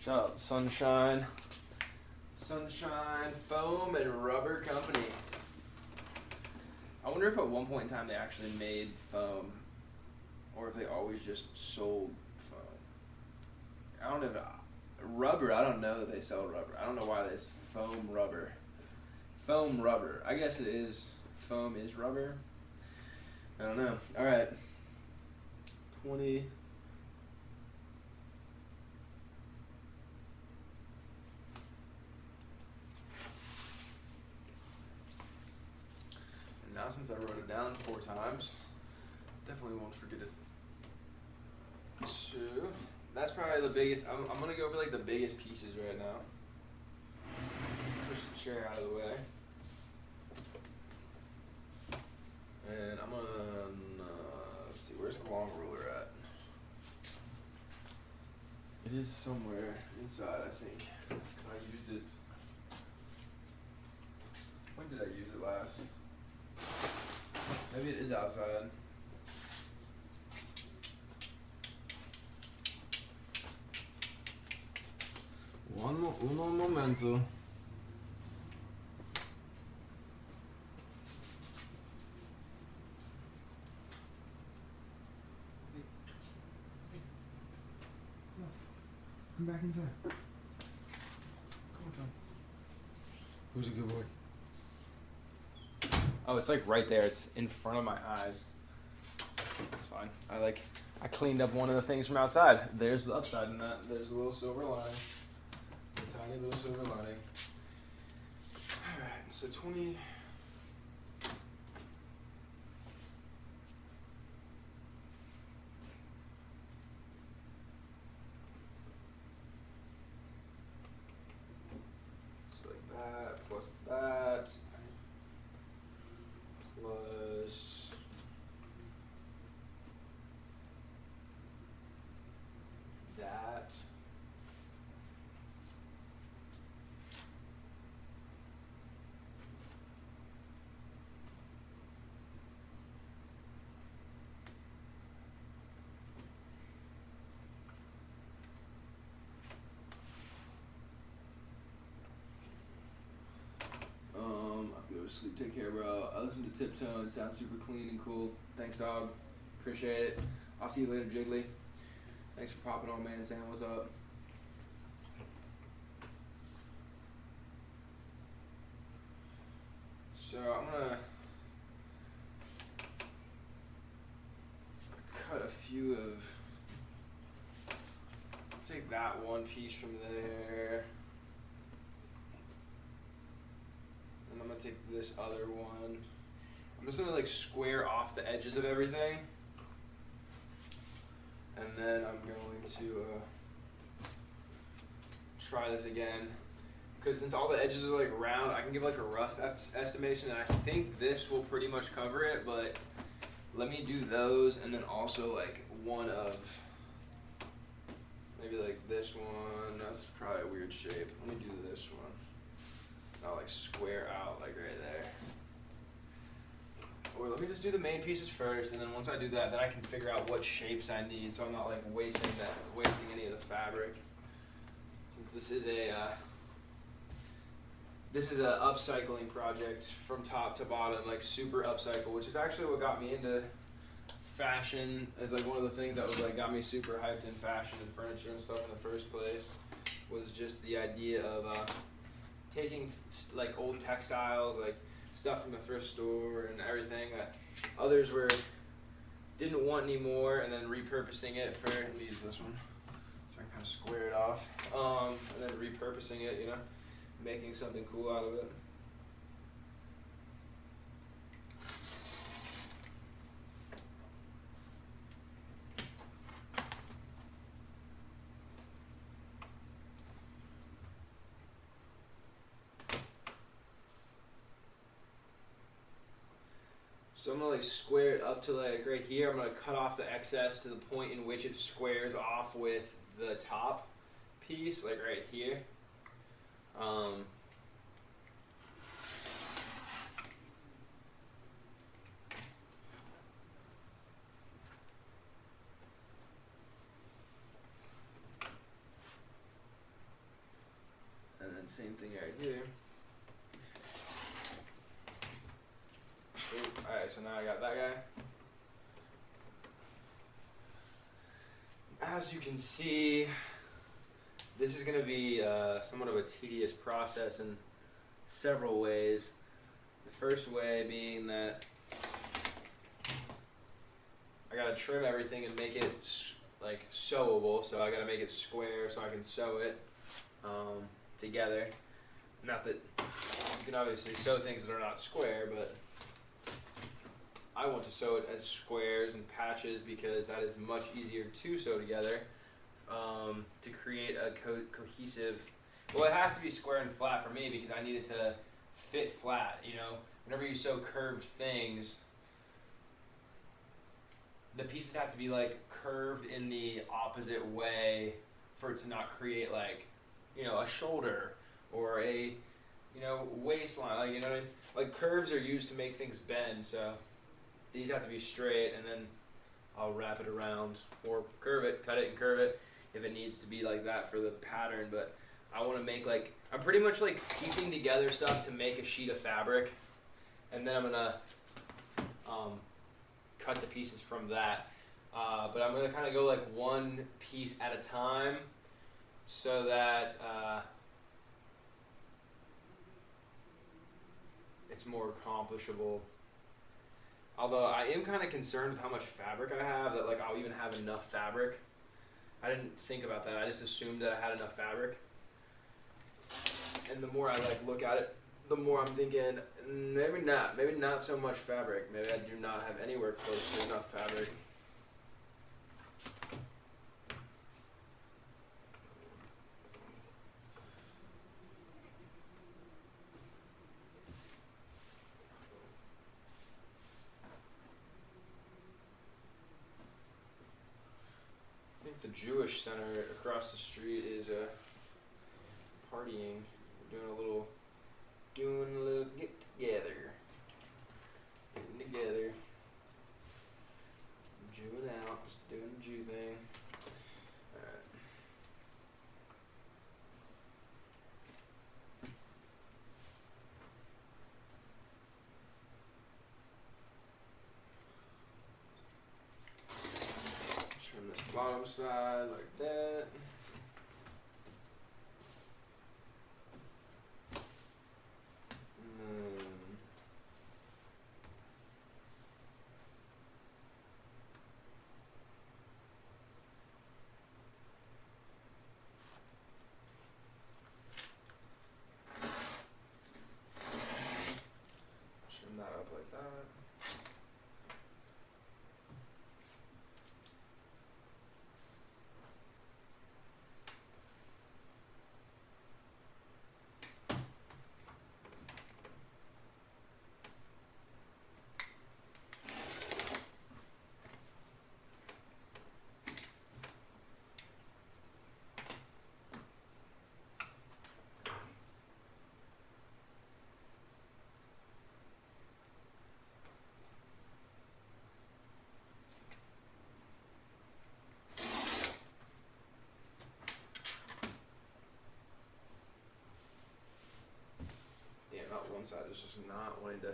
Shout out Sunshine Foam and Rubber Company. I wonder if at one point in time they actually made foam, or if they always just sold foam. I don't know if rubber. I don't know that they sell rubber. I don't know why it's foam rubber. Foam rubber. I guess it is. Foam is rubber. I don't know. All right. 20. And now since I wrote it down 4 times, definitely won't forget it. So that's probably the biggest. I'm gonna go over like the biggest pieces right now. chair out of the way. And I'm gonna, let's see, where's the long ruler at? It is somewhere inside, I think, because I used it. When did I use it last? Maybe it is outside. Uno momento. Come back inside. Come on, Tom. Who's a good boy? Oh, it's like right there. It's in front of my eyes. It's fine. I cleaned up one of the things from outside. There's the upside in that. There's a little silver lining. A tiny little silver lining. Alright, so 20. So like that, plus that. Plus that. I have to go to sleep. Take care, bro. I listen to Tiptone. It sounds super clean and cool. Thanks, dog. Appreciate it. I'll see you later, Jiggly. Thanks for popping on, man, and saying what's up. So I'm gonna cut a few of. Take that one piece from there. And I'm gonna take this other one. I'm just gonna like square off the edges of everything. And then I'm going to try this again. Because since all the edges are like round, I can give like a rough estimation, and I think this will pretty much cover it, but let me do those, and then also like one of, maybe like this one. That's probably a weird shape. Let me do this one. I'll like square out like right there. Or let me just do the main pieces first, and then once I do that, then I can figure out what shapes I need, so I'm not like wasting any of the fabric. Since this is a upcycling project from top to bottom, like super upcycle, which is actually what got me into fashion. As like one of the things that was like got me super hyped in fashion and furniture and stuff in the first place, was just the idea of taking like old textiles, like stuff from the thrift store and everything that others didn't want anymore, and then repurposing it for, let me use this one so I can kind of square it off, and then repurposing it, you know, making something cool out of it. So I'm gonna like square it up to like right here. I'm gonna cut off the excess to the point in which it squares off with the top piece, like right here. And then same thing right here. Alright, so now I got that guy. As you can see, this is going to be somewhat of a tedious process in several ways. The first way being that I got to trim everything and make it like sewable, so I got to make it square so I can sew it together. Not that you can obviously sew things that are not square, but I want to sew it as squares and patches because that is much easier to sew together, to create a cohesive Well, it has to be square and flat for me because I need it to fit flat, you know? Whenever you sew curved things, the pieces have to be like curved in the opposite way for it to not create like, you know, a shoulder or a, you know, waistline, like, you know what I mean? Like curves are used to make things bend, so these have to be straight, and then I'll wrap it around or curve it, cut it and curve it if it needs to be like that for the pattern. But I want to make like, I'm pretty much like piecing together stuff to make a sheet of fabric, and then I'm gonna cut the pieces from that. But I'm gonna kind of go like one piece at a time so that it's more accomplishable. Although I am kind of concerned with how much fabric I have, that like I'll even have enough fabric. I didn't think about that. I just assumed that I had enough fabric. And the more I like look at it, the more I'm thinking, maybe not so much fabric. Maybe I do not have anywhere close to enough fabric. I think the Jewish Center across the street is partying. We're doing a little get together. Getting together. Jewing out, just doing the Jew thing. Alright. Trim this bottom side like that. Trim that up like that. Damn, that one side is just not wanting to.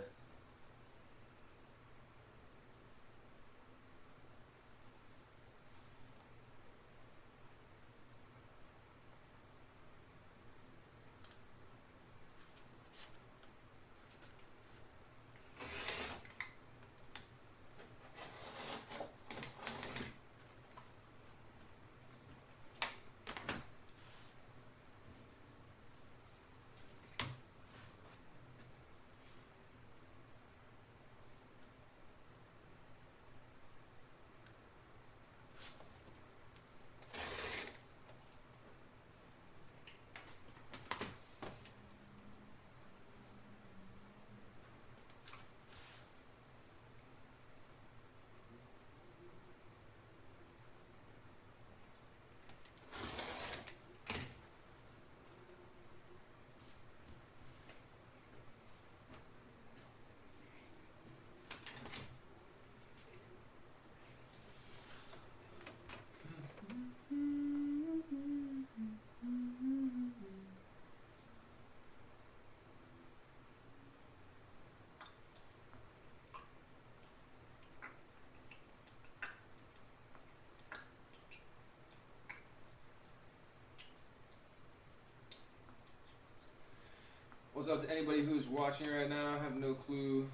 What's up to anybody who's watching right now? I have no clue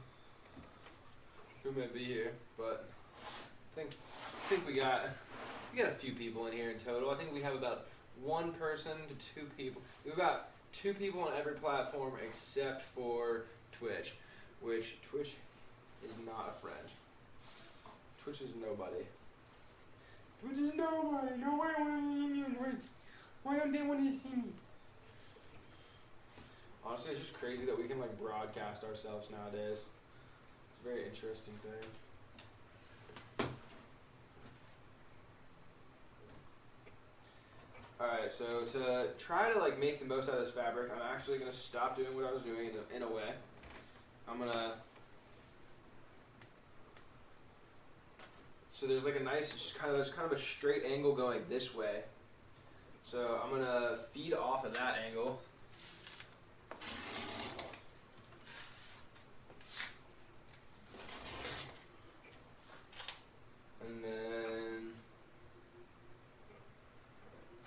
who may be here, but I think we got a few people in here in total. I think we have about one person to two people. We've got two people on every platform except for Twitch, which Twitch is not a friend. Twitch is nobody. Twitch is nobody. Nobody want to see me on Twitch. Why don't they want to see me? Honestly, it's just crazy that we can like broadcast ourselves nowadays. It's a very interesting thing. Alright, so to try to like make the most out of this fabric, I'm actually gonna stop doing what I was doing in a way. I'm gonna. So there's like a nice there's kind of a straight angle going this way. So I'm gonna feed off of that angle. And then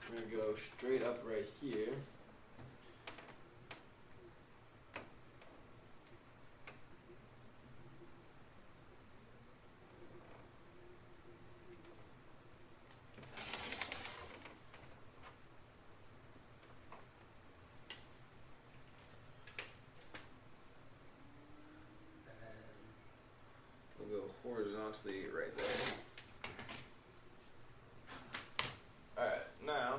I'm gonna go straight up right here. We'll go horizontally right there. Alright, now,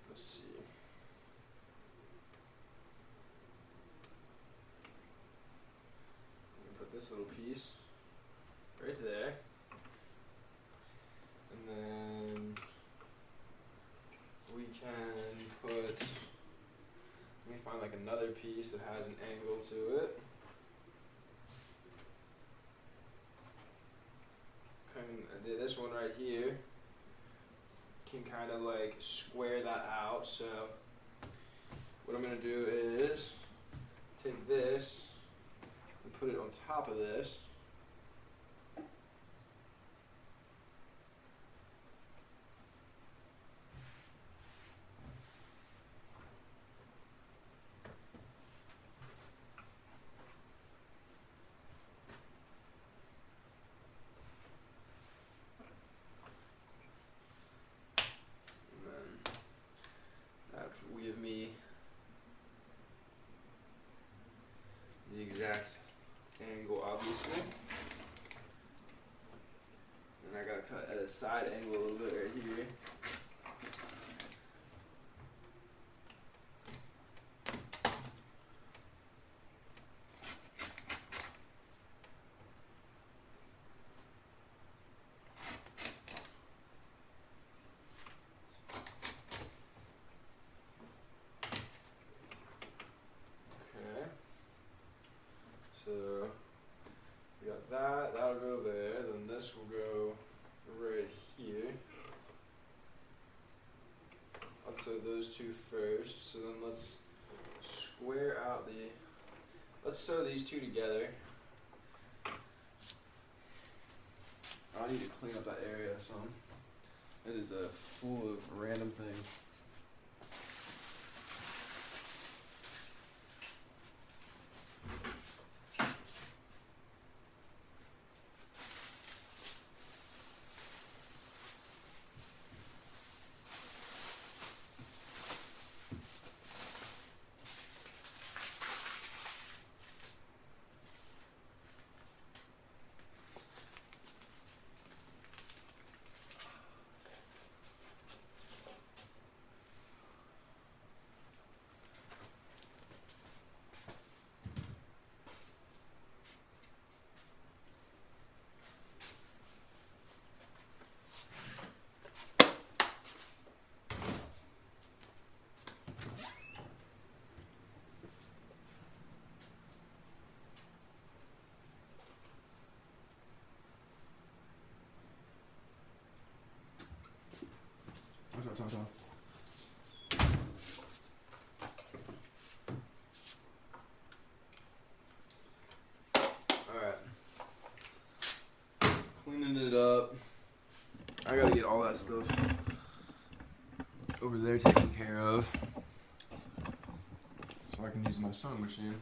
let's see. Put this little piece right there. And then we can put, let me find like another piece that has an angle to it. This one right here can kind of like square that out. So what I'm going to do is take this and put it on top of this. Give me the exact angle, obviously. And I gotta cut at a side angle a little bit right here. So we got that, that'll go there, then this will go right here. Let's sew those two first, so then let's square out let's sew these two together. I need to clean up that area some. It is full of random things. Alright. Cleaning it up. I gotta get all that stuff over there taken care of so I can use my sewing machine.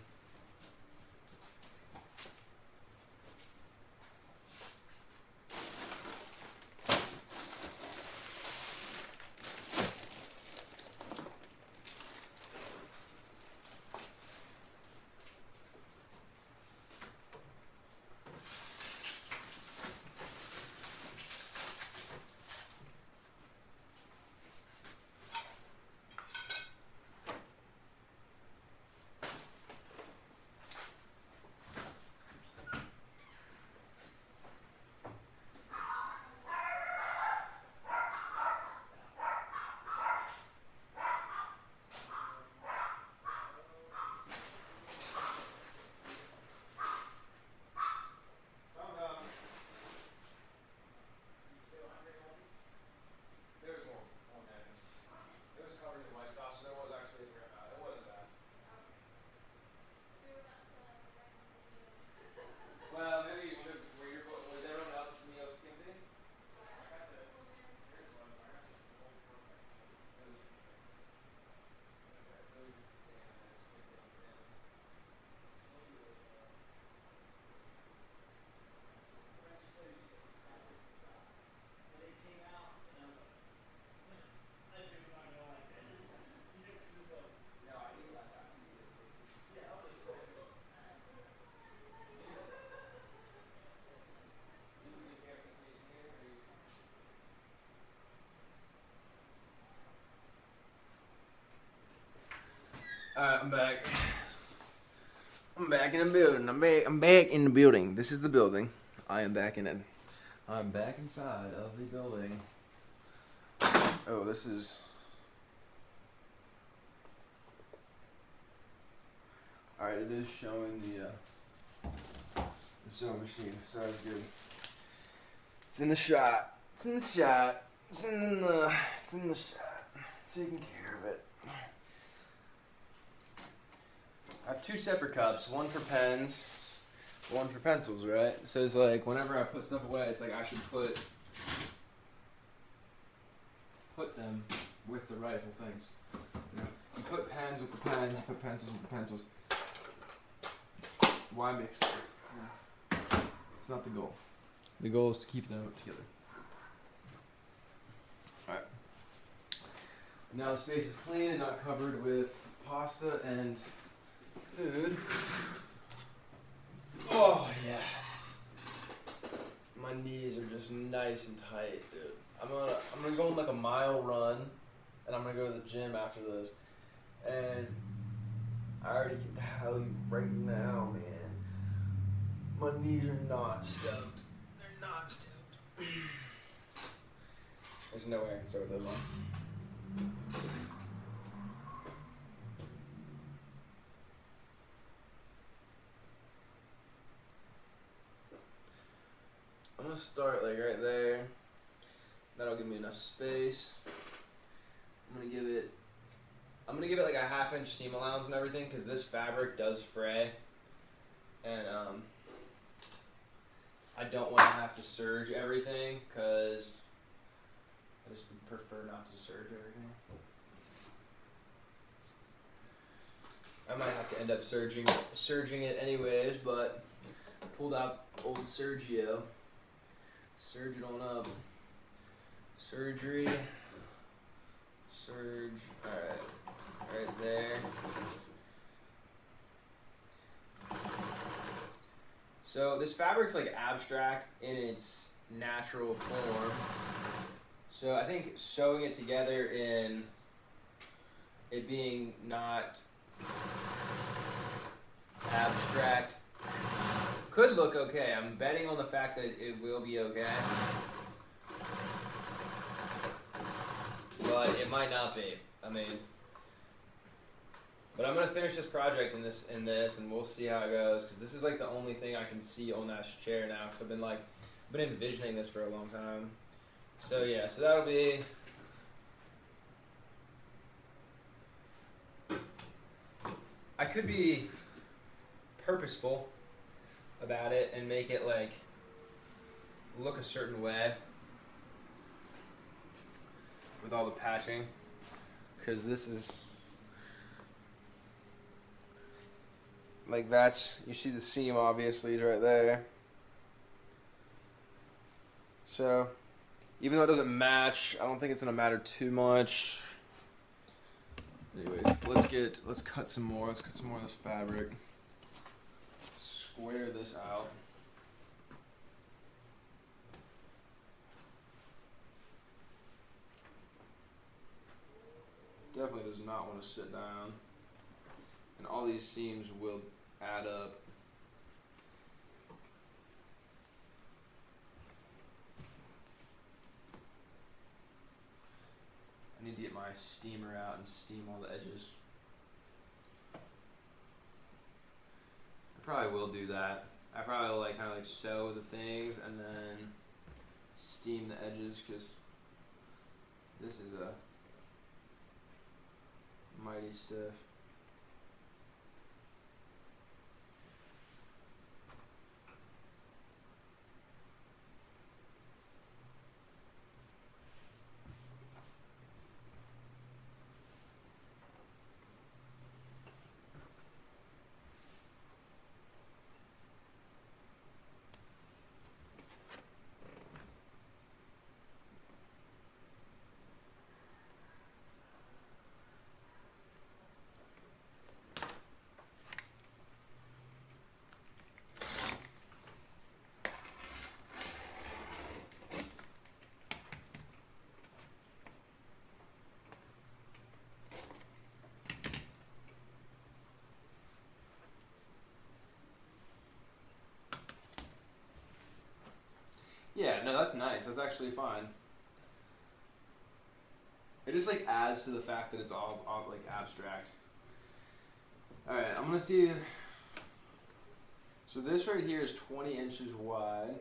Alright, I'm back. I'm back in the building. I'm back in the building. This is the building. I am back in it. I'm back inside of the building. Oh, this is. Alright, it is showing the sewing machine, so that's good. It's in the shot. It's in the shot. It's in the shot. Taking care of it. I have two separate cups, one for pens, one for pencils, right? So it's like whenever I put stuff away, it's like I should put them with the rightful things. You know, you put pens with the pens, you put pencils with the pencils. Why mix them? Yeah. It's not the goal. The goal is to keep them together. Alright. Now the space is clean and not covered with pasta and food. Oh yeah. My knees are just nice and tight, dude. I'm gonna go on like a mile run, and I'm gonna go to the gym after this. And I already can tell you right now, man. My knees are not stoked. They're not stoked. There's no way I can sew with those on. I'm gonna start like right there. That'll give me enough space. I'm gonna give it like a 1/2 inch seam allowance and everything, because this fabric does fray, and I don't want to have to serge everything, because I just prefer not to serge everything. I might have to end up serging it anyways, but I pulled out old Sergio. Serge it on up. Surgery. Surge. Alright. Right there. So this fabric's like abstract in its natural form. So I think sewing it together in it being not abstract could look okay. I'm betting on the fact that it will be okay. But it might not be. I mean, but I'm gonna finish this project in this, and we'll see how it goes. Because this is like the only thing I can see on that chair now. Because I've been envisioning this for a long time. So yeah, so that'll be. I could be purposeful about it and make it like look a certain way with all the patching, because this is like, that's, you see the seam obviously is right there, so even though it doesn't match, I don't think it's gonna matter too much. Anyways, let's cut some more. Let's cut some more of this fabric. Square this out. Definitely does not want to sit down. And all these seams will add up. I need to get my steamer out and steam all the edges. I probably will do that. I probably will kind of sew the things and then steam the edges, because this is a mighty stiff. no, that's nice. That's actually fine. It just like adds to the fact that it's all like abstract. All right, I'm gonna see. So this right here is 20 inches wide,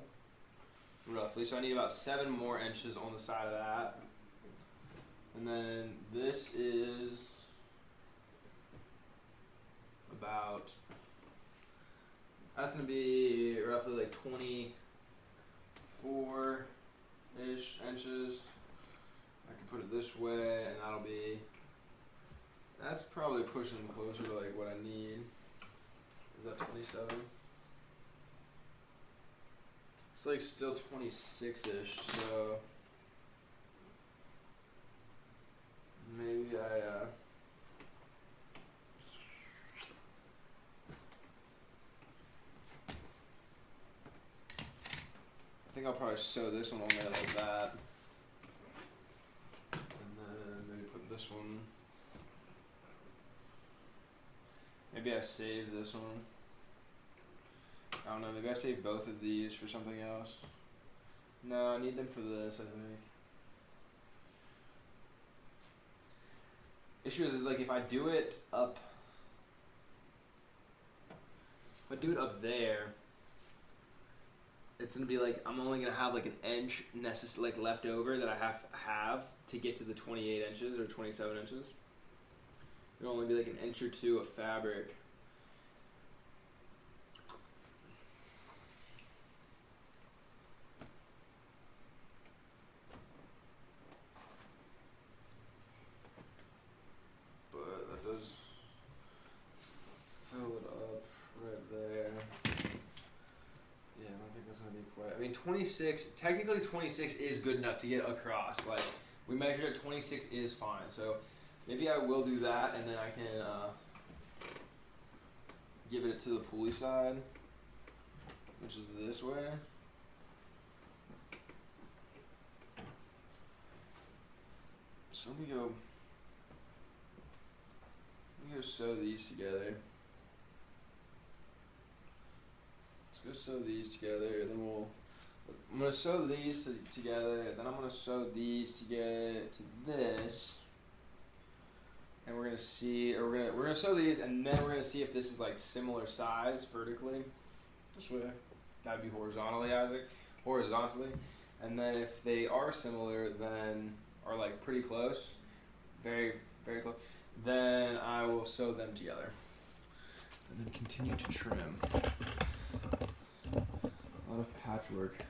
roughly. So I need about 7 more inches on the side of that. And then this is about, that's gonna be roughly like 24-ish inches. I can put it this way, and that'll be, that's probably pushing closer to like what I need. Is that 27? It's like still 26-ish, so maybe I think I'll probably sew this one on there like that. And then maybe put this one. Maybe I save this one. I don't know, maybe I save both of these for something else. No, I need them for this, I think. Issue is like if I do it up there, it's gonna be like I'm only gonna have like an inch like left over that I have to get to the 28 inches or 27 inches. It'll only be like an inch or two of fabric. But that does fill it up right there. Yeah, I don't think that's gonna be quite. I mean, 26. Technically, 26 is good enough to get across. Like we measured it. 26 is fine. So maybe I will do that, and then I can give it to the pulley side, which is this way. So let me go sew these together. Let's go sew these together, then I'm gonna sew these together, then I'm gonna sew these together to this, and we're gonna see, or we're gonna sew these, and then we're gonna see if this is like similar size vertically, this way, that'd be horizontally, and then if they are similar, then are like pretty close, very, very close, then I will sew them together, and then continue to trim. A lot of patchwork.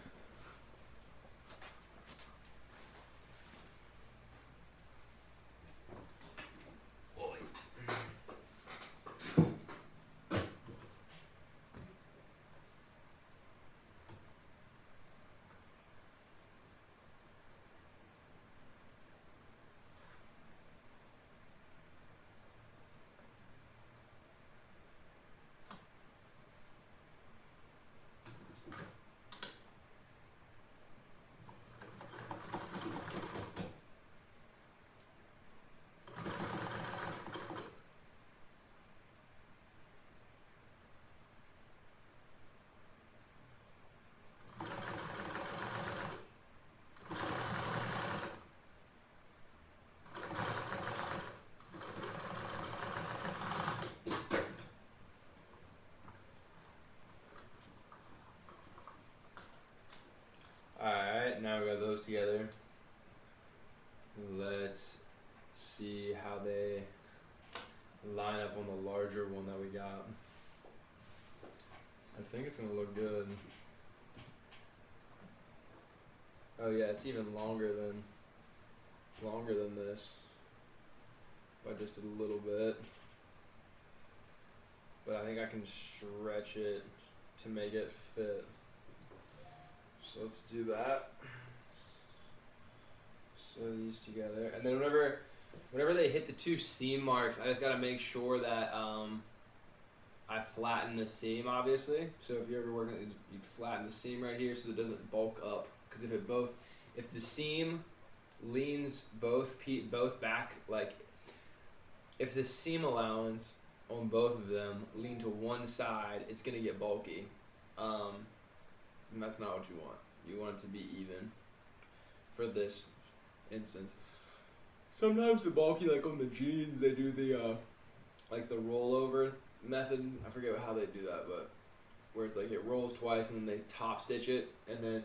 Alright, now we got those together. Let's see how they line up on the larger one that we got. I think it's gonna look good. Oh yeah, it's even longer than this by just a little bit. But I think I can stretch it to make it fit. So let's do that. Sew these together, and then whenever they hit the 2 seam marks, I just gotta make sure that I flatten the seam, obviously. So if you're ever working, you flatten the seam right here so it doesn't bulk up. Because if the seam leans both back, like if the seam allowance on both of them lean to one side, it's gonna get bulky, and that's not what you want. You want it to be even for this instance. Sometimes the bulky, like on the jeans, they do the like the rollover method. I forget how they do that, but where it's like it rolls twice and then they top stitch it, and then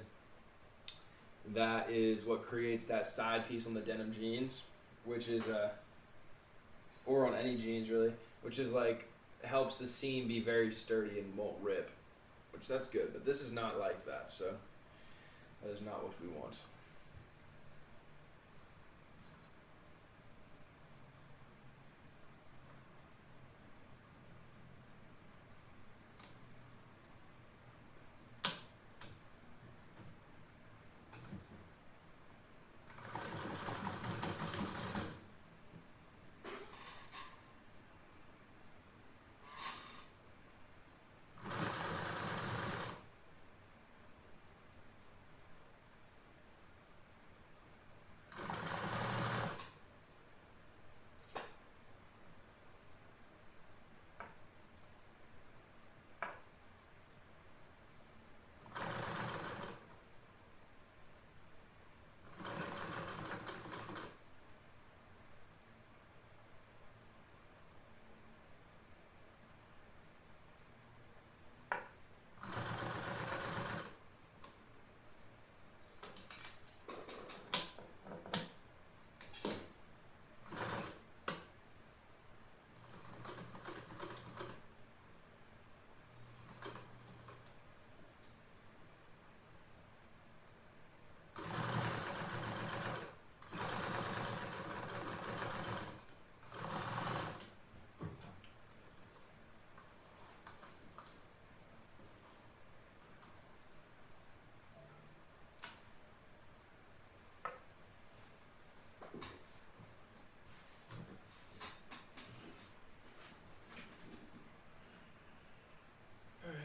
that is what creates that side piece on the denim jeans, which is or on any jeans really, which is like helps the seam be very sturdy and won't rip, which that's good. But this is not like that, so that is not what we want.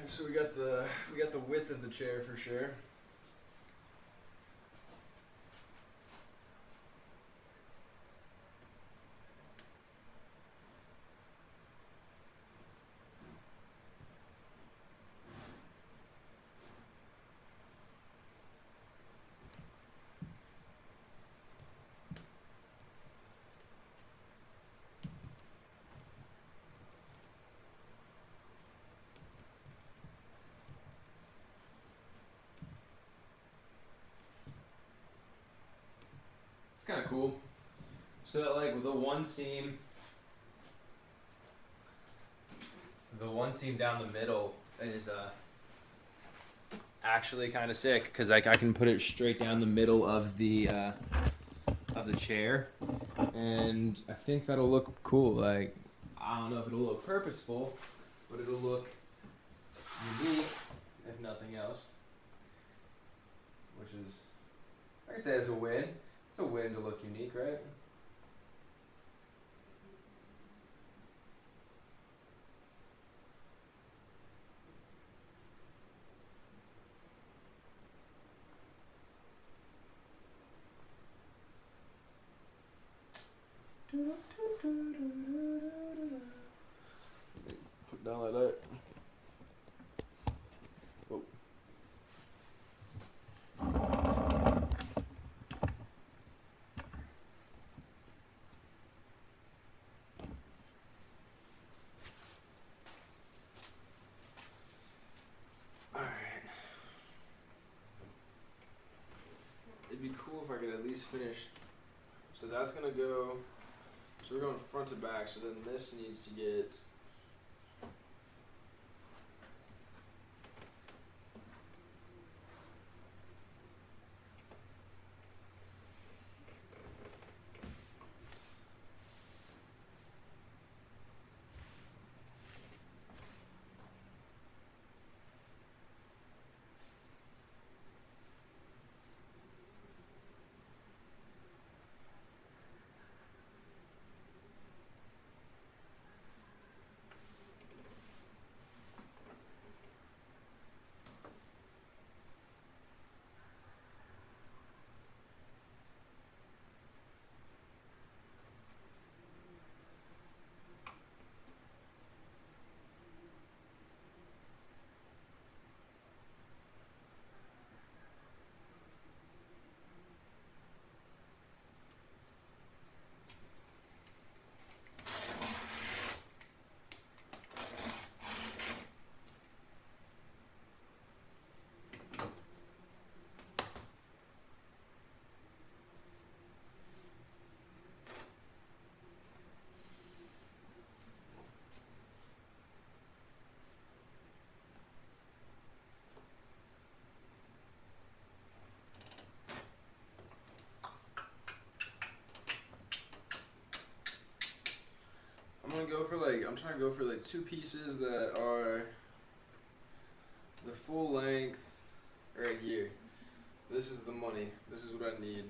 So we got the width of the chair for sure. It's kind of cool. So that, like, with the one seam down the middle is actually kind of sick, because like I can put it straight down the middle of the chair, and I think that'll look cool. Like, I don't know if it'll look purposeful, but it'll look unique, if nothing else. Which is, I can say it's a win. It's a win to look unique, right? Put it down like that. Whoa. Alright. It'd be cool if I could at least finish. So that's gonna go. So we're going front to back, so then this needs to get I'm trying to go for like 2 pieces that are the full length right here. This is the money. This is what I need.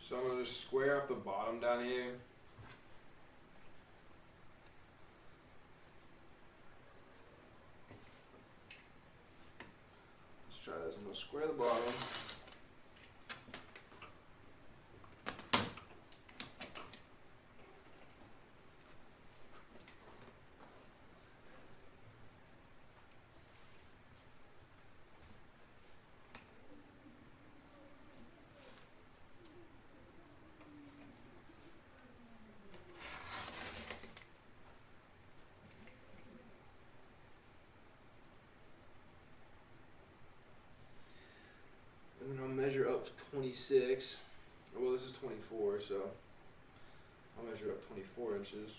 So I'm going to just square up the bottom down here. Let's try this. I'm going to square the bottom. And then I'll measure up to 26. Well, this is 24, so I'll measure up 24 inches.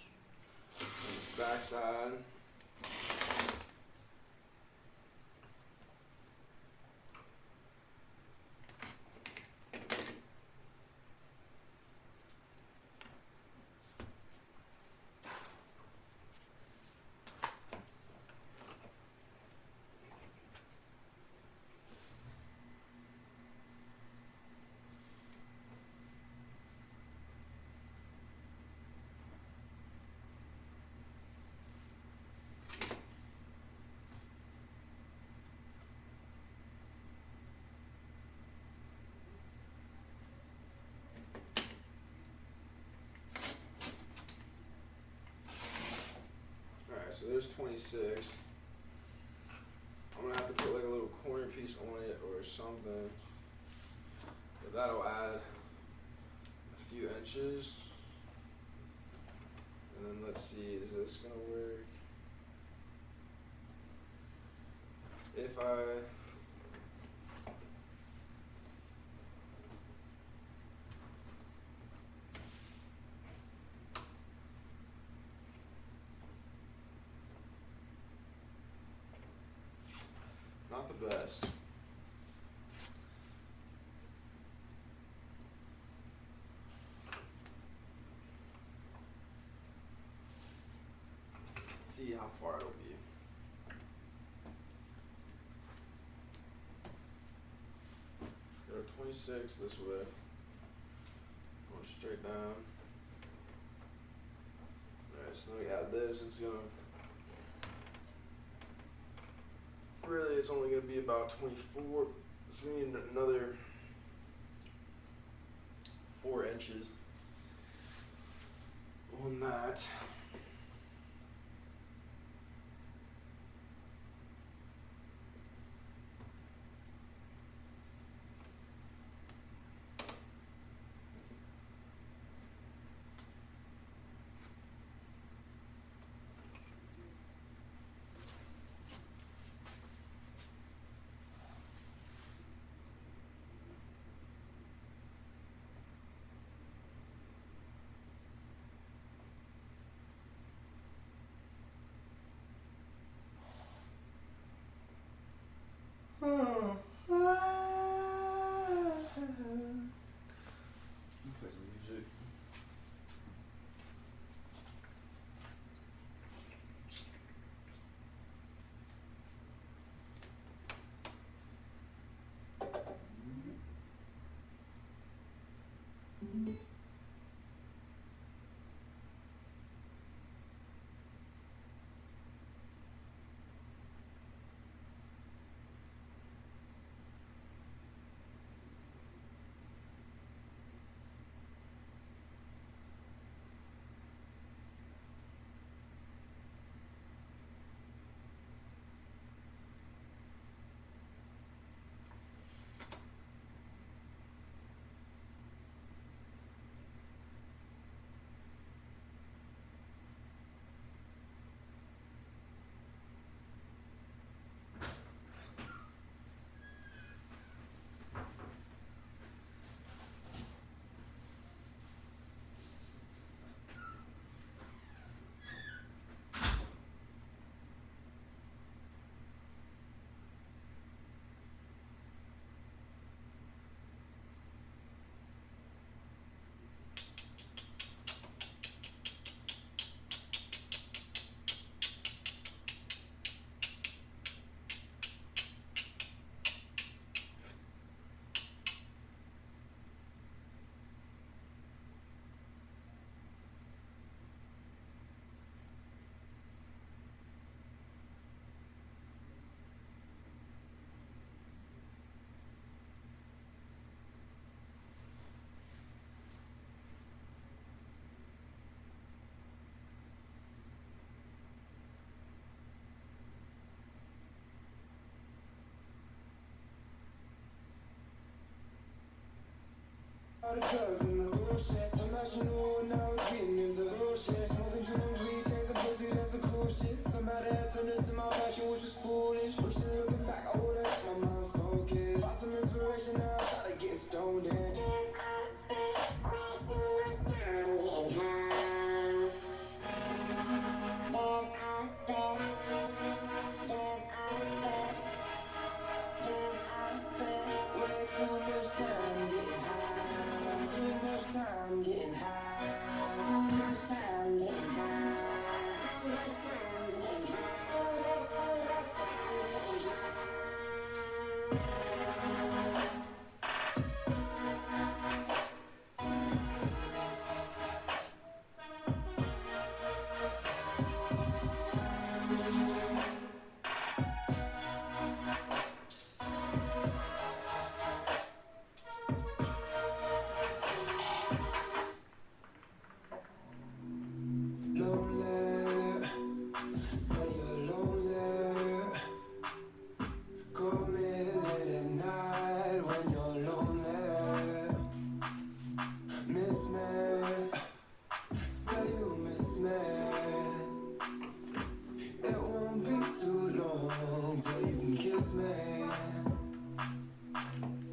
On the back side. So there's 26. I'm gonna have to put like a little corner piece on it or something. But that'll add a few inches. And then let's see, is this gonna work? If I not the best. Let's see how far it'll be. Go to 26 this way. Going straight down. Alright, so then we add this. It's gonna really, it's only going to be about 24, so we need another 4 inches on that. All the drugs and the bullshit. So much you knew when I was getting into bullshit. Smoking to them weed, chasing pussy, that's the cool shit. Somehow that turned into my passion, which was foolish. Wishing looking back, I would've let my mind focus. Got some inspiration now, I try to get stoned in. Then I spent way too much time getting high. Then I spent Way too much time getting high. Too much time getting high. too much time getting high. Too much time getting high. Too much time getting high. Lonely, say you're lonely. Call me late at night when you're lonely. Miss me, say you miss me. It won't be too long till you can kiss me.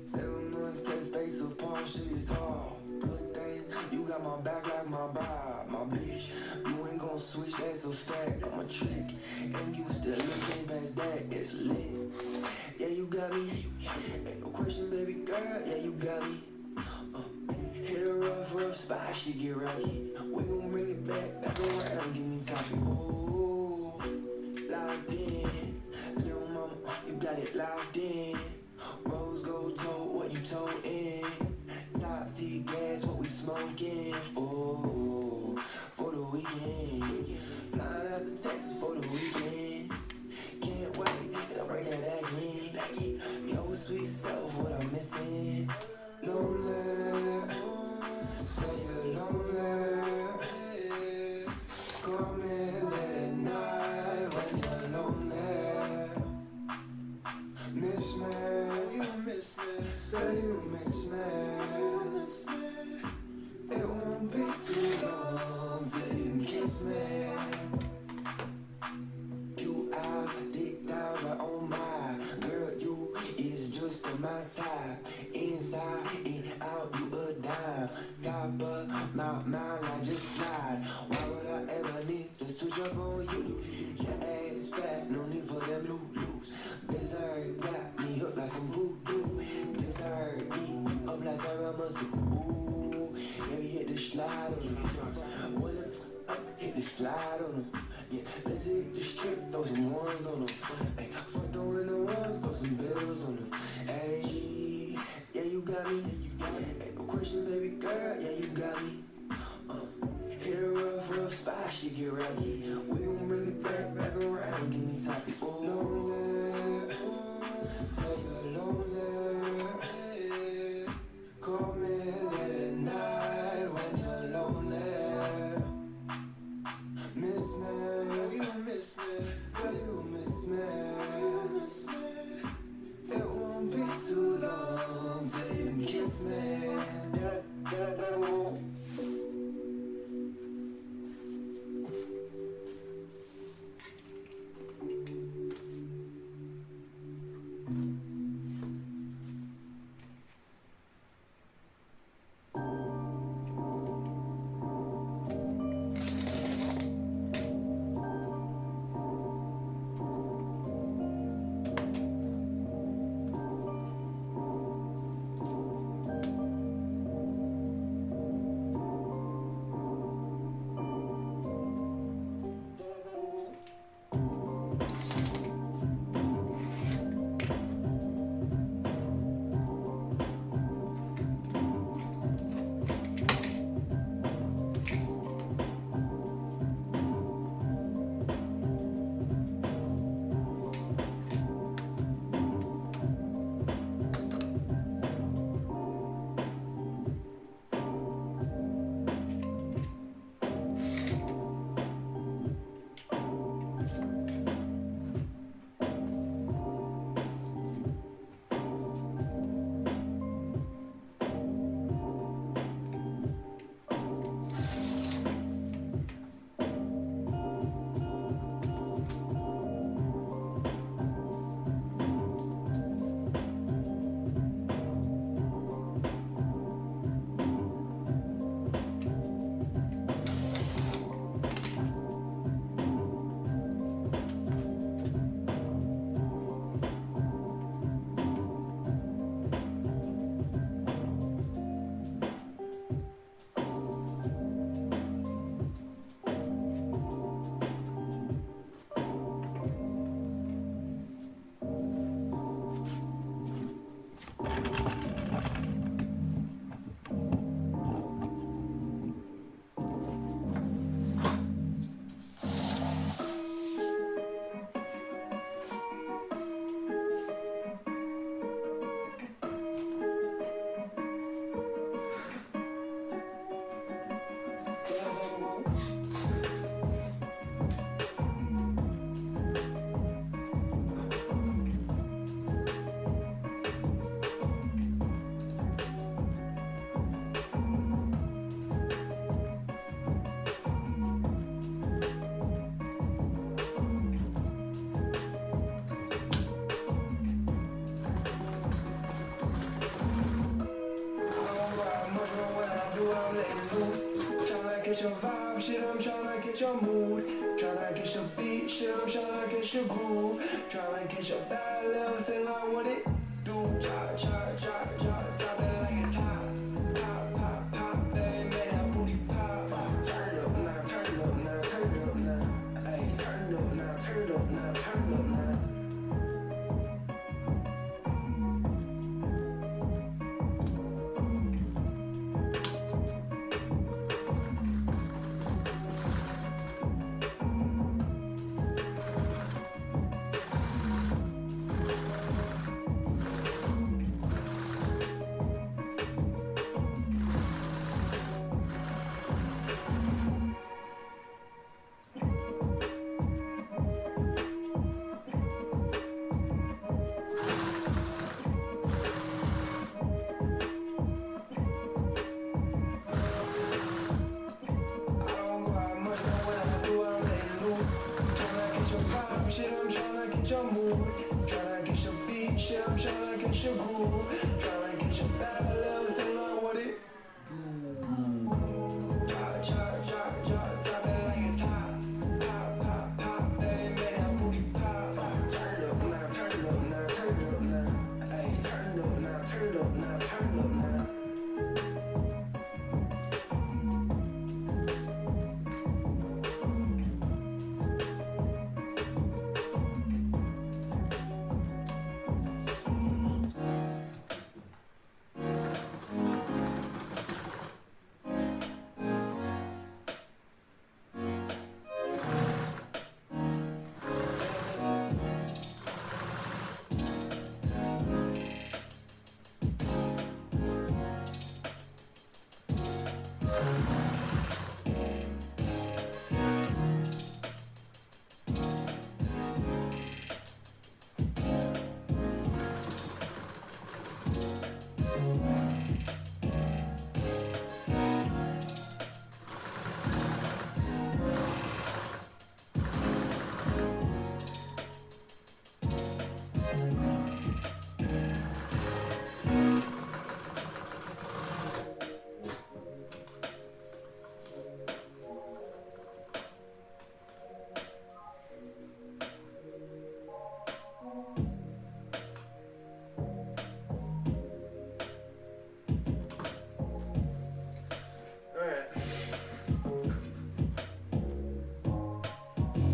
7 months that stays apart, shit is hard. Good thing you got my back like my bride, my bitch. You ain't gon' switch, that's a fact. I'm a trick, and you still looking past that. It's lit. Yeah, you got me. Ain't no question, baby girl. Yeah, you got me. Hit a rough spot, she get rocky. We gon' bring it back around, give me topic. Ooh, locked in. Little mama, you got it locked in. Rose gold told what you told in. Top T gas, what we smoking. Oh, for the weekend. Flying out to Texas for the weekend. Can't wait till I bring that back in. Yo, sweet self, what I'm missing. Lonely, say you're lonely. Call me late at night when you're lonely. Miss me, you miss me. Say you miss me. It won't be too long till you kiss me. You out, dick down, but oh my girl, you is just on my type. Inside and out, you a dime. Top of my mind, I just slide. Why would I ever need to switch up on you? Your ass fat, no need for them loose. Dessert got me hooked like some voodoo. Dessert eat me up like tiramisu. Ooh, baby hit the slide on them. When I'm up, hit the slide on them. Yeah, let's hit the strip, throw some ones on them. Hey, fuck throwing the ones, throw some bills on them. Hey, yeah, you got me. Ain't no question, baby girl, yeah, you got me. Hit a rough spot, she get rocky. We gon' bring it back around, give me topic. Oh, lonely, say you're lonely. Call me late at night when you're lonely. Miss me, you miss me. Say you miss me. It won't be too long till you kiss me. get your vibe, shit, I'm tryna get your mood. Tryna get your beat, shit, I'm tryna get your groove. Tryna get your bad little thing like what it do. Drop, drop, drop, drop, drop it like it's hot. Pop, pop, pop, baby, make that booty pop. Turn up now, turn up now, turn up now. Ay, turn up now, turn up now, turn up now. Shit, I'm tryna get your mood. Tryna get your beat, shit, I'm tryna get your groove. Tryna get your bad little thing like what it drop, drop, drop, drop, drop it like it's hot. Pop, pop, pop, baby, make that booty pop. Turn up now, turn up now, turn up now. Ay, turn up now, turn up now, turn up now.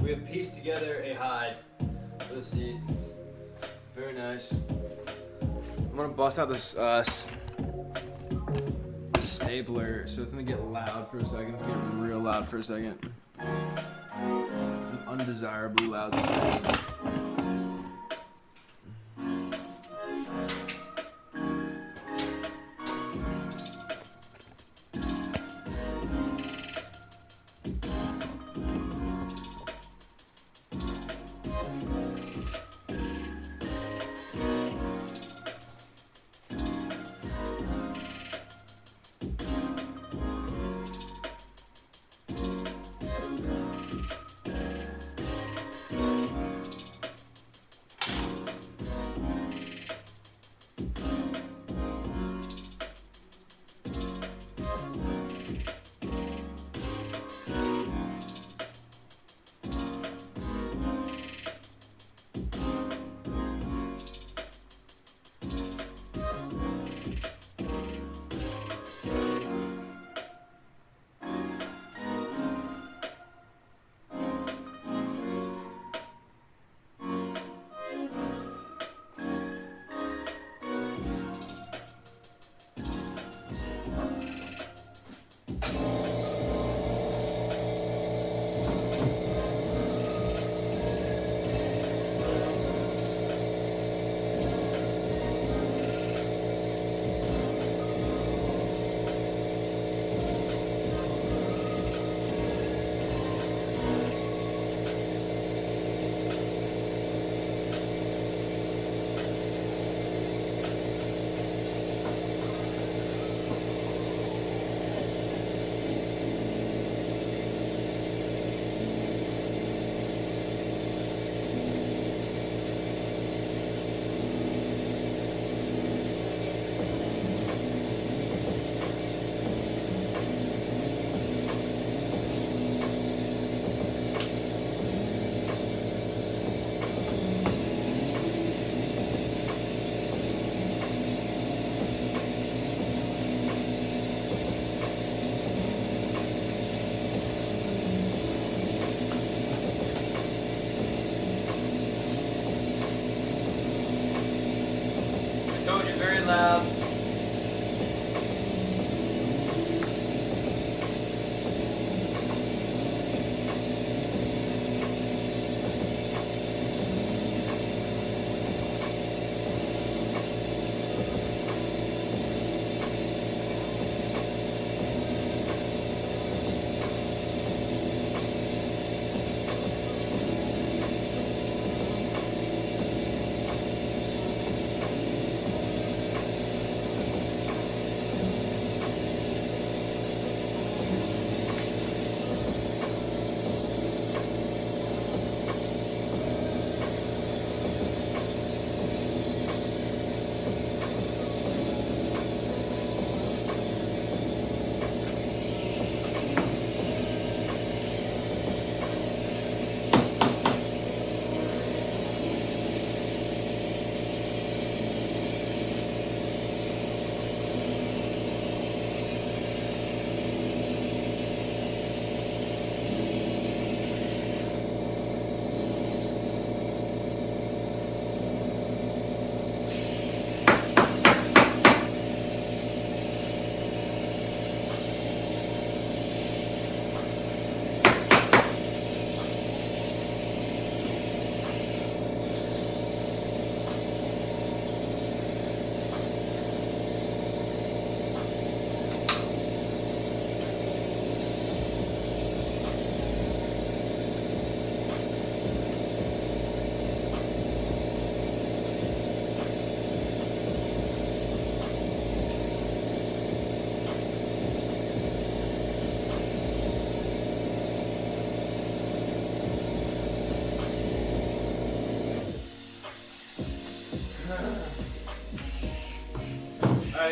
We have pieced together a hide for the seat. Very nice. I'm gonna bust out this stapler, so it's gonna get loud for a second. It's gonna get real loud for a second. Undesirably loud.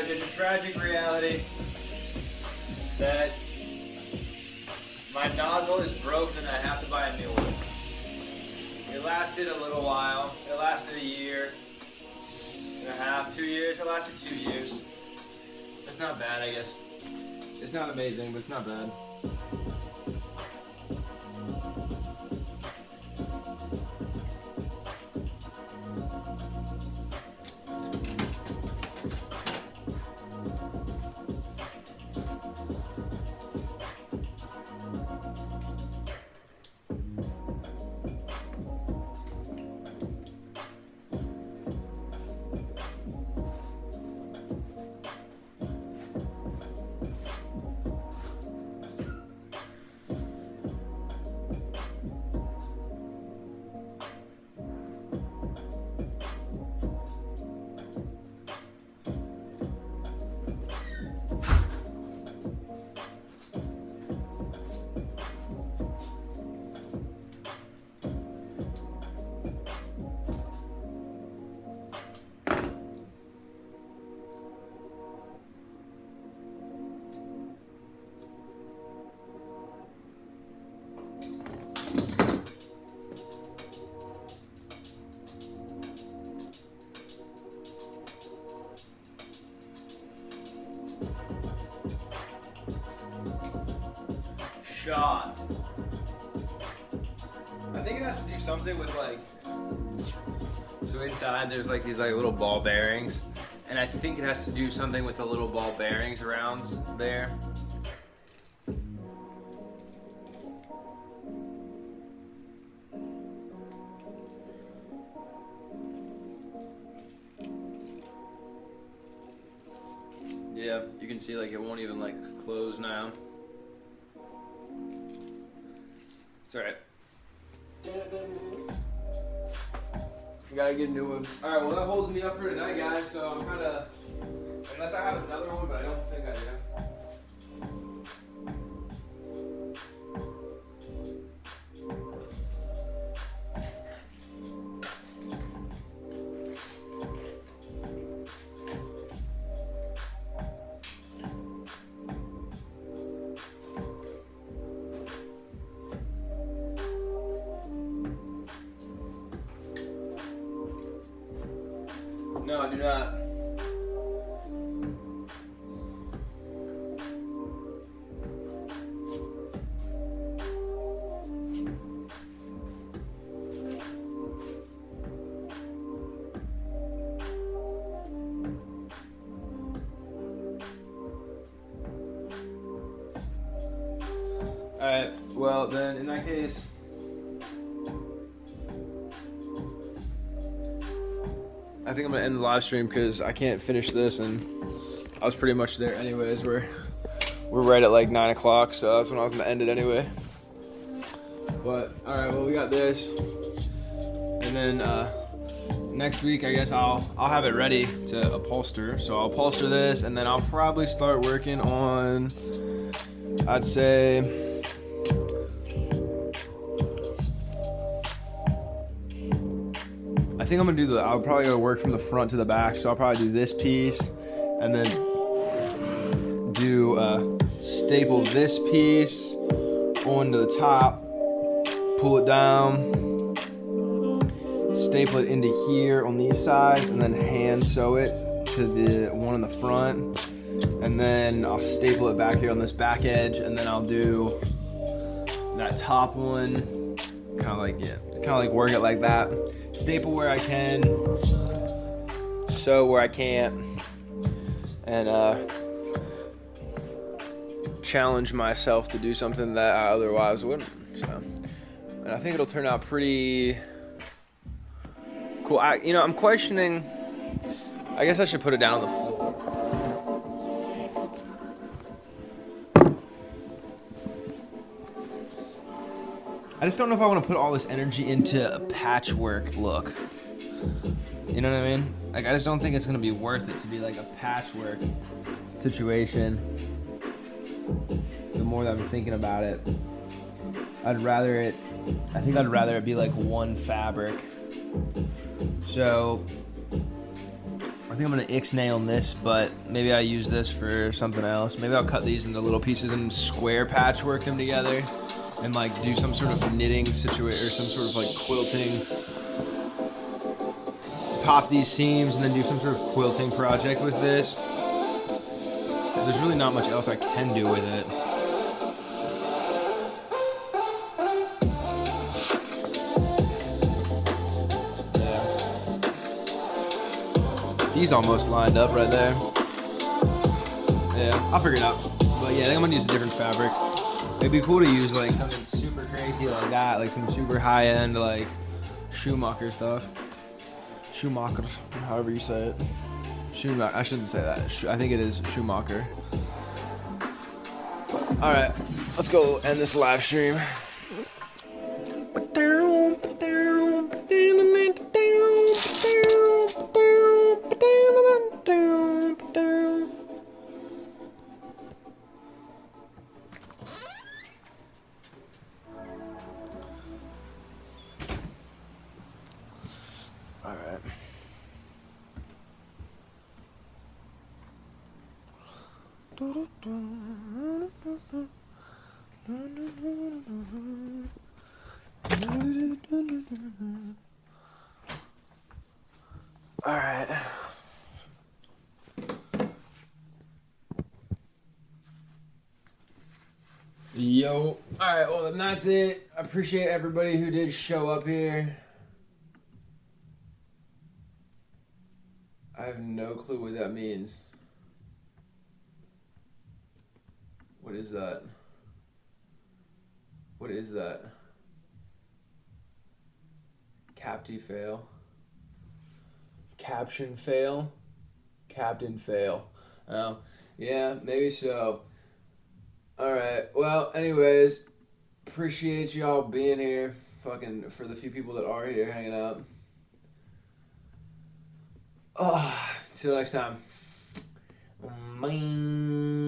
guys, it's a tragic reality that my nozzle is broken and I have to buy a new one. It lasted a little while. It lasted a year and a half, 2 years. It lasted 2 years. It's not bad, I guess. It's not amazing, but it's not bad. Shot. I think it has to do something with like. So inside there's like these like little ball bearings, and I think it has to do something with the little ball bearings around there. Yeah, you can see like it won't even like close now. It's alright. We gotta get a new one. Alright, well that holds me up for tonight, guys, so I'm kinda. Unless I have another one, but I don't think I do. No, I do not. Alright, well then in that case, I think I'm gonna end the live stream because I can't finish this, and I was pretty much there anyways. We're right at like 9 o'clock, so that's when I was gonna end it anyway. But all right, well we got this, and then next week I guess I'll have it ready to upholster. So I'll upholster this, and then I'll probably start working on, I'd say, I think I'm gonna do I'll probably go work from the front to the back. So I'll probably do this piece, and then do staple this piece onto the top, pull it down, staple it into here on these sides, and then hand sew it to the one in the front, and then I'll staple it back here on this back edge, and then I'll do that top one, kind of like work it like that. Staple where I can, sew where I can't, and challenge myself to do something that I otherwise wouldn't. So, and I think it'll turn out pretty cool. I'm questioning. I guess I should put it down on the floor. I just don't know if I want to put all this energy into a patchwork look. You know what I mean? Like, I just don't think it's going to be worth it to be like a patchwork situation. The more that I'm thinking about it, I think I'd rather it be like one fabric. So I think I'm gonna ixnay on this, but maybe I use this for something else. Maybe I'll cut these into little pieces and square patchwork them together, and like do some sort of knitting situation or some sort of like quilting. Pop these seams and then do some sort of quilting project with this. Because there's really not much else I can do with it. These almost lined up right there. Yeah, I'll figure it out. But yeah, I think I'm gonna use a different fabric. It'd be cool to use like something super crazy like that, like some super high end like Schumacher stuff. Schumacher, however you say it. Schumacher, I shouldn't say that. I think it is Schumacher. All right, let's go end this live stream. All right. All right. Yo. All right, well, then that's it. I appreciate everybody who did show up here. I have no clue what that means. What is that? What is that? Capty fail. Caption fail? Captain fail. Oh, yeah, maybe so. Alright, well, anyways, appreciate y'all being here. Fucking, for the few people that are here hanging out. Oh, till next time. Bye.